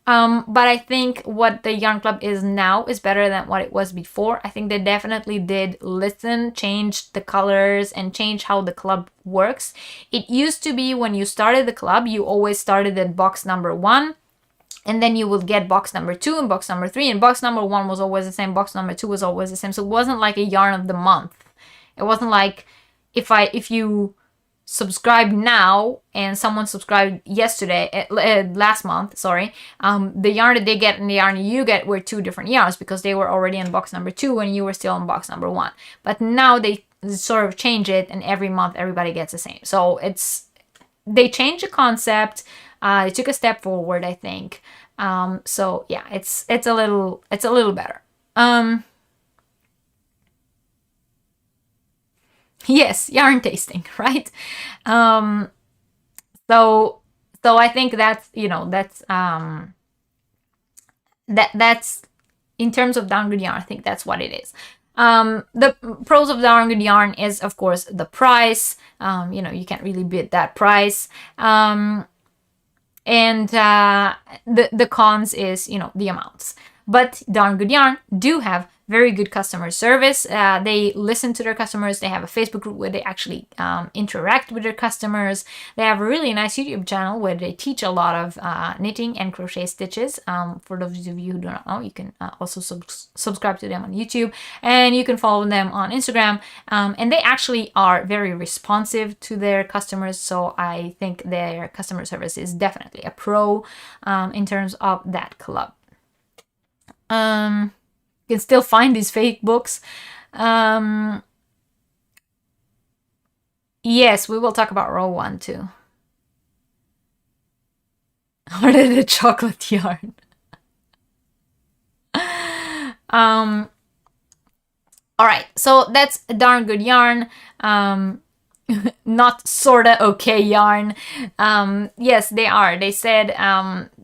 But I think what the Yarn Club is now is better than what it was before. I think they definitely did listen, change the colors, and change how the club works. It used to be when you started the club, you always started at box number 1, and then you would get box number 2 and box number 3, and box number 1 was always the same, box number 2 was always the same. So it wasn't like a yarn of the month. It wasn't like if you subscribe now and someone subscribed yesterday, last month, sorry, the yarn that they get and the yarn you get were 2 different yarns, because they were already in box number 2 and you were still in box number 1. But now they sort of change it, and every month everybody gets the same. So they changed the concept. They took a step forward, I think. So yeah, it's a little better. Yes, yarn tasting, right? So I think that's that's in terms of Darn Good Yarn, I think that's what it is. The pros of Darn Good Yarn is, of course, the price. You can't really beat that price. And the cons is, the amounts. But Darn Good Yarn do have very good customer service. They listen to their customers. They have a Facebook group where they actually interact with their customers. They have a really nice YouTube channel where they teach a lot of knitting and crochet stitches. For those of you who do not know, you can also subscribe to them on YouTube, and you can follow them on Instagram. And they actually are very responsive to their customers. So I think their customer service is definitely a pro in terms of that club. You can still find these fake books. Yes, we will talk about row 1 too. Order the chocolate yarn. All right, so that's a Darn Good Yarn. Not sorta okay yarn. Yes, they are. They said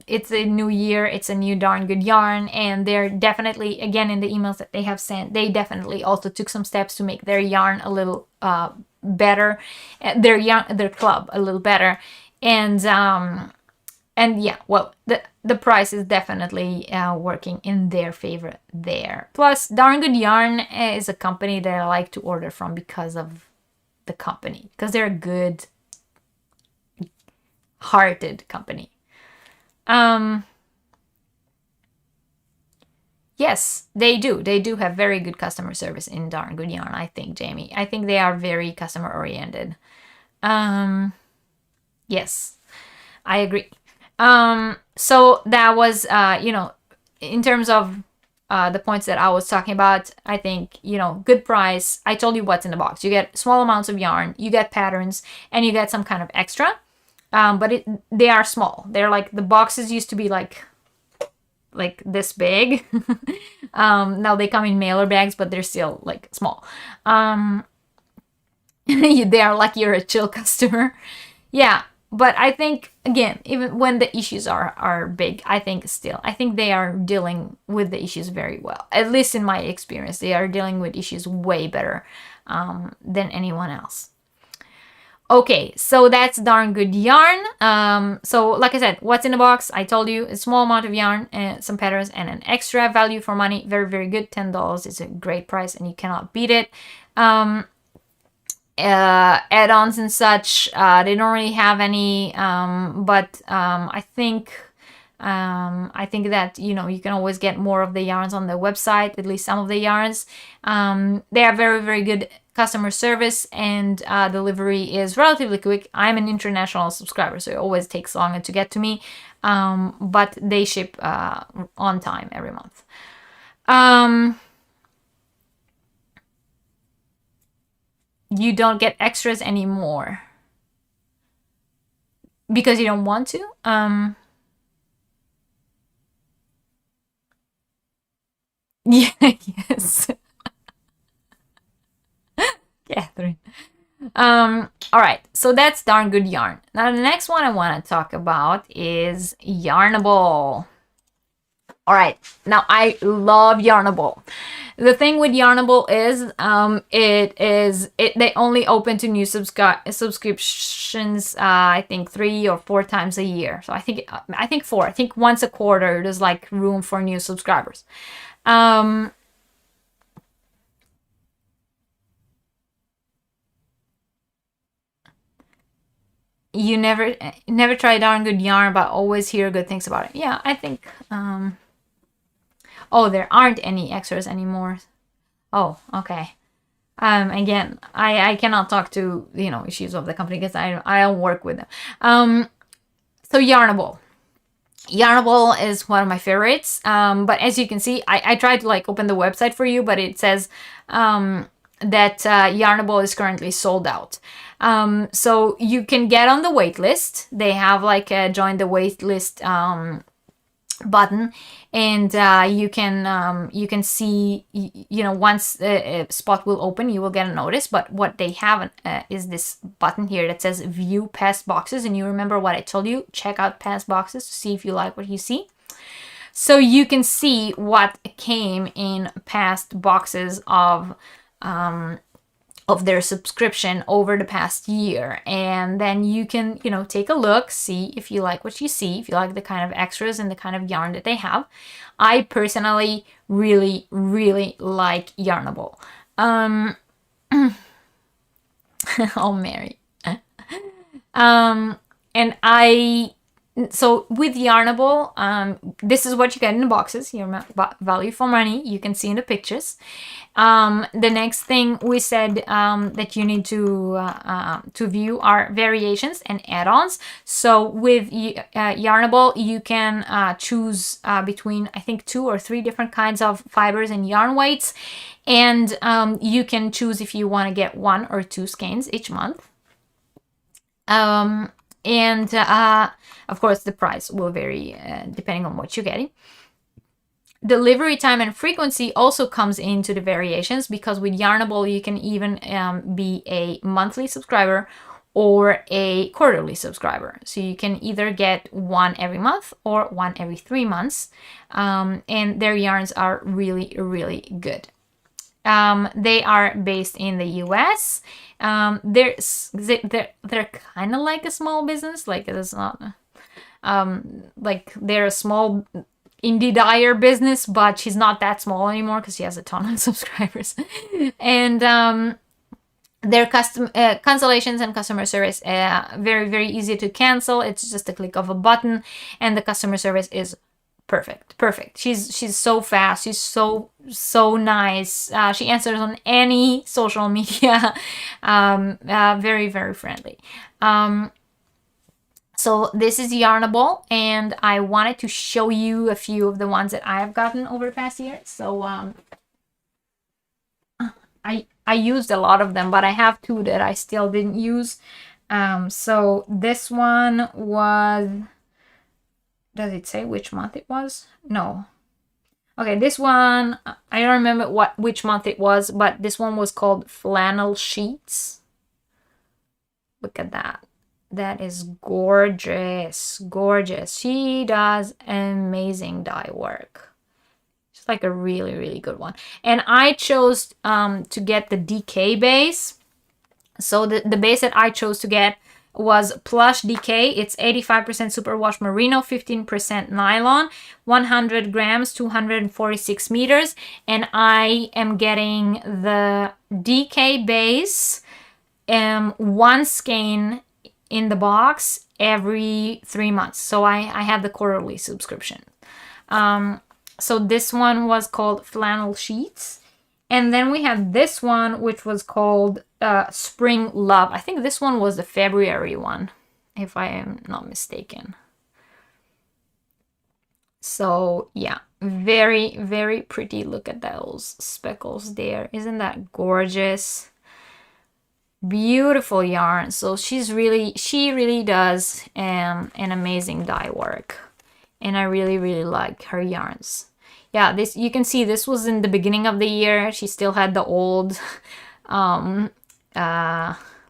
it's a new year, it's a new Darn Good Yarn, and they're definitely, again, in the emails that they have sent, they definitely also took some steps to make their yarn a little better, their club a little better, and yeah, well, the price is definitely working in their favor there. Plus, Darn Good Yarn is a company that I like to order from because of the company, because they're a good hearted company. Yes, they do have very good customer service in Darn Good Yarn, I think, Jamie. I think they are very customer oriented. Yes, I agree. So that was in terms of the points that I was talking about. I think, you know, good price. I told you what's in the box. You get small amounts of yarn, you get patterns, and you get some kind of extra. But they are small. They're like, the boxes used to be like this big. Now they come in mailer bags, but they're still like small. They are like, you're a chill customer. Yeah, but I think, again, even when the issues are big, I think they are dealing with the issues very well. At least in my experience, they are dealing with issues way better than anyone else. Okay, so that's darn good yarn. So like I said, what's in the box? I told you, a small amount of yarn and some patterns and an extra value for money. Very, very good. $10 is a great price and you cannot beat it. Add-ons and such, they don't really have any, but I think that, you know, you can always get more of the yarns on the website, at least some of the yarns. They have very, very good customer service, and delivery is relatively quick. I'm an international subscriber, so it always takes longer to get to me, but they ship on time every month. You don't get extras anymore because you don't want to. Yeah, yes. Catherine. All right, so that's darn good yarn. Now the next one I want to talk about is Yarnable. All right, now I love Yarnable. The thing with Yarnable is, they only open to new subscriptions. I think 3 or 4 times a year. So I think 4. I think once a quarter there's like room for new subscribers. You never try darn good yarn, but always hear good things about it. Yeah, I think. Oh, there aren't any extras anymore. Oh, okay. Again, I cannot talk to, you know, issues of the company because I don't work with them. So Yarnable. Yarnable is one of my favorites. But as you can see, I tried to like open the website for you, but it says that Yarnable is currently sold out. So you can get on the wait list. They have like a join the wait list button, and you can see, you know, once a spot will open, you will get a notice. But what they have is this button here that says view past boxes, and you remember what I told you, check out past boxes to see if you like what you see. So you can see what came in past boxes of their subscription over the past year, and then you can, you know, take a look, see if you like what you see, if you like the kind of extras and the kind of yarn that they have. I personally really, really like Yarnable. Oh, Mary. And so with Yarnable, this is what you get in the boxes, your value for money. You can see in the pictures. The next thing we said that you need to view are variations and add-ons. So with Yarnable, you can choose between, I think, 2 or 3 different kinds of fibers and yarn weights. And you can choose if you want to get 1 or 2 skeins each month. And of course, the price will vary depending on what you're getting. Delivery time and frequency also comes into the variations, because with Yarnable, you can even be a monthly subscriber or a quarterly subscriber. So you can either get 1 every month or 1 every 3 months. And their yarns are really, really good. They are based in the US. They're kind of like a small business. Like, it's not like they're a small indie dyer business, but she's not that small anymore because she has a ton of subscribers. And their custom cancellations and customer service, very, very easy to cancel. It's just a click of a button, and the customer service is perfect. She's so fast. She's so nice. She answers on any social media. Very, very friendly. So this is Yarnable, and I wanted to show you a few of the ones that I have gotten over the past year. So I used a lot of them, but I have two that I still didn't use. So this one was, does it say which month it was? No. Okay, this one, I don't remember which month it was, but this one was called Flannel Sheets. Look at that. That is gorgeous, gorgeous. She does amazing dye work. It's like a really, really good one. And I chose to get the DK base. So the base that I chose to get was Plush DK. It's 85% superwash merino, 15% nylon, 100 grams, 246 meters. And I am getting the DK base, one skein in the box every 3 months. So I have the quarterly subscription. So this one was called Flannel Sheets. And then we have this one, which was called Spring Love. I think this one was the February one, if I am not mistaken. So yeah, very, very pretty. Look at those speckles there. Isn't that gorgeous? Beautiful yarn. So she really does an amazing dye work. And I really, really like her yarns. Yeah, this, you can see this was in the beginning of the year. She still had the old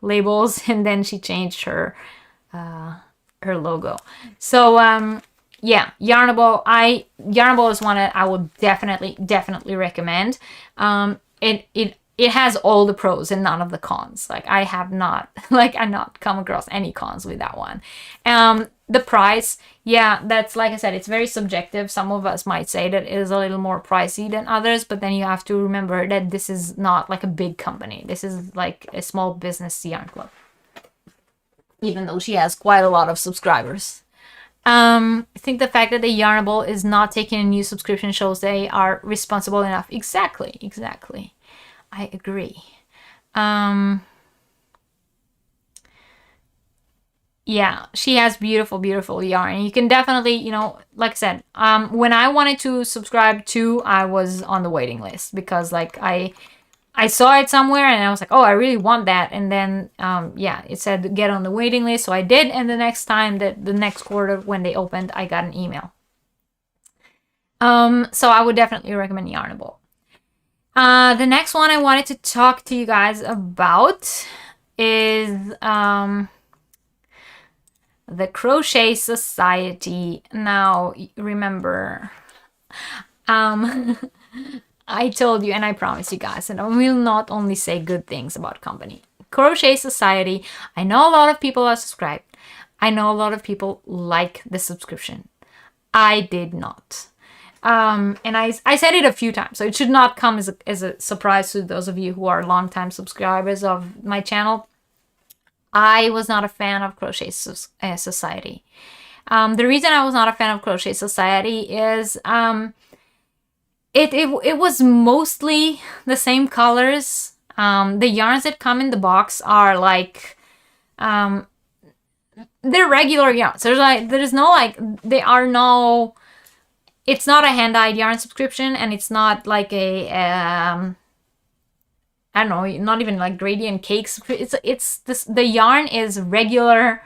labels, and then she changed her logo. So yeah, Yarnable is one that I would definitely recommend. It has all the pros and none of the cons. Like I've not come across any cons with that one. The price, yeah, that's, like I said, it's very subjective. Some of us might say that it is a little more pricey than others, but then you have to remember that this is not like a big company. This is like a small business yarn club, even though she has quite a lot of subscribers. I think the fact that the Yarnable is not taking a new subscription shows they are responsible enough. Exactly. I agree. Yeah, she has beautiful yarn. You can definitely, you know, like I said, when I wanted to subscribe to, I was on the waiting list because like I saw it somewhere and I was like, oh, I really want that. And then, yeah, it said get on the waiting list. So I did. And the next time the next quarter when they opened, I got an email. So I would definitely recommend Yarnable. The next one I wanted to talk to you guys about is, the Crochet Society. Now, remember, I told you and I promised you guys, and I will not only say good things about company. Crochet Society, I know a lot of people are subscribed. I know a lot of people like the subscription. I did not. And I said it a few times, so it should not come as a surprise to those of you who are longtime subscribers of my channel. I was not a fan of Crochet Society. The reason I was not a fan of Crochet Society is it was mostly the same colors. The yarns that come in the box are like they're regular yarns. There's no like it's not a hand-dyed yarn subscription, and it's not like a I don't know, not even like gradient cakes. It's this, the yarn is regular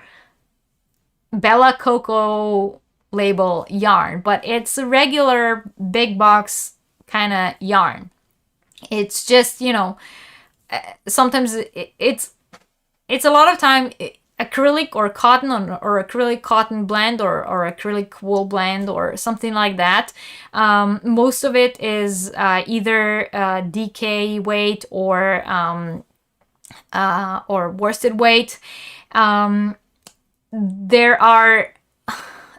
Bella Coco label yarn, but it's a regular big box kind of yarn. It's just, you know, sometimes it's a lot of time acrylic or cotton or acrylic cotton blend or acrylic wool blend or something like that. Most of it is either DK weight or worsted weight. The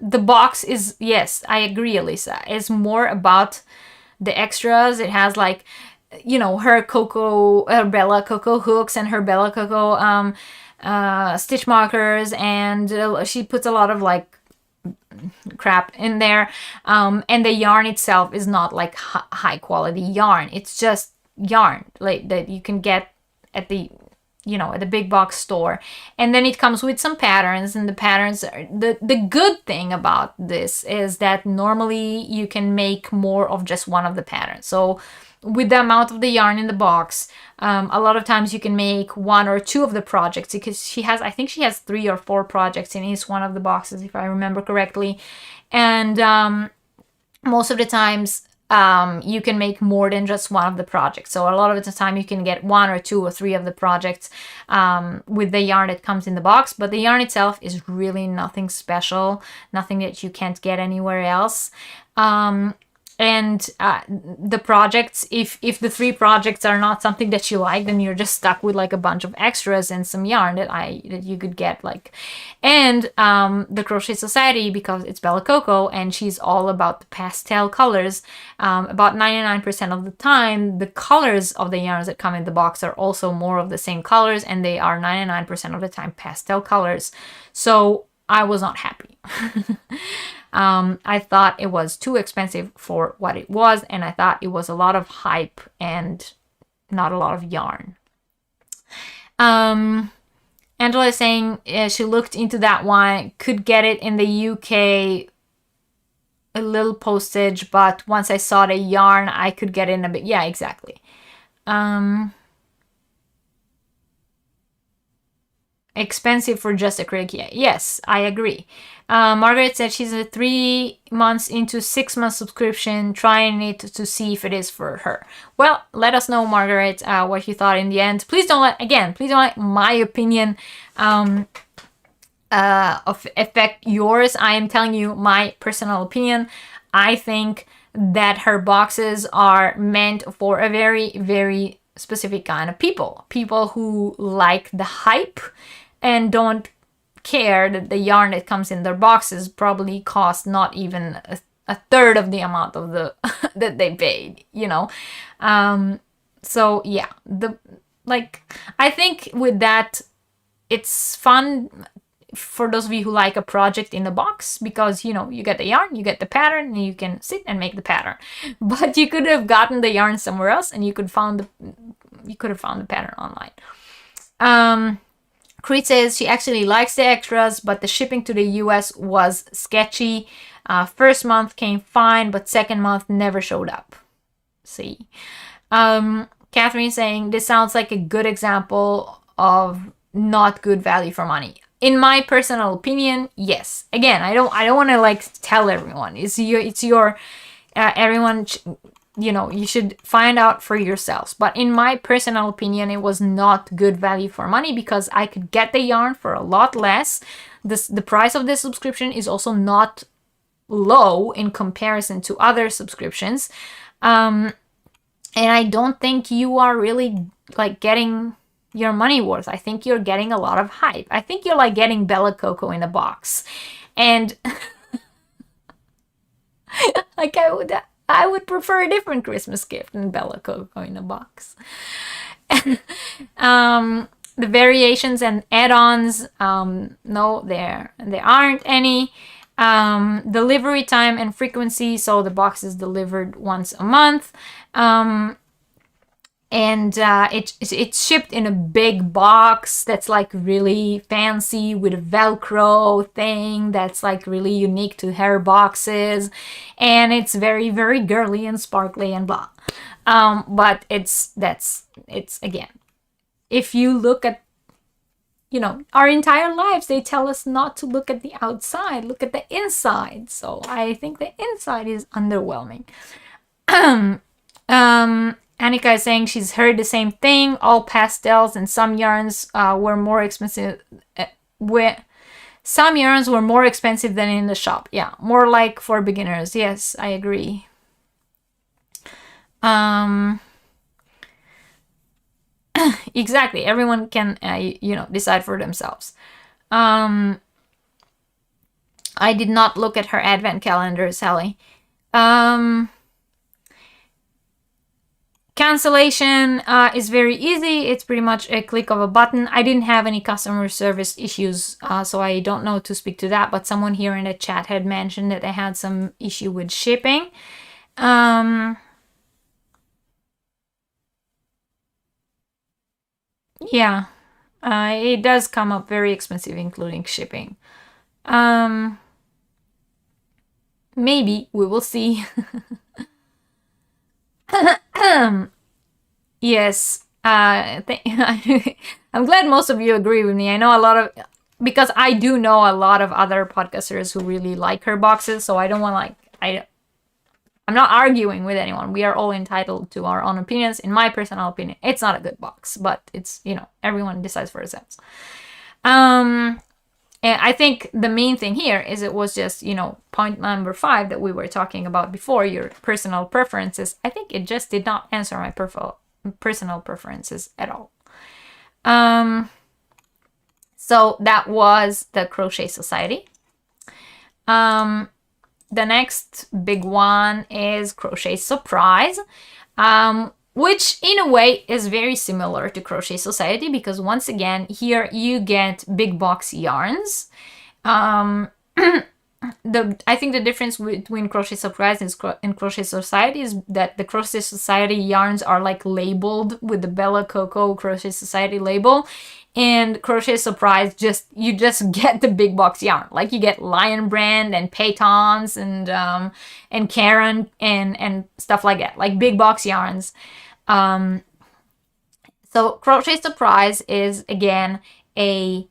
box is, yes, I agree, Elisa, is more about the extras. It has like, you know, her Bella Coco hooks and her Bella Coco stitch markers, and she puts a lot of like crap in there, and the yarn itself is not like high quality yarn. It's just yarn like that you can get at the you know, at the big box store. And then it comes with some patterns, and the patterns are, the good thing about this is that normally you can make more of just one of the patterns. So with the amount of the yarn in the box, a lot of times you can make one or two of the projects, because she has, I think she has 3 or 4 projects in each one of the boxes, if I remember correctly. And most of the times you can make more than just one of the projects. So a lot of the time you can get 1 or 2 or 3 of the projects with the yarn that comes in the box. But the yarn itself is really nothing special, nothing that you can't get anywhere else. And the projects, if the 3 projects are not something that you like, then you're just stuck with like a bunch of extras and some yarn that you could get, like. And the Crochet Society, because it's Bella Coco and she's all about the pastel colors, about 99% of the time the colors of the yarns that come in the box are also more of the same colors, and they are 99% of the time pastel colors. So I was not happy. I thought it was too expensive for what it was, and I thought it was a lot of hype and not a lot of yarn. Angela is saying she looked into that one, could get it in the UK, a little postage, but once I saw the yarn, I could get in a bit. Yeah, exactly. Expensive for just acrylic. Yeah, yes, I agree. Margaret said she's a 3 months into 6 month subscription, trying it to see if it is for her. Well, let us know, Margaret, what you thought in the end. Please don't let my opinion affect yours. I am telling you my personal opinion. I think that her boxes are meant for a very, very specific kind of people. People who like the hype and don't care that the yarn that comes in their boxes probably cost not even a third of the amount of the that they paid, you know. So yeah, I think with that, it's fun for those of you who like a project in the box, because you know, you get the yarn, you get the pattern, and you can sit and make the pattern. But you could have gotten the yarn somewhere else, and you could have found the pattern online. Crete says she actually likes the extras, but the shipping to the US was sketchy. First month came fine, but second month never showed up. See. Catherine saying this sounds like a good example of not good value for money. In my personal opinion, yes. Again, I don't want to like tell everyone. It's your everyone. You know, you should find out for yourselves. But in my personal opinion, it was not good value for money, because I could get the yarn for a lot less. The price of this subscription is also not low in comparison to other subscriptions. And I don't think you are really like getting your money worth. I think you're getting a lot of hype. I think you're like getting Bella Coco in a box. And like I would prefer a different Christmas gift than Bella Coco in a box. The variations and add-ons, no, there aren't any. Delivery time and frequency, so the box is delivered once a month. And it's shipped in a big box that's like really fancy with a Velcro thing that's like really unique to her boxes, and it's very, very girly and sparkly and blah. But it's again, if you look at, you know, our entire lives, they tell us not to look at the outside, look at the inside. So I think the inside is underwhelming. Annika is saying she's heard the same thing. All pastels and some yarns were more expensive. Some yarns were more expensive than in the shop. Yeah, more like for beginners. Yes, I agree. Exactly. Everyone can, you know, decide for themselves. I did not look at her advent calendar, Sally. Cancellation is very easy. It's pretty much a click of a button. I didn't have any customer service issues, so I don't know to speak to that, but someone here in the chat had mentioned that they had some issue with shipping. Yeah, It does come up very expensive, including shipping. Maybe we will see. Yes. I'm glad most of you agree with me. I know a lot of, because I do know a lot of other podcasters who really like her boxes, so I don't want I'm not arguing with anyone. We are all entitled to our own opinions. In my personal opinion, it's not a good box, but it's, everyone decides for themselves. And I think the main thing here is it was just, point number 5 that we were talking about before, your personal preferences. I think it just did not answer my personal preferences at all. So that was the Crochet Society. The next big one is Crochet Surprise, which in a way is very similar to Crochet Society, because once again, here you get big box yarns. I think the difference between Crochet Surprise and Crochet Society is that the Crochet Society yarns are like labeled with the Bella Coco Crochet Society label, and Crochet Surprise you just get the big box yarn. Like you get Lion Brand and Paytons and Karen and stuff like that, like big box yarns. So Crochet Surprise is again a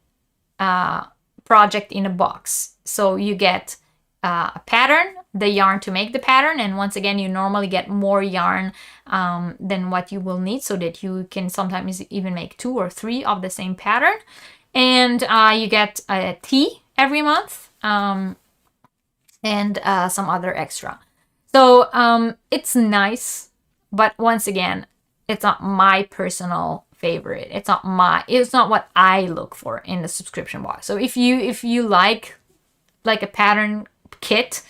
project in a box. So you get a pattern, the yarn to make the pattern, and once again you normally get more yarn than what you will need, so that you can sometimes even make 2 or 3 of the same pattern. And you get a tea every month, and some other extra. So it's nice, but once again, it's not my personal favorite. It's not what I look for in the subscription box. So if you like a pattern kit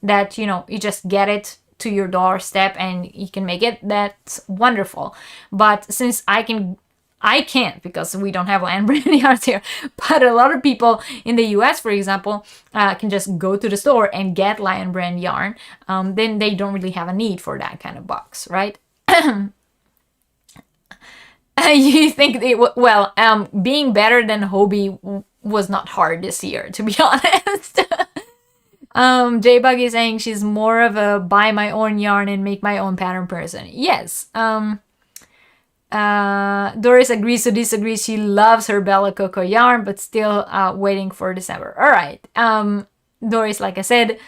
that you just get it to your doorstep and you can make it, that's wonderful. But since I can't, because we don't have Lion Brand yarns here, but a lot of people in the US, for example, can just go to the store and get Lion Brand yarn, then they don't really have a need for that kind of box, right? You think being better than Hobie was not hard this year, to be honest. J-Bug is saying she's more of a buy my own yarn and make my own pattern person. Yes. Doris agrees to disagree. She loves her Bella Coco yarn, but still waiting for December. All right. Doris, like I said,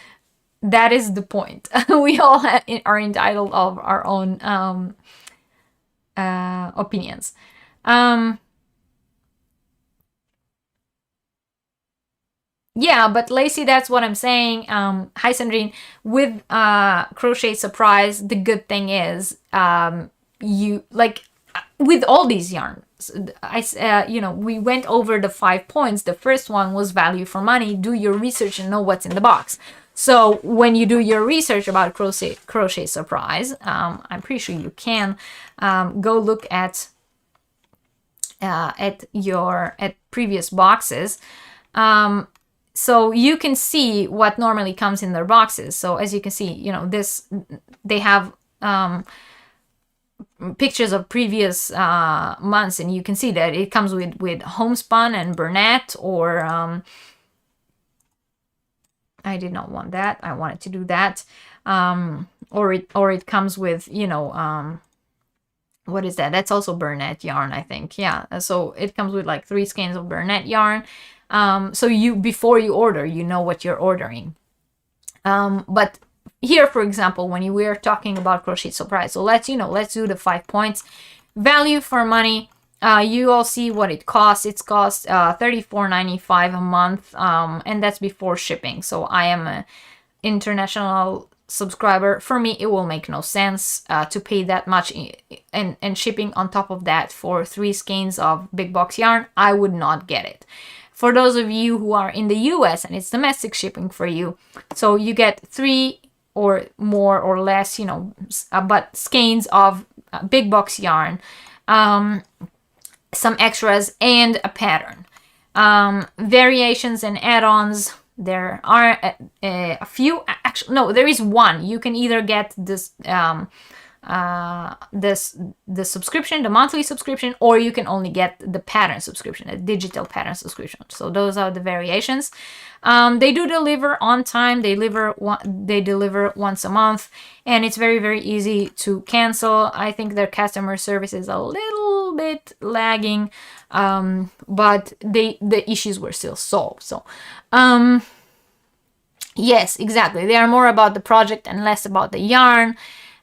that is the point. We all are entitled of our own opinions. Yeah, but Lacey, that's what I'm saying. Hi, Sandrine. With Crochet Surprise, the good thing is you like with all these yarns. We went over the 5 points. The first one was value for money. Do your research and know what's in the box. So when you do your research about Crochet Surprise, I'm pretty sure you can go look at previous boxes. So you can see what normally comes in their boxes. So as you can see, they have pictures of previous months, and you can see that it comes with homespun and Bernat, or I did not want that. I wanted to do that. Or it comes with, what is that? That's also Bernat yarn, I think. Yeah. So it comes with like 3 skeins of Bernat yarn. So before you order, you know what you're ordering. But here, for example, when we are talking about Crochet Surprise, so let's do the 5 points. Value for money. You all see what it costs. It costs $34.95 a month, and that's before shipping. So I am an international subscriber. For me, it will make no sense to pay that much and shipping on top of that for 3 skeins of big box yarn. I would not get it. For those of you who are in the US and it's domestic shipping for you, so you get 3 or more or less, but skeins of big box yarn, some extras, and a pattern. Variations and add-ons, there are a few. Actually, no, there is one. You can either get this the subscription, the monthly subscription, or you can only get the pattern subscription, a digital pattern subscription. So those are the variations. They do deliver on time. They deliver once a month, and it's very, very easy to cancel. I think their customer service is a little bit lagging, but the issues were still solved. So yes, exactly. They are more about the project and less about the yarn.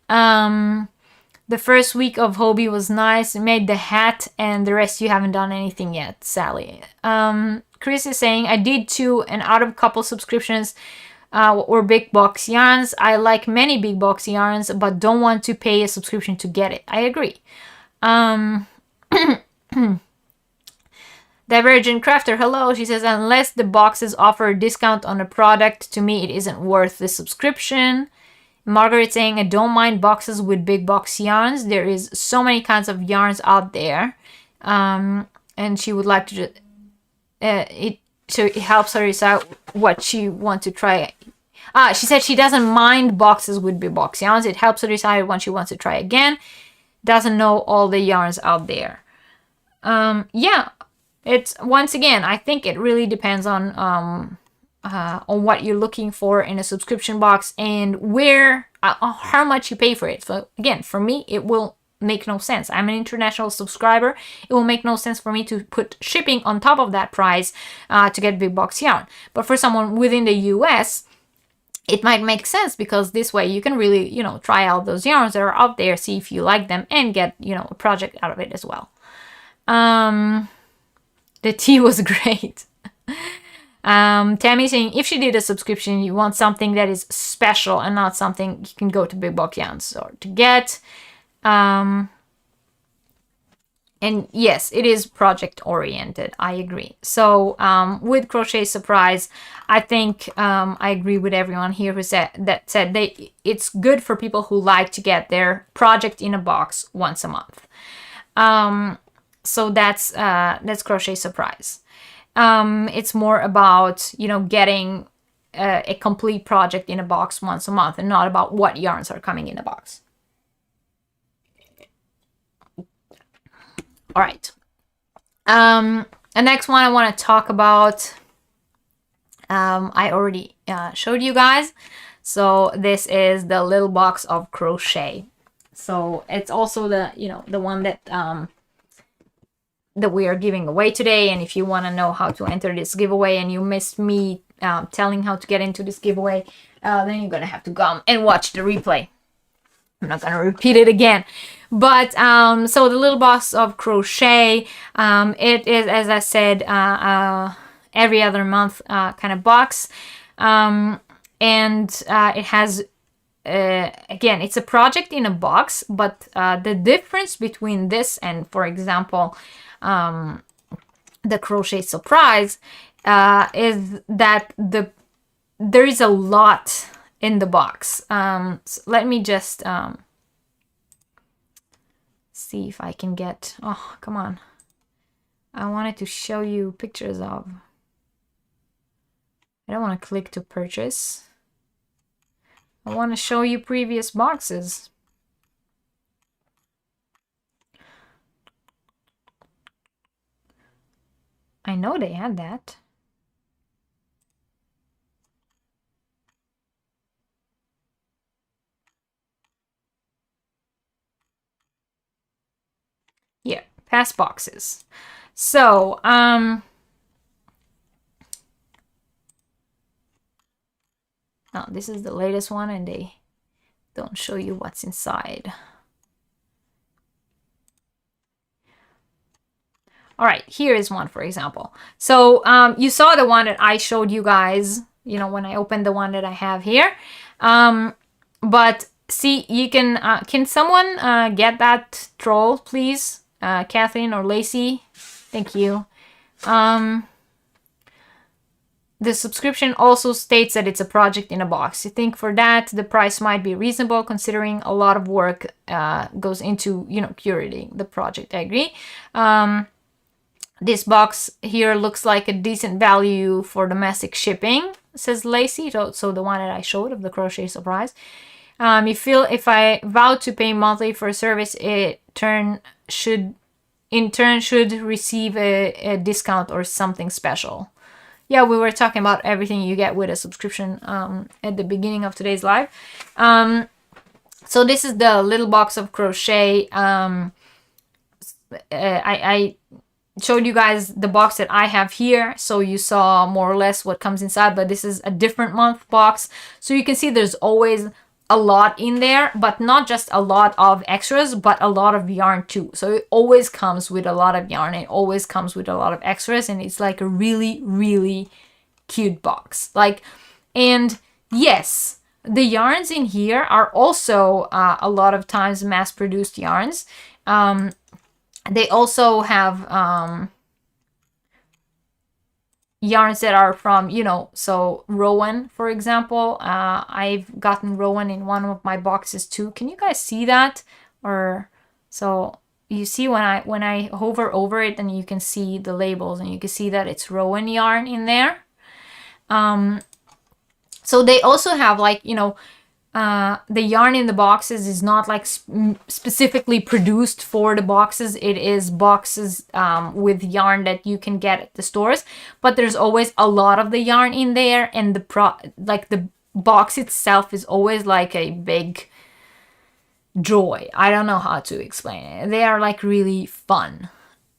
The first week of Hobby was nice. I made the hat, and the rest you haven't done anything yet, Sally. Chris is saying, I did 2, and out of a couple subscriptions or big box yarns. I like many big box yarns, but don't want to pay a subscription to get it. I agree. Divergent Crafter, hello. She says, unless the boxes offer a discount on a product, to me it isn't worth the subscription. Margaret saying, I don't mind boxes with big box yarns. There is so many kinds of yarns out there. And she would like to so it helps her decide what she wants to try. She said she doesn't mind boxes with big box yarns. It helps her decide when she wants to try again. Doesn't know all the yarns out there. Yeah, it's, once again, I think it really depends on what you're looking for in a subscription box and where, how much you pay for it. So again, for me, it will make no sense. I'm an international subscriber. It will make no sense for me to put shipping on top of that price to get big box yarn. But for someone within the US, it might make sense, because this way you can really, you know, try out those yarns that are out there, see if you like them, and get, you know, a project out of it as well. The tea was great. Tammy saying, if she did a subscription, you want something that is special and not something you can go to big box yarns or to get. And yes, it is project oriented. I agree. So with Crochet Surprise, I think I agree with everyone here who said it's good for people who like to get their project in a box once a month. So that's Crochet Surprise. It's more about, you know, getting a complete project in a box once a month, and not about what yarns are coming in a box. All right. The next one I want to talk about, I already showed you guys. So this is the little box of crochet. So it's also the, you know, the one that that we are giving away today. And if you want to know how to enter this giveaway and you missed me telling how to get into this giveaway, then you're gonna have to come and watch the replay. I'm not gonna repeat it again. But so the little box of crochet, it is, as I said, every other month kind of box, and it has again, it's a project in a box, but the difference between this and, for example, the Crochet Surprise is that there is a lot in the box. So let me just see if I can get, oh, come on. I wanted to show you pictures of, I don't want to click to purchase. I want to show you previous boxes. I know they had that. Yeah, past boxes. So, oh, this is the latest one, and they don't show you what's inside. All right, here is one, for example. So you saw the one that I showed you guys, you know, when I opened the one that I have here. But see, you can someone get that troll, please? Kathleen or Lacey? Thank you. The subscription also states that it's a project in a box. You think for that, the price might be reasonable, considering a lot of work goes into, you know, curating the project. I agree. This box here looks like a decent value for domestic shipping, says Lacey. So the one that I showed of the Crochet Surprise. If I vow to pay monthly for a service, it should receive a discount or something special. Yeah, we were talking about everything you get with a subscription at the beginning of today's live. So this is the little box of crochet. I showed you guys the box that I have here, so you saw more or less what comes inside, but this is a different month box. So you can see there's always a lot in there, but not just a lot of extras, but a lot of yarn too. So it always comes with a lot of yarn. It always comes with a lot of extras, and it's like a really, really cute box. Like, and yes, the yarns in here are also a lot of times mass-produced yarns. They also have yarns that are from, you know, so Rowan, for example. I've gotten Rowan in one of my boxes too. Can you guys see that? Or so you see when I hover over it, and you can see the labels, and you can see that it's Rowan yarn in there. So they also have, like, you know, the yarn in the boxes is not like specifically produced for the boxes. It is boxes with yarn that you can get at the stores, but there's always a lot of the yarn in there, and the box itself is always like a big joy. I don't know how to explain it. They are like really fun.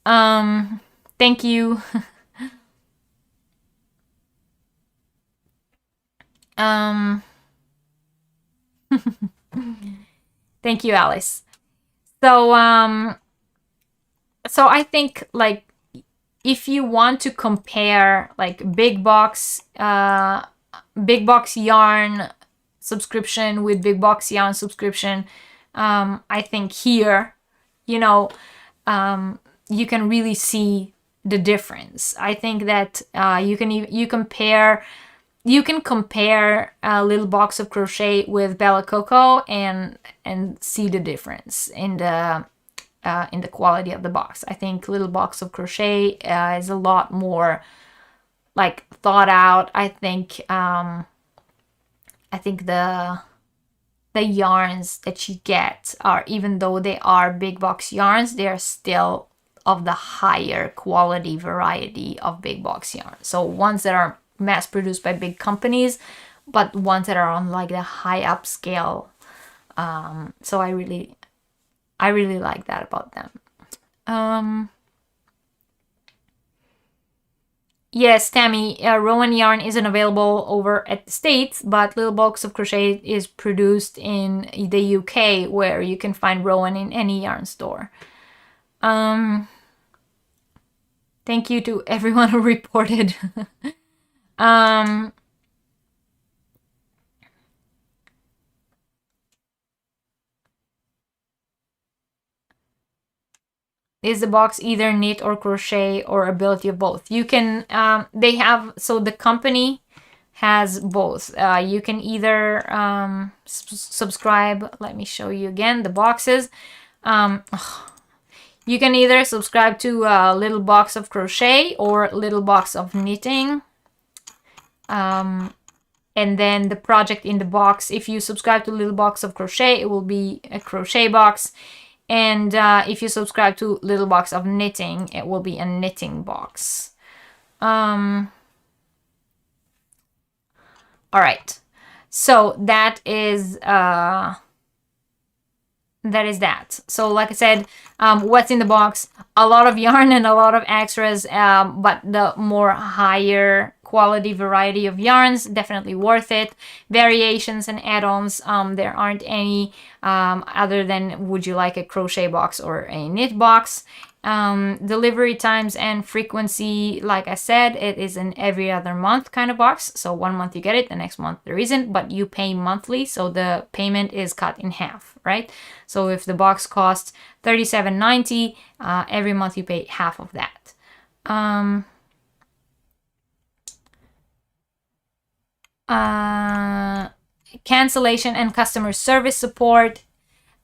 Thank you. Thank you, Alice. So so I think, like, if you want to compare like big box yarn subscription with big box yarn subscription, I think here, you know, you can really see the difference. I think that you can compare a little box of crochet with Bella Coco and see the difference in the quality of the box. I think little box of crochet is a lot more like thought out. I think the yarns that you get are, even though they are big box yarns, they are still of the higher quality variety of big box yarn. So ones that are mass produced by big companies, but ones that are on like the high up scale. So I really like that about them. Yes, Tammy, Rowan yarn isn't available over at the States, but Little Box of Crochet is produced in the UK, where you can find Rowan in any yarn store. Thank you to everyone who reported. Is the box either knit or crochet or ability of both? You can, they have, so the company has both. You can either subscribe. Let me show you again the boxes. You can either subscribe to Little Box of Crochet or Little Box of Knitting. And then the project in the box, if you subscribe to Little Box of Crochet, it will be a crochet box. And if you subscribe to Little Box of Knitting, it will be a knitting box. All right. So that is that. So like I said, what's in the box? A lot of yarn and a lot of extras, but the more higher quality variety of yarns, definitely worth it. Variations and add-ons, there aren't any other than would you like a crochet box or a knit box. Delivery times and frequency, like I said, it is an every other month kind of box. So 1 month you get it, the next month there isn't, but you pay monthly, so the payment is cut in half, right? So if the box costs $37.90, every month you pay half of that. Cancellation and customer service support.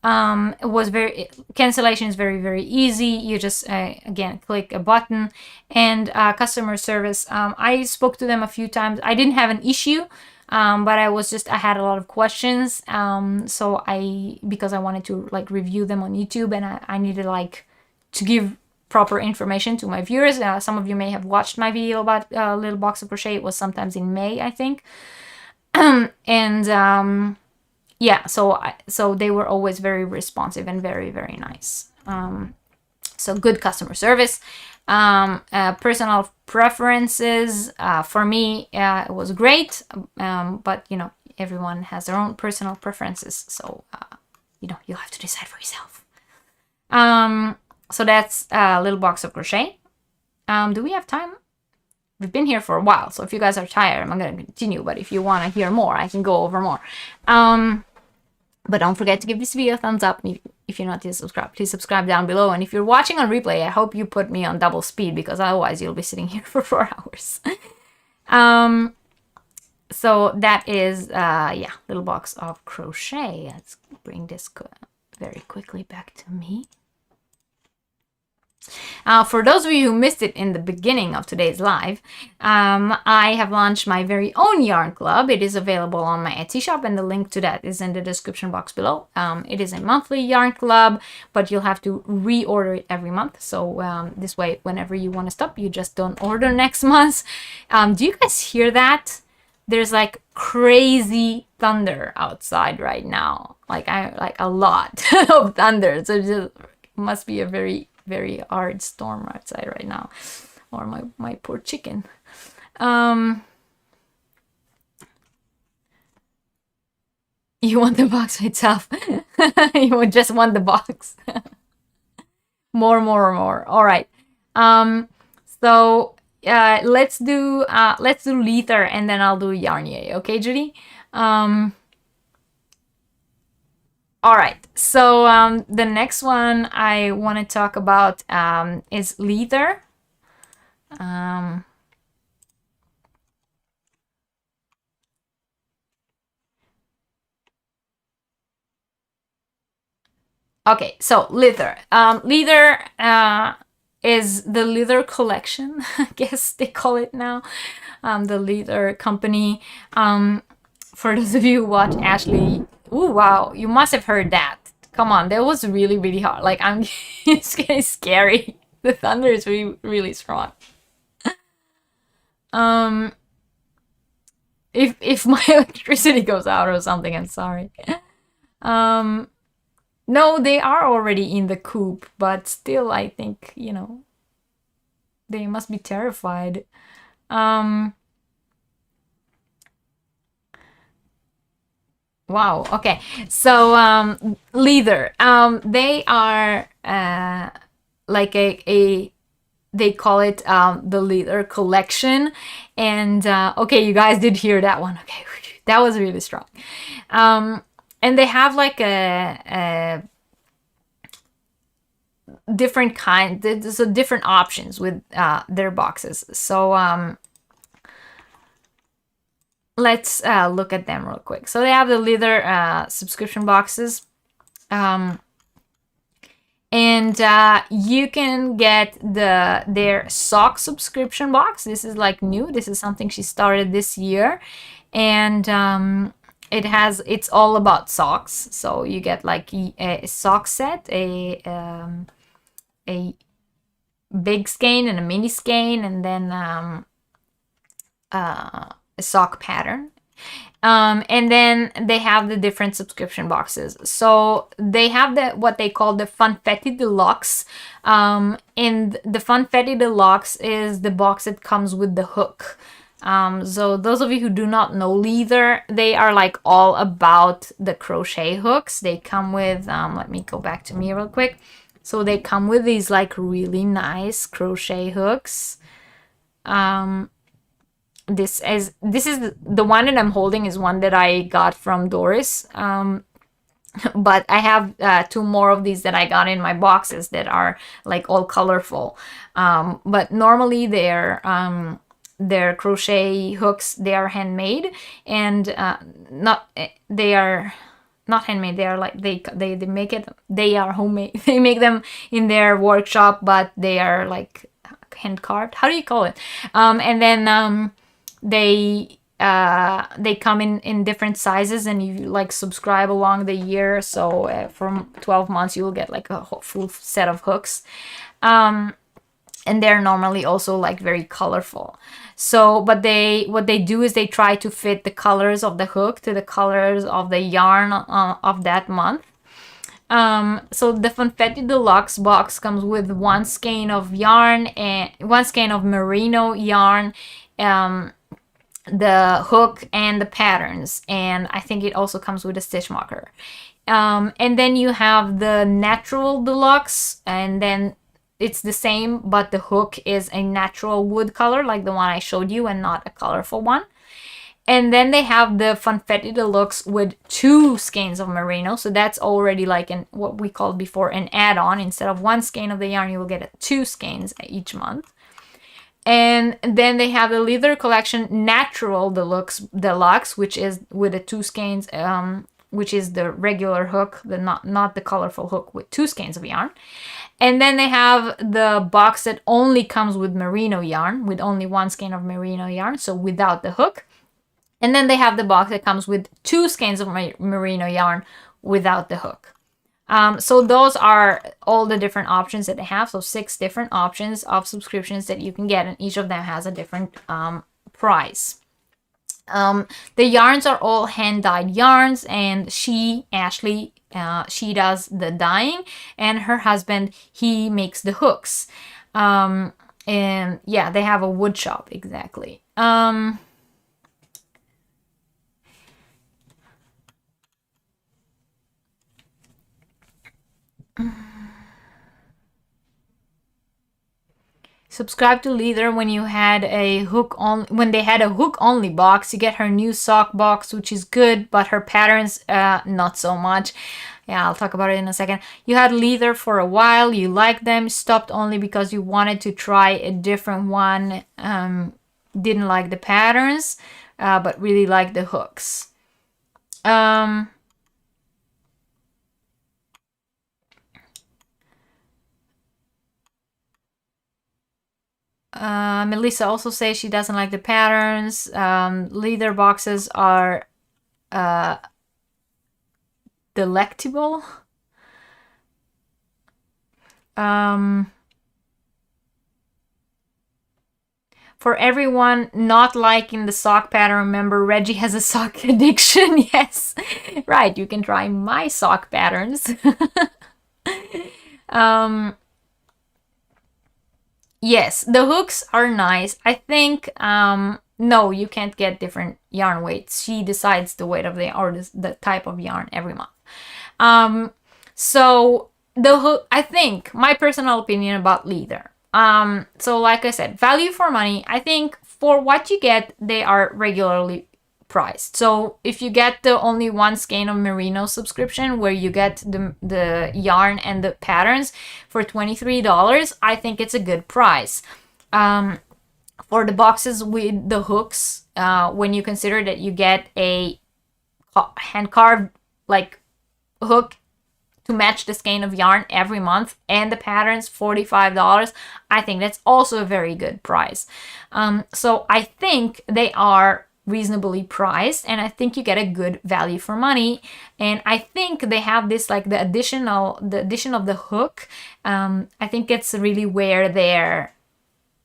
Cancellation is very, very easy. You just again click a button, and customer service, I spoke to them a few times. I didn't have an issue. but I had a lot of questions. So because I wanted to like review them on YouTube, and I needed like to give proper information to my viewers. Some of you may have watched my video about Little Box of Crochet. It was sometimes in May, I think. And yeah, so they were always very responsive and very, very nice. So good customer service. Personal preferences, for me, it was great. But you know, everyone has their own personal preferences. So, you know, you'll have to decide for yourself. So that's Little Box of Crochet. Do we have time? We've been here for a while, so if you guys are tired, I'm going to continue. But if you want to hear more, I can go over more. But don't forget to give this video a thumbs up. If you're not yet subscribed, please subscribe down below. And if you're watching on replay, I hope you put me on double speed, because otherwise you'll be sitting here for 4 hours. So that is, yeah, Little Box of Crochet. Let's bring this very quickly back to me. For those of you who missed it in the beginning of today's live, I have launched my very own yarn club. It is available on my Etsy shop, and the link to that is in the description box below. It is a monthly yarn club, but you'll have to reorder it every month. So this way, whenever you want to stop, you just don't order next month. Do you guys hear that? There's like crazy thunder outside right now. Like a lot of thunder. So it just must be a very, very hard storm outside right now, or my poor chicken. You want the box itself. You would just want the box. more. All right. So let's do Leather, and then I'll do Yarnier. Okay, Judy. All right, so the next one I want to talk about is Leather. Okay, so Leather. Leather is the Leather collection, I guess they call it now. The Leather company. For those of you who watch Ashley, ooh, wow, you must have heard that. Come on, that was really, really hard. Like, it's getting scary. The thunder is really, really strong. If my electricity goes out or something, I'm sorry. No, they are already in the coop, but still, I think, you know, they must be terrified. Wow, okay. So Leather, they are like they call it the Leather collection. And okay, you guys did hear that one. Okay, that was really strong. And they have like a different kind, so different options with their boxes. So let's look at them real quick. So they have the Leather subscription boxes. And you can get their sock subscription box. This is like new. This is something she started this year. And it's all about socks. So you get like a sock set, a big skein and a mini skein, and then a sock pattern. And then they have the different subscription boxes. So they have what they call the Funfetti Deluxe. And the Funfetti Deluxe is the box that comes with the hook. So those of you who do not know Leather, they are like all about the crochet hooks. They come with, let me go back to me real quick. So they come with these like really nice crochet hooks. This is the one that I'm holding is one that I got from Doris. But I have 2 more of these that I got in my boxes that are like all colorful. But normally they're crochet hooks. They are handmade, and they are not handmade. They are like they make it. They are homemade. They make them in their workshop, but they are like hand carved. How do you call it? And then they they come in different sizes, and you like subscribe along the year. So from 12 months, you will get like a whole full set of hooks. And they're normally also like very colorful. So, but what they do is they try to fit the colors of the hook to the colors of the yarn of that month. So the Funfetti Deluxe box comes with 1 skein of yarn and 1 skein of merino yarn, the hook and the patterns, and I think it also comes with a stitch marker. And then you have the Natural Deluxe, and then it's the same, but the hook is a natural wood color like the one I showed you and not a colorful one. And then they have the Funfetti Deluxe with 2 skeins of merino. So that's already like what we called before an add-on. Instead of 1 skein of the yarn, you will get 2 skeins each month. And then they have the Leather Collection Natural Deluxe, which is with the 2 skeins, which is the regular hook, not the colorful hook with 2 skeins of yarn. And then they have the box that only comes with merino yarn, with only 1 skein of merino yarn, so without the hook. And then they have the box that comes with 2 skeins of merino yarn without the hook. So those are all the different options that they have. So 6 different options of subscriptions that you can get, and each of them has a different price. The yarns are all hand-dyed yarns, and Ashley, she does the dyeing, and her husband, he makes the hooks. And yeah, they have a wood shop, exactly. Subscribe to Leather when you had a hook on when they had a hook only box. You get her new sock box, which is good, but her patterns not so much. Yeah, I'll talk about it in a second. You had Leather for a while, you liked them, stopped only because you wanted to try a different one, didn't like the patterns, but really liked the hooks. Melissa also says she doesn't like the patterns. Leather boxes are delectable. For everyone not liking the sock pattern, remember Reggie has a sock addiction. Yes, right. You can try my sock patterns. Yes, the hooks are nice. I think, no, you can't get different yarn weights. She decides the weight of the type of yarn every month. So the hook, I think, my personal opinion about Leather. So like I said, value for money. I think for what you get, they are regularly priced. So if you get the only 1 skein of merino subscription where you get the yarn and the patterns for $23, I think it's a good price. For the boxes with the hooks, when you consider that you get a hand carved like hook to match the skein of yarn every month and the patterns, $45, I think that's also a very good price. So I think they are reasonably priced, and I think you get a good value for money. And I think they have this like the addition of the hook. I think it's really where their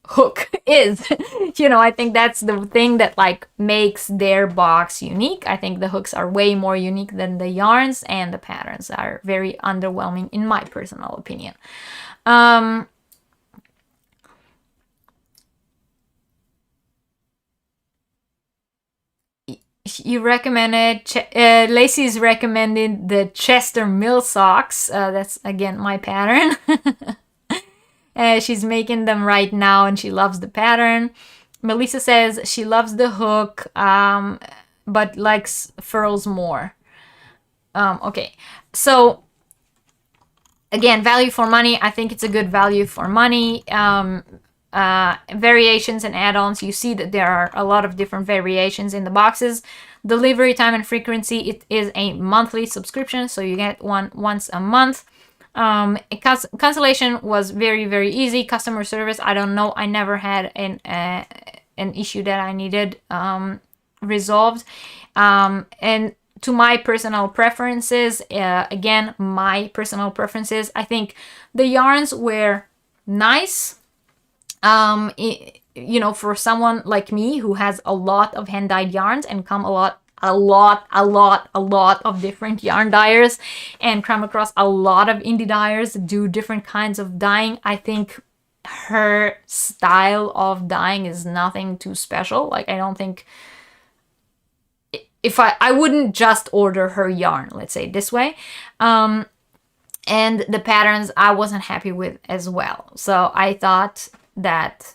hook is. I think that's the thing that like makes their box unique. I think the hooks are way more unique than the yarns, and the patterns are very underwhelming in my personal opinion. You recommended, Lacey's recommended the Chester Mill socks. That's again my pattern. She's making them right now and she loves the pattern. Melissa says she loves the hook, but likes furls more. Okay, so again, value for money. I think it's a good value for money. Variations and add-ons, you see that there are a lot of different variations in the boxes. Delivery time and frequency, it is a monthly subscription, so you get one once a month. Cancellation was very, very easy. Customer service, I don't know, I never had an issue that I needed resolved. And to my personal preferences, again, my personal preferences, I think the yarns were nice. You know, for someone like me who has a lot of hand dyed yarns and come a lot of different yarn dyers and come across a lot of indie dyers that do different kinds of dyeing, I think her style of dyeing is nothing too special. Like, I don't think, if I wouldn't just order her yarn, let's say it this way. And the patterns I wasn't happy with as well. So I thought that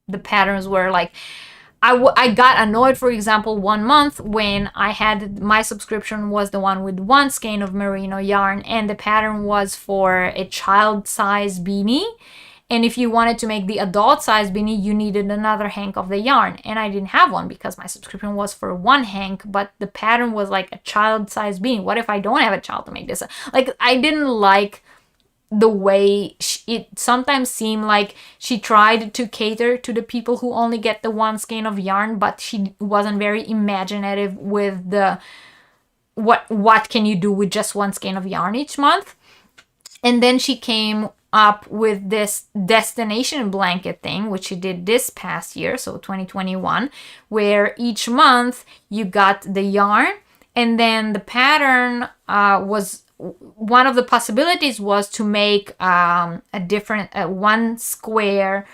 the patterns were like, I got annoyed, for example, one month when I had, my subscription was the one with one skein of merino yarn, and the pattern was for a child size beanie. And if you wanted to make the adult size beanie, you needed another hank of the yarn. And I didn't have one because my subscription was for one hank, but the pattern was like a child size beanie. What if I don't have a child to make this? Like, I didn't like the way it sometimes seemed like she tried to cater to the people who only get the one skein of yarn, but she wasn't very imaginative with the what can you do with just one skein of yarn each month. And then she came up with this destination blanket thing, which she did this past year, so 2021, where each month you got the yarn, and then the pattern was, one of the possibilities was to make a different one square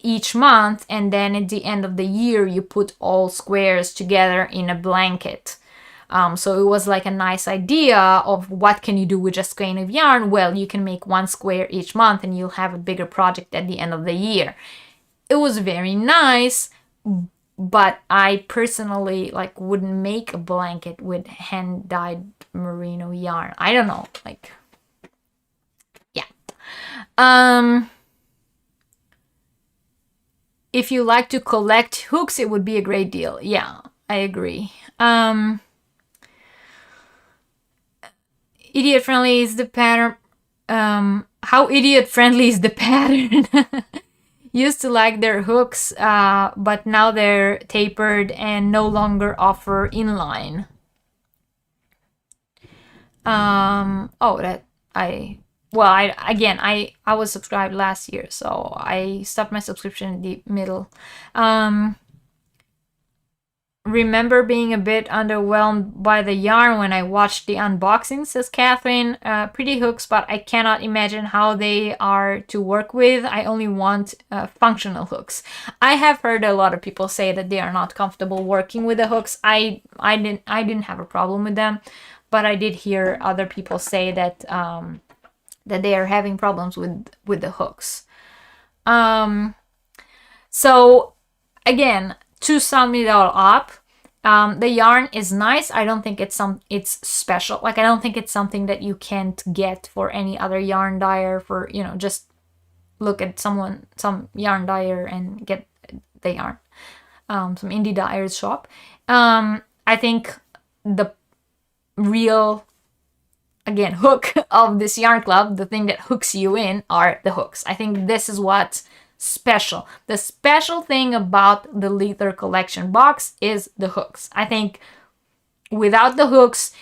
each month, and then at the end of the year you put all squares together in a blanket. So it was like a nice idea of what can you do with just a skein of yarn. Well, you can make one square each month and you'll have a bigger project at the end of the year. It was very nice, but I personally like wouldn't make a blanket with hand dyed merino yarn. I don't know, like, yeah. If you like to collect hooks, it would be a great deal. Yeah, I agree. Idiot friendly is the pattern. How idiot friendly is the pattern? Used to like their hooks, but now they're tapered and no longer offer inline. I was subscribed last year, so I stopped my subscription in the middle. Remember being a bit underwhelmed by the yarn when I watched the unboxing, says Catherine. Pretty hooks, but I cannot imagine how they are to work with. I only want functional hooks. I have heard a lot of people say that they are not comfortable working with the hooks. I didn't have a problem with them, but I did hear other people say that that they are having problems with the hooks. So again, to sum it all up, the yarn is nice. I don't think it's special. Like, I don't think it's something that you can't get for any other yarn dyer. For, you know, just look at some yarn dyer and get the yarn. Some indie dyer's shop. I think the real, again, hook of this yarn club, the thing that hooks you in, are the hooks. I think this is what's special. The special thing about the Leather Collection box is the hooks. I think without the hooks,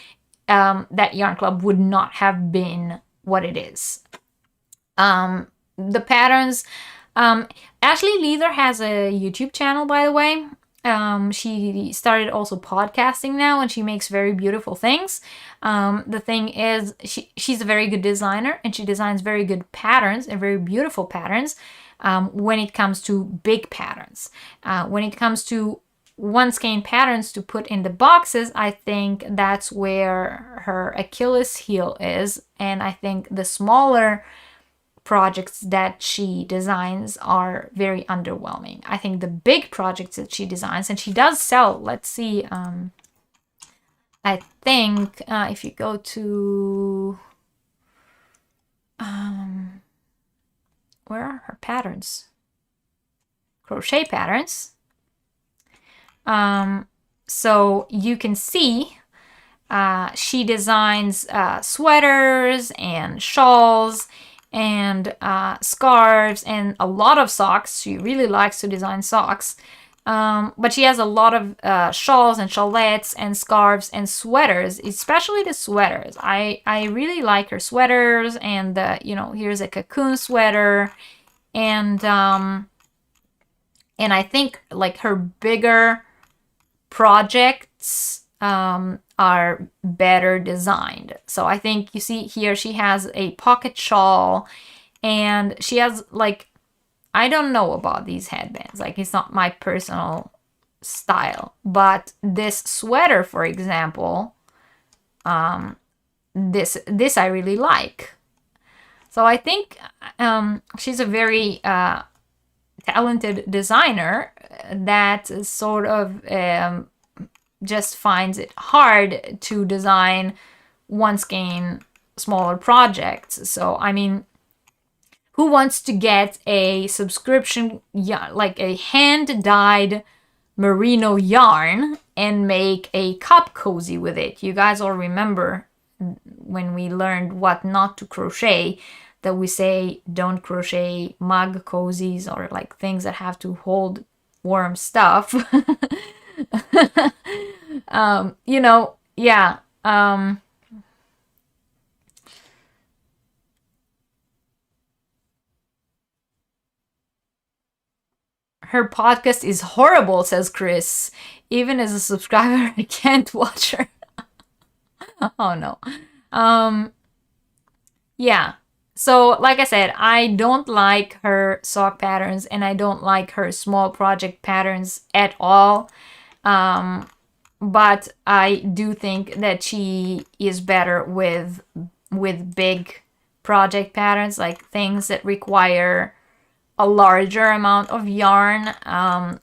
that yarn club would not have been what it is. The patterns, Ashley Leather has a YouTube channel, by the way. She started also podcasting now, and she makes very beautiful things. The thing is, she's a very good designer, and she designs very good patterns and very beautiful patterns. When it comes to big patterns, when it comes to one skein patterns to put in the boxes, I think that's where her Achilles heel is. And I think the smaller projects that she designs are very underwhelming. I think the big projects that she designs, and she does sell, let's see, I think if you go to, where are her patterns? Crochet patterns. So you can see she designs sweaters and shawls and scarves and a lot of socks. She really likes to design socks. But she has a lot of shawls and shawlettes and scarves and sweaters, especially the sweaters. I really like her sweaters, and you know, here's a cocoon sweater, and I think like her bigger projects are better designed. So I think you see here she has a pocket shawl, and she has like, I don't know about these headbands. Like, it's not my personal style. But this sweater, for example, this I really like. So I think she's a very talented designer that sort of just finds it hard to design one skein smaller projects. So I mean, who wants to get a subscription, like a hand-dyed merino yarn, and make a cup cozy with it? You guys all remember when we learned what not to crochet, that we say don't crochet mug cozies or like things that have to hold warm stuff. You know, yeah. Her podcast is horrible, says Chris. Even as a subscriber, I can't watch her. Oh no. Yeah. So, like I said, I don't like her sock patterns, and I don't like her small project patterns at all. But I do think that she is better with big project patterns, like things that require a larger amount of yarn,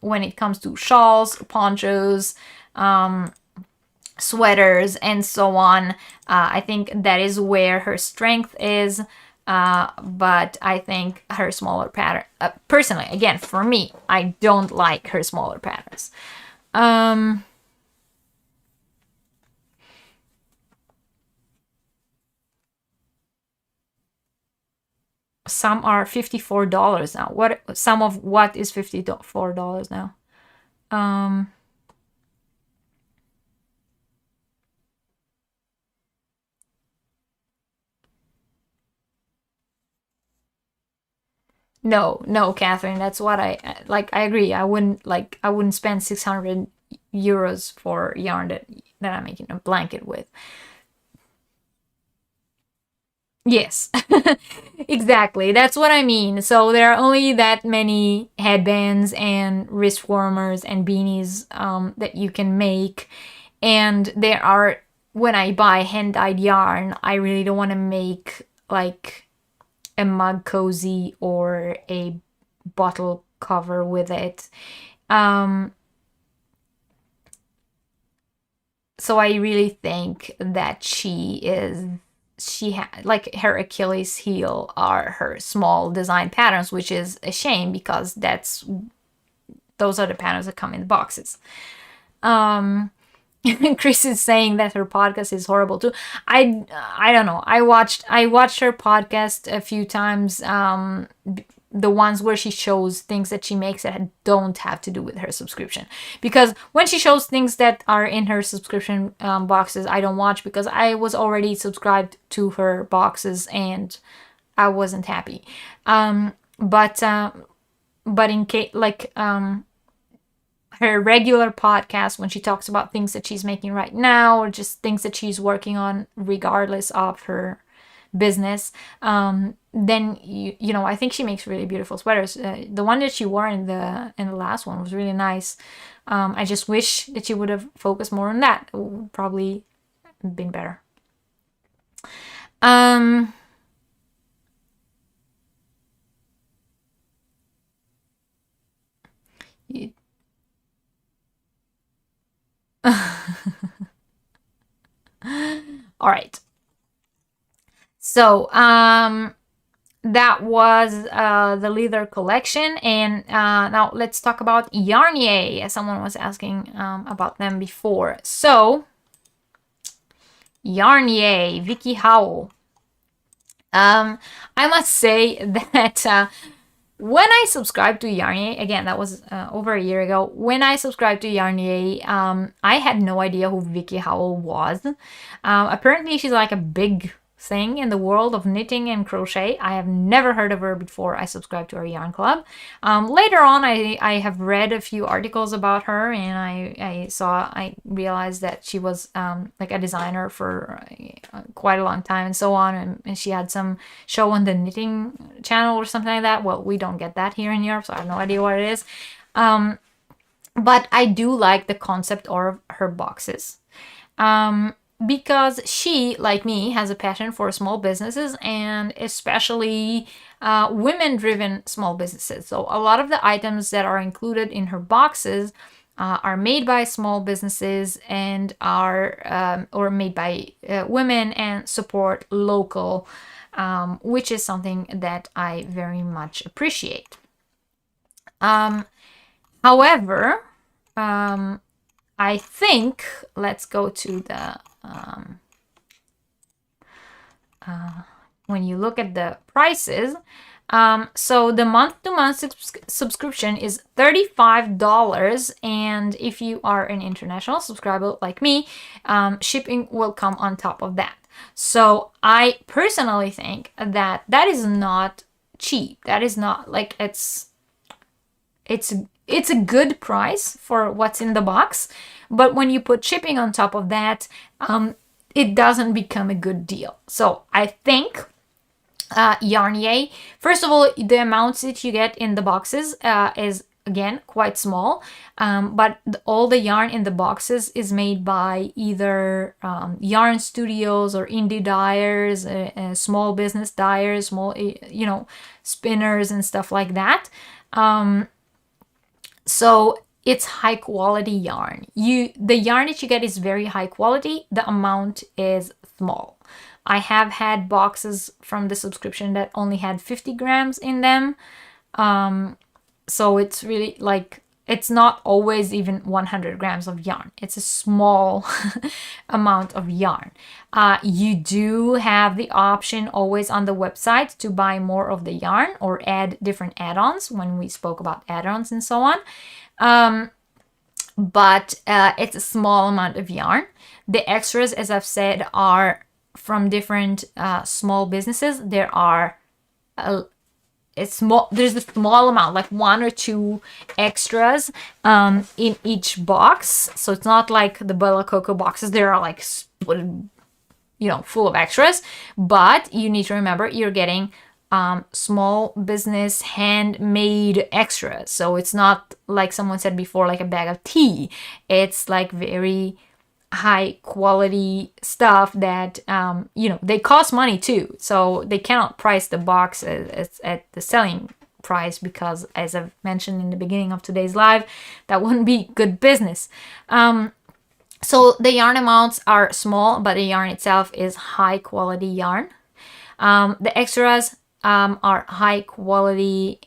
when it comes to shawls, ponchos, sweaters, and so on. I think that is where her strength is. But I think her smaller pattern, personally, again, for me, I don't like her smaller patterns. Some are $54 now. Some of what is $54 now? No, Catherine, that's what I like. I agree. I wouldn't spend 600 euros for yarn that I'm making a blanket with. Yes, exactly. That's what I mean. So there are only that many headbands and wrist warmers and beanies that you can make. And there are, when I buy hand-dyed yarn, I really don't want to make like a mug cozy or a bottle cover with it. So I really think that like her Achilles heel are her small design patterns, which is a shame because those are the patterns that come in the boxes. Chris is saying that her podcast is horrible too. I don't know. I watched her podcast a few times. The ones where she shows things that she makes that don't have to do with her subscription. Because when she shows things that are in her subscription boxes, I don't watch, because I was already subscribed to her boxes and I wasn't happy. But in case, like, her regular podcast, when she talks about things that she's making right now or just things that she's working on regardless of her business, then you know, I think she makes really beautiful sweaters. The one that she wore in the last one was really nice. I just wish that she would have focused more on that. It would probably been better. All right. So, that was the leather collection, and now let's talk about Yarnier. Someone was asking about them before. So, Yarnier, Vicky Howell. I must say that when I subscribed to Yarnier, again, that was over a year ago. When I subscribed to Yarnier, I had no idea who Vicky Howell was. Apparently, she's like a big thing in the world of knitting and crochet. I have never heard of her before I subscribed to her yarn club. Later on, I have read a few articles about her, and I realized that she was like a designer for quite a long time and so on, and she had some show on the knitting channel or something like that. Well, we don't get that here in Europe, so I have no idea what it is. But I do like the concept of her boxes. Because she, like me, has a passion for small businesses, and especially women-driven small businesses. So a lot of the items that are included in her boxes are made by small businesses and are or made by women and support local, which is something that I very much appreciate. However, I think, let's go to the when you look at the prices, so the month-to-month subscription is $35, and if you are an international subscriber like me, shipping will come on top of that. So I personally think that that is not cheap. That is not like it's a good price for what's in the box, but when you put shipping on top of that, it doesn't become a good deal. So I think Yarnier, first of all, the amounts that you get in the boxes is again quite small, but all the yarn in the boxes is made by either yarn studios or indie dyers, small business dyers, small spinners and stuff like that. So it's high quality yarn. The yarn that you get is very high quality. The amount is small. I have had boxes from the subscription that only had 50 grams in them. So it's really like, it's not always even 100 grams of yarn. It's a small amount of yarn. You do have the option always on the website to buy more of the yarn or add different add-ons when we spoke about add-ons and so on. But it's a small amount of yarn. The extras, as I've said, are from different small businesses. There are there's a small amount, like 1 or 2 extras in each box. So it's not like the Bella Coco boxes. There are like, full of extras. But you need to remember you're getting small business handmade extras. So it's not like someone said before, like a bag of tea. It's like very high quality stuff that they cost money too, so they cannot price the box at the selling price, because as I've mentioned in the beginning of today's live, that wouldn't be good business. So the yarn amounts are small, but the yarn itself is high quality yarn. The extras are high quality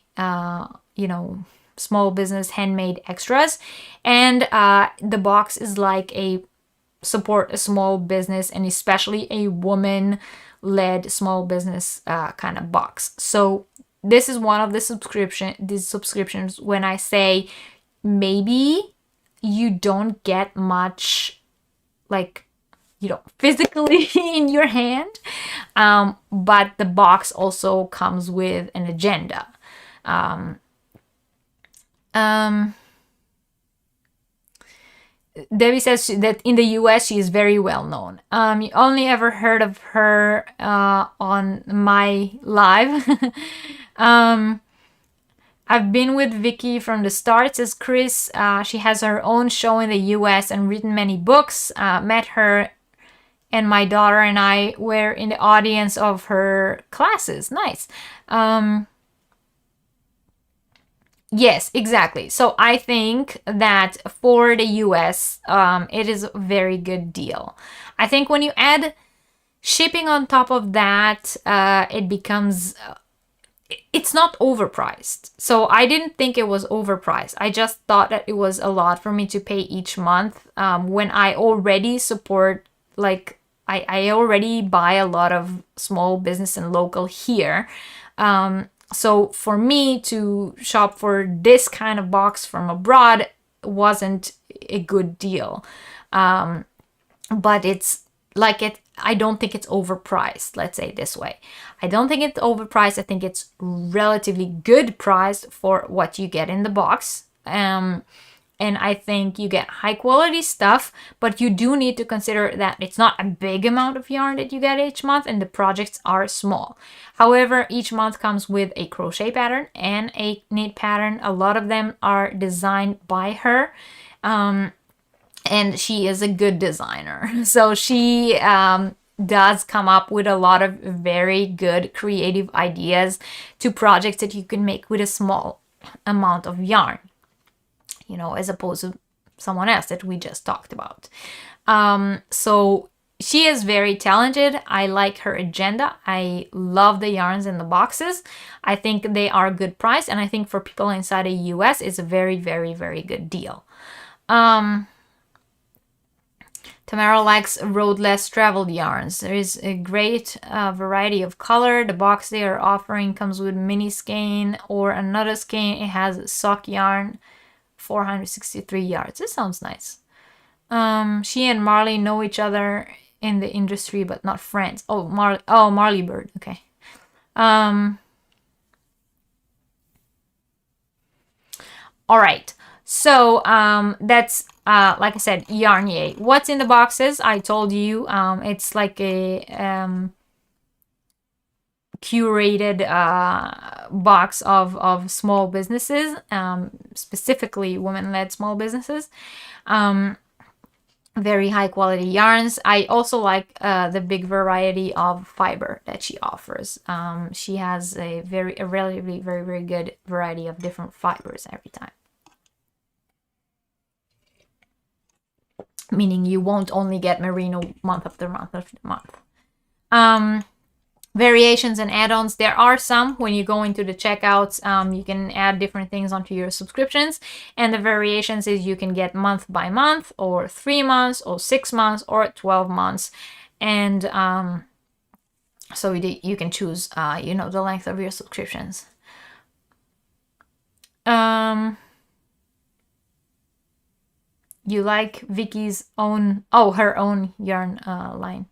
small business handmade extras, and the box is like a support a small business, and especially a woman-led small business kind of box. So this is one of these subscriptions when I say maybe you don't get much physically in your hand, but the box also comes with an agenda. Debbie says that in the US she is very well known. You only ever heard of her on my live. I've been with Vicky from the start, says Chris. She has her own show in the US and written many books. Met her, and my daughter and I were in the audience of her classes. Nice. Yes, exactly. So I think that for the US, it is a very good deal. I think when you add shipping on top of that, it becomes, it's not overpriced. So I didn't think it was overpriced. I just thought that it was a lot for me to pay each month when I already support, I already buy a lot of small business and local here. So for me to shop for this kind of box from abroad wasn't a good deal. But it's like I don't think it's overpriced, let's say it this way. I don't think it's overpriced. I think it's relatively good priced for what you get in the box. And I think you get high quality stuff, but you do need to consider that it's not a big amount of yarn that you get each month and the projects are small. However, each month comes with a crochet pattern and a knit pattern. A lot of them are designed by her. And she is a good designer. So she does come up with a lot of very good creative ideas to projects that you can make with a small amount of yarn, you know, as opposed to someone else that we just talked about. So she is very talented. I like her agenda. I love the yarns in the boxes. I think they are good price, and I think for people inside the US, it's a very, very, very good deal. Tamara likes road less traveled yarns. There is a great variety of color. The box they are offering comes with mini skein or another skein. It has sock yarn, 463 yards. This sounds nice. She and Marley know each other in the industry, but not friends. Oh, Marley Bird. Okay. All right. So that's like I said, Yarnier. What's in the boxes? I told you it's like a curated box of small businesses, specifically women-led small businesses. Very high quality yarns. I also like the big variety of fiber that she offers. She has a relatively very, very good variety of different fibers every time. Meaning you won't only get merino month after month after month. Variations and add-ons. There are some when you go into the checkouts. You can add different things onto your subscriptions, and the variations is you can get month by month, or 3 months, or 6 months, or 12 months, and so you can choose you know, the length of your subscriptions. You like Vicky's own, her own yarn line.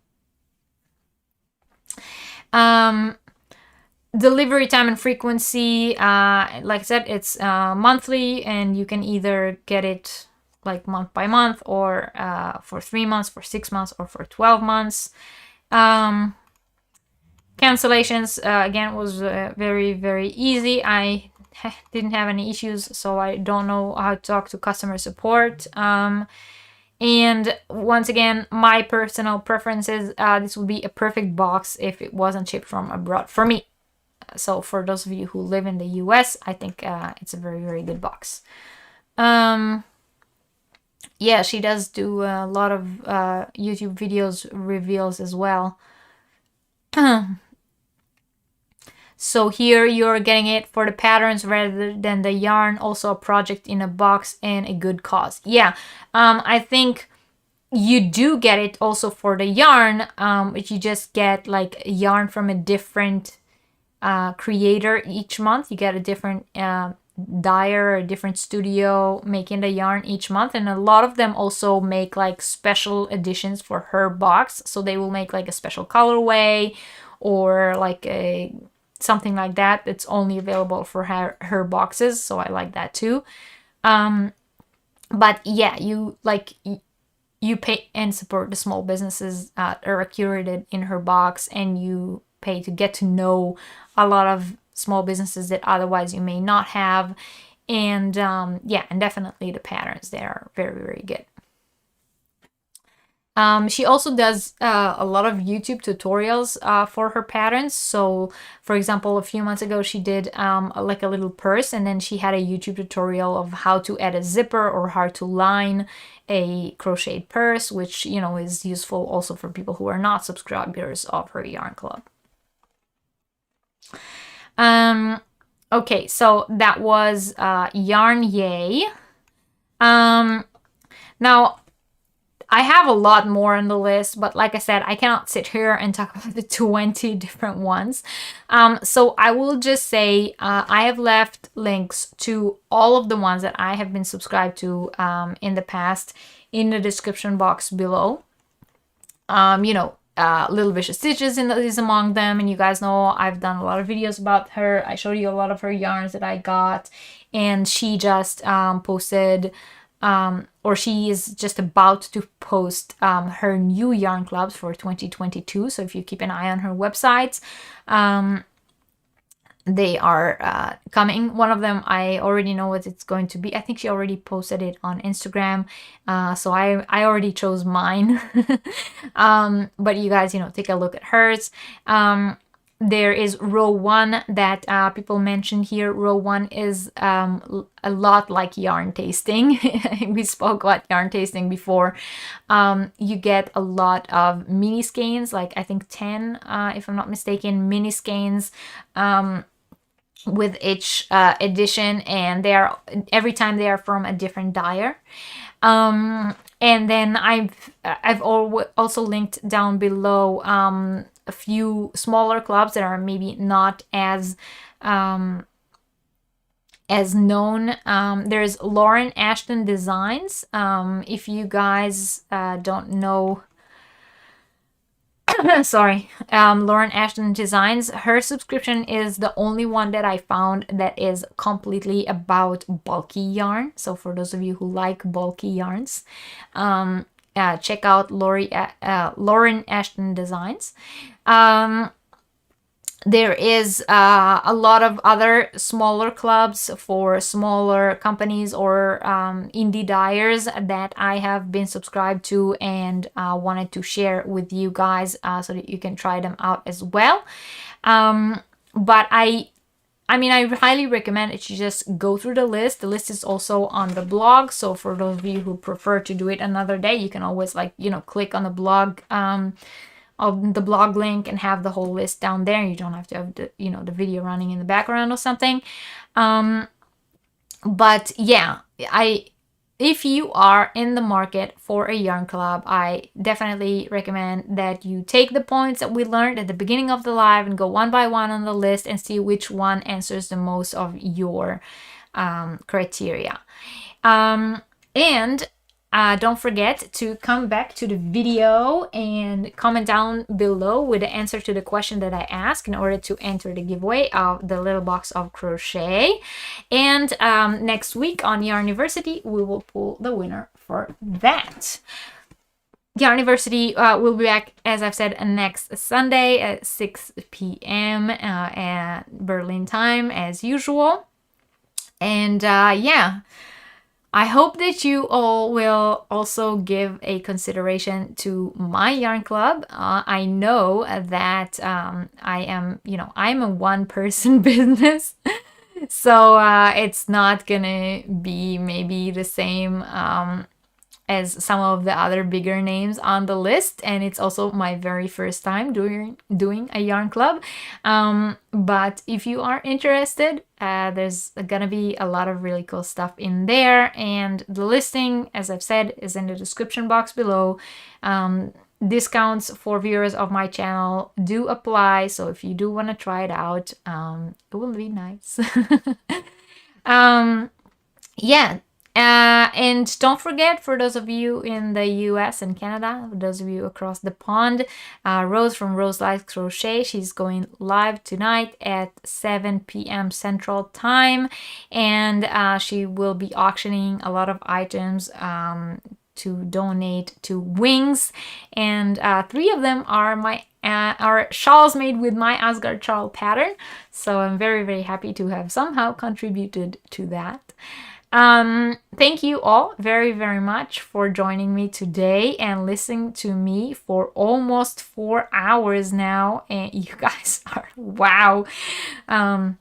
Delivery time and frequency, like I said, it's monthly, and you can either get it like month by month, or for 3 months, for 6 months, or for 12 months. Cancellations, again, was very, very easy. I didn't have any issues, so I don't know how to talk to customer support. And once again, my personal preferences, this would be a perfect box if it wasn't shipped from abroad for me. So for those of you who live in the US, I think it's a very, very good box. Yeah, she does do a lot of YouTube videos reveals as well. So here you're getting it for the patterns rather than the yarn, also a project in a box and a good cause. Yeah, I think you do get it also for the yarn, but you just get like yarn from a different creator each month. You get a different dyer, a different studio making the yarn each month, and a lot of them also make like special editions for her box. So they will make like a special colorway or like a something like that that's only available for her boxes, so I like that too. But yeah, you pay and support the small businesses that are curated in her box, and you pay to get to know a lot of small businesses that otherwise you may not have. And yeah, and definitely the patterns, they are very, very good. She also does a lot of YouTube tutorials for her patterns. So, for example, a few months ago, she did like a little purse, and then she had a YouTube tutorial of how to add a zipper or how to line a crocheted purse, which, you know, is useful also for people who are not subscribers of her yarn club. Okay, so that was Yarn Yay. Now, I have a lot more on the list, but like I said, I cannot sit here and talk about the 20 different ones. So I will just say I have left links to all of the ones that I have been subscribed to in the past in the description box below. You know, Little Vicious Stitches is among them, and you guys know I've done a lot of videos about her. I showed you a lot of her yarns that I got, and she just posted or she is just about to post her new yarn clubs for 2022. So if you keep an eye on her website, they are coming. One of them, I already know what it's going to be. I think she already posted it on Instagram. So I already chose mine. But you guys, you know, take a look at hers. There is row 1 that people mentioned here. Row 1 is a lot like yarn tasting. We spoke about yarn tasting before. You get a lot of mini skeins, like I think 10, if I'm not mistaken, mini skeins with each edition, and they are every time they are from a different dyer. And then I've also linked down below a few smaller clubs that are maybe not as known. There's Lauren Ashton Designs. If you guys don't know, sorry, Lauren Ashton Designs, her subscription is the only one that I found that is completely about bulky yarn. So for those of you who like bulky yarns, check out Lauren Ashton Designs. There is a lot of other smaller clubs for smaller companies or indie dyers that I have been subscribed to and wanted to share with you guys so that you can try them out as well. But I mean, I highly recommend that you just go through the list. The list is also on the blog. So for those of you who prefer to do it another day, you can always, like, you know, click on the blog of the blog link and have the whole list down there. You don't have to have the, you know, the video running in the background or something. But yeah, if you are in the market for a yarn club, I definitely recommend that you take the points that we learned at the beginning of the live and go one by one on the list and see which one answers the most of your criteria. And don't forget to come back to the video and comment down below with the answer to the question that I asked in order to enter the giveaway of the little box of crochet. And next week on Yarniversity, we will pull the winner for that. Yarniversity will be back, as I've said, next Sunday at 6 p.m. At Berlin time, as usual. And yeah, I hope that you all will also give a consideration to my yarn club. I know that I am, you know, I'm a one-person business, so it's not gonna be maybe the same as some of the other bigger names on the list, and it's also my very first time doing a yarn club. But if you are interested, there's gonna be a lot of really cool stuff in there, and the listing, as I've said, is in the description box below. Discounts for viewers of my channel do apply, so if you do want to try it out, it will be nice. Yeah. And don't forget, for those of you in the US and Canada, for those of you across the pond, Rose from Rose Life Crochet, she's going live tonight at 7 p.m. Central Time, and she will be auctioning a lot of items to donate to Wings, and 3 of them are shawls made with my Asgard shawl pattern, so I'm very, very happy to have somehow contributed to that. Thank you all very, very much for joining me today and listening to me for almost 4 hours now, and you guys are wow. I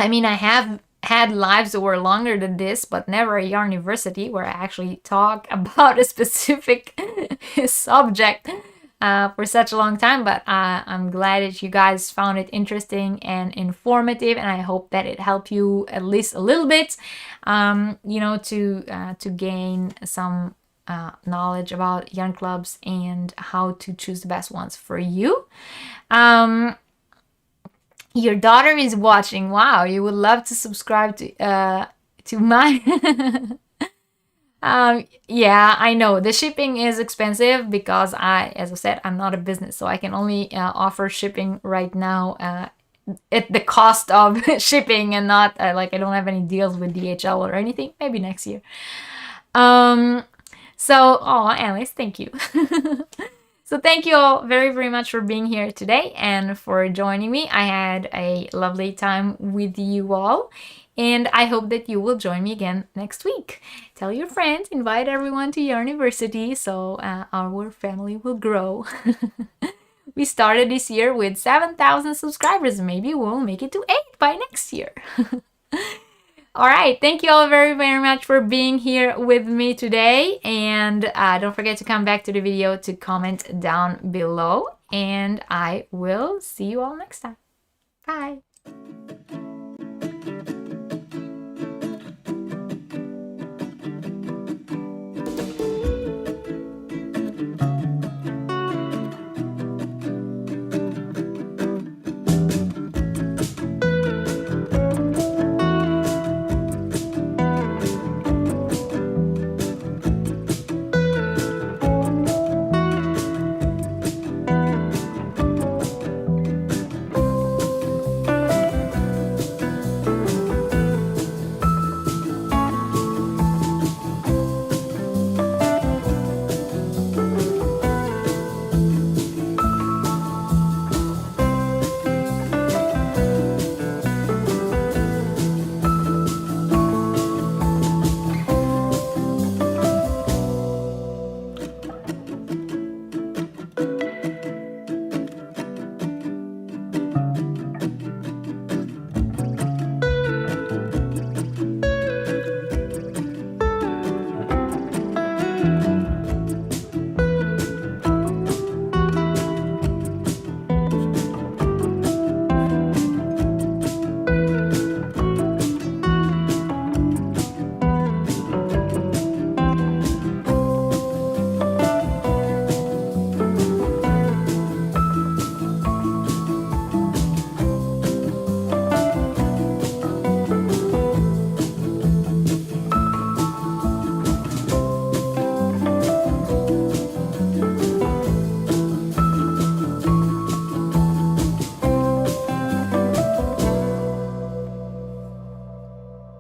mean, I have had lives that were longer than this, but never a Yarniversity where I actually talk about a specific subject for such a long time. But I'm glad that you guys found it interesting and informative, and I hope that it helped you at least a little bit, you know, to gain some knowledge about yarn clubs and how to choose the best ones for you. Your daughter is watching. Wow, you would love to subscribe to my yeah, I know the shipping is expensive because as I said, I'm not a business, so I can only offer shipping right now at the cost of shipping, and not like I don't have any deals with DHL or anything. Maybe next year. So, oh, Alice, thank you. So thank you all very, very much for being here today and for joining me. I had a lovely time with you all, and I hope that you will join me again next week. Tell your friends, invite everyone to Yarniversity so our family will grow. We started this year with 7,000 subscribers. Maybe we'll make it to 8 by next year. All right, thank you all very, very much for being here with me today. And don't forget to come back to the video to comment down below. And I will see you all next time. Bye.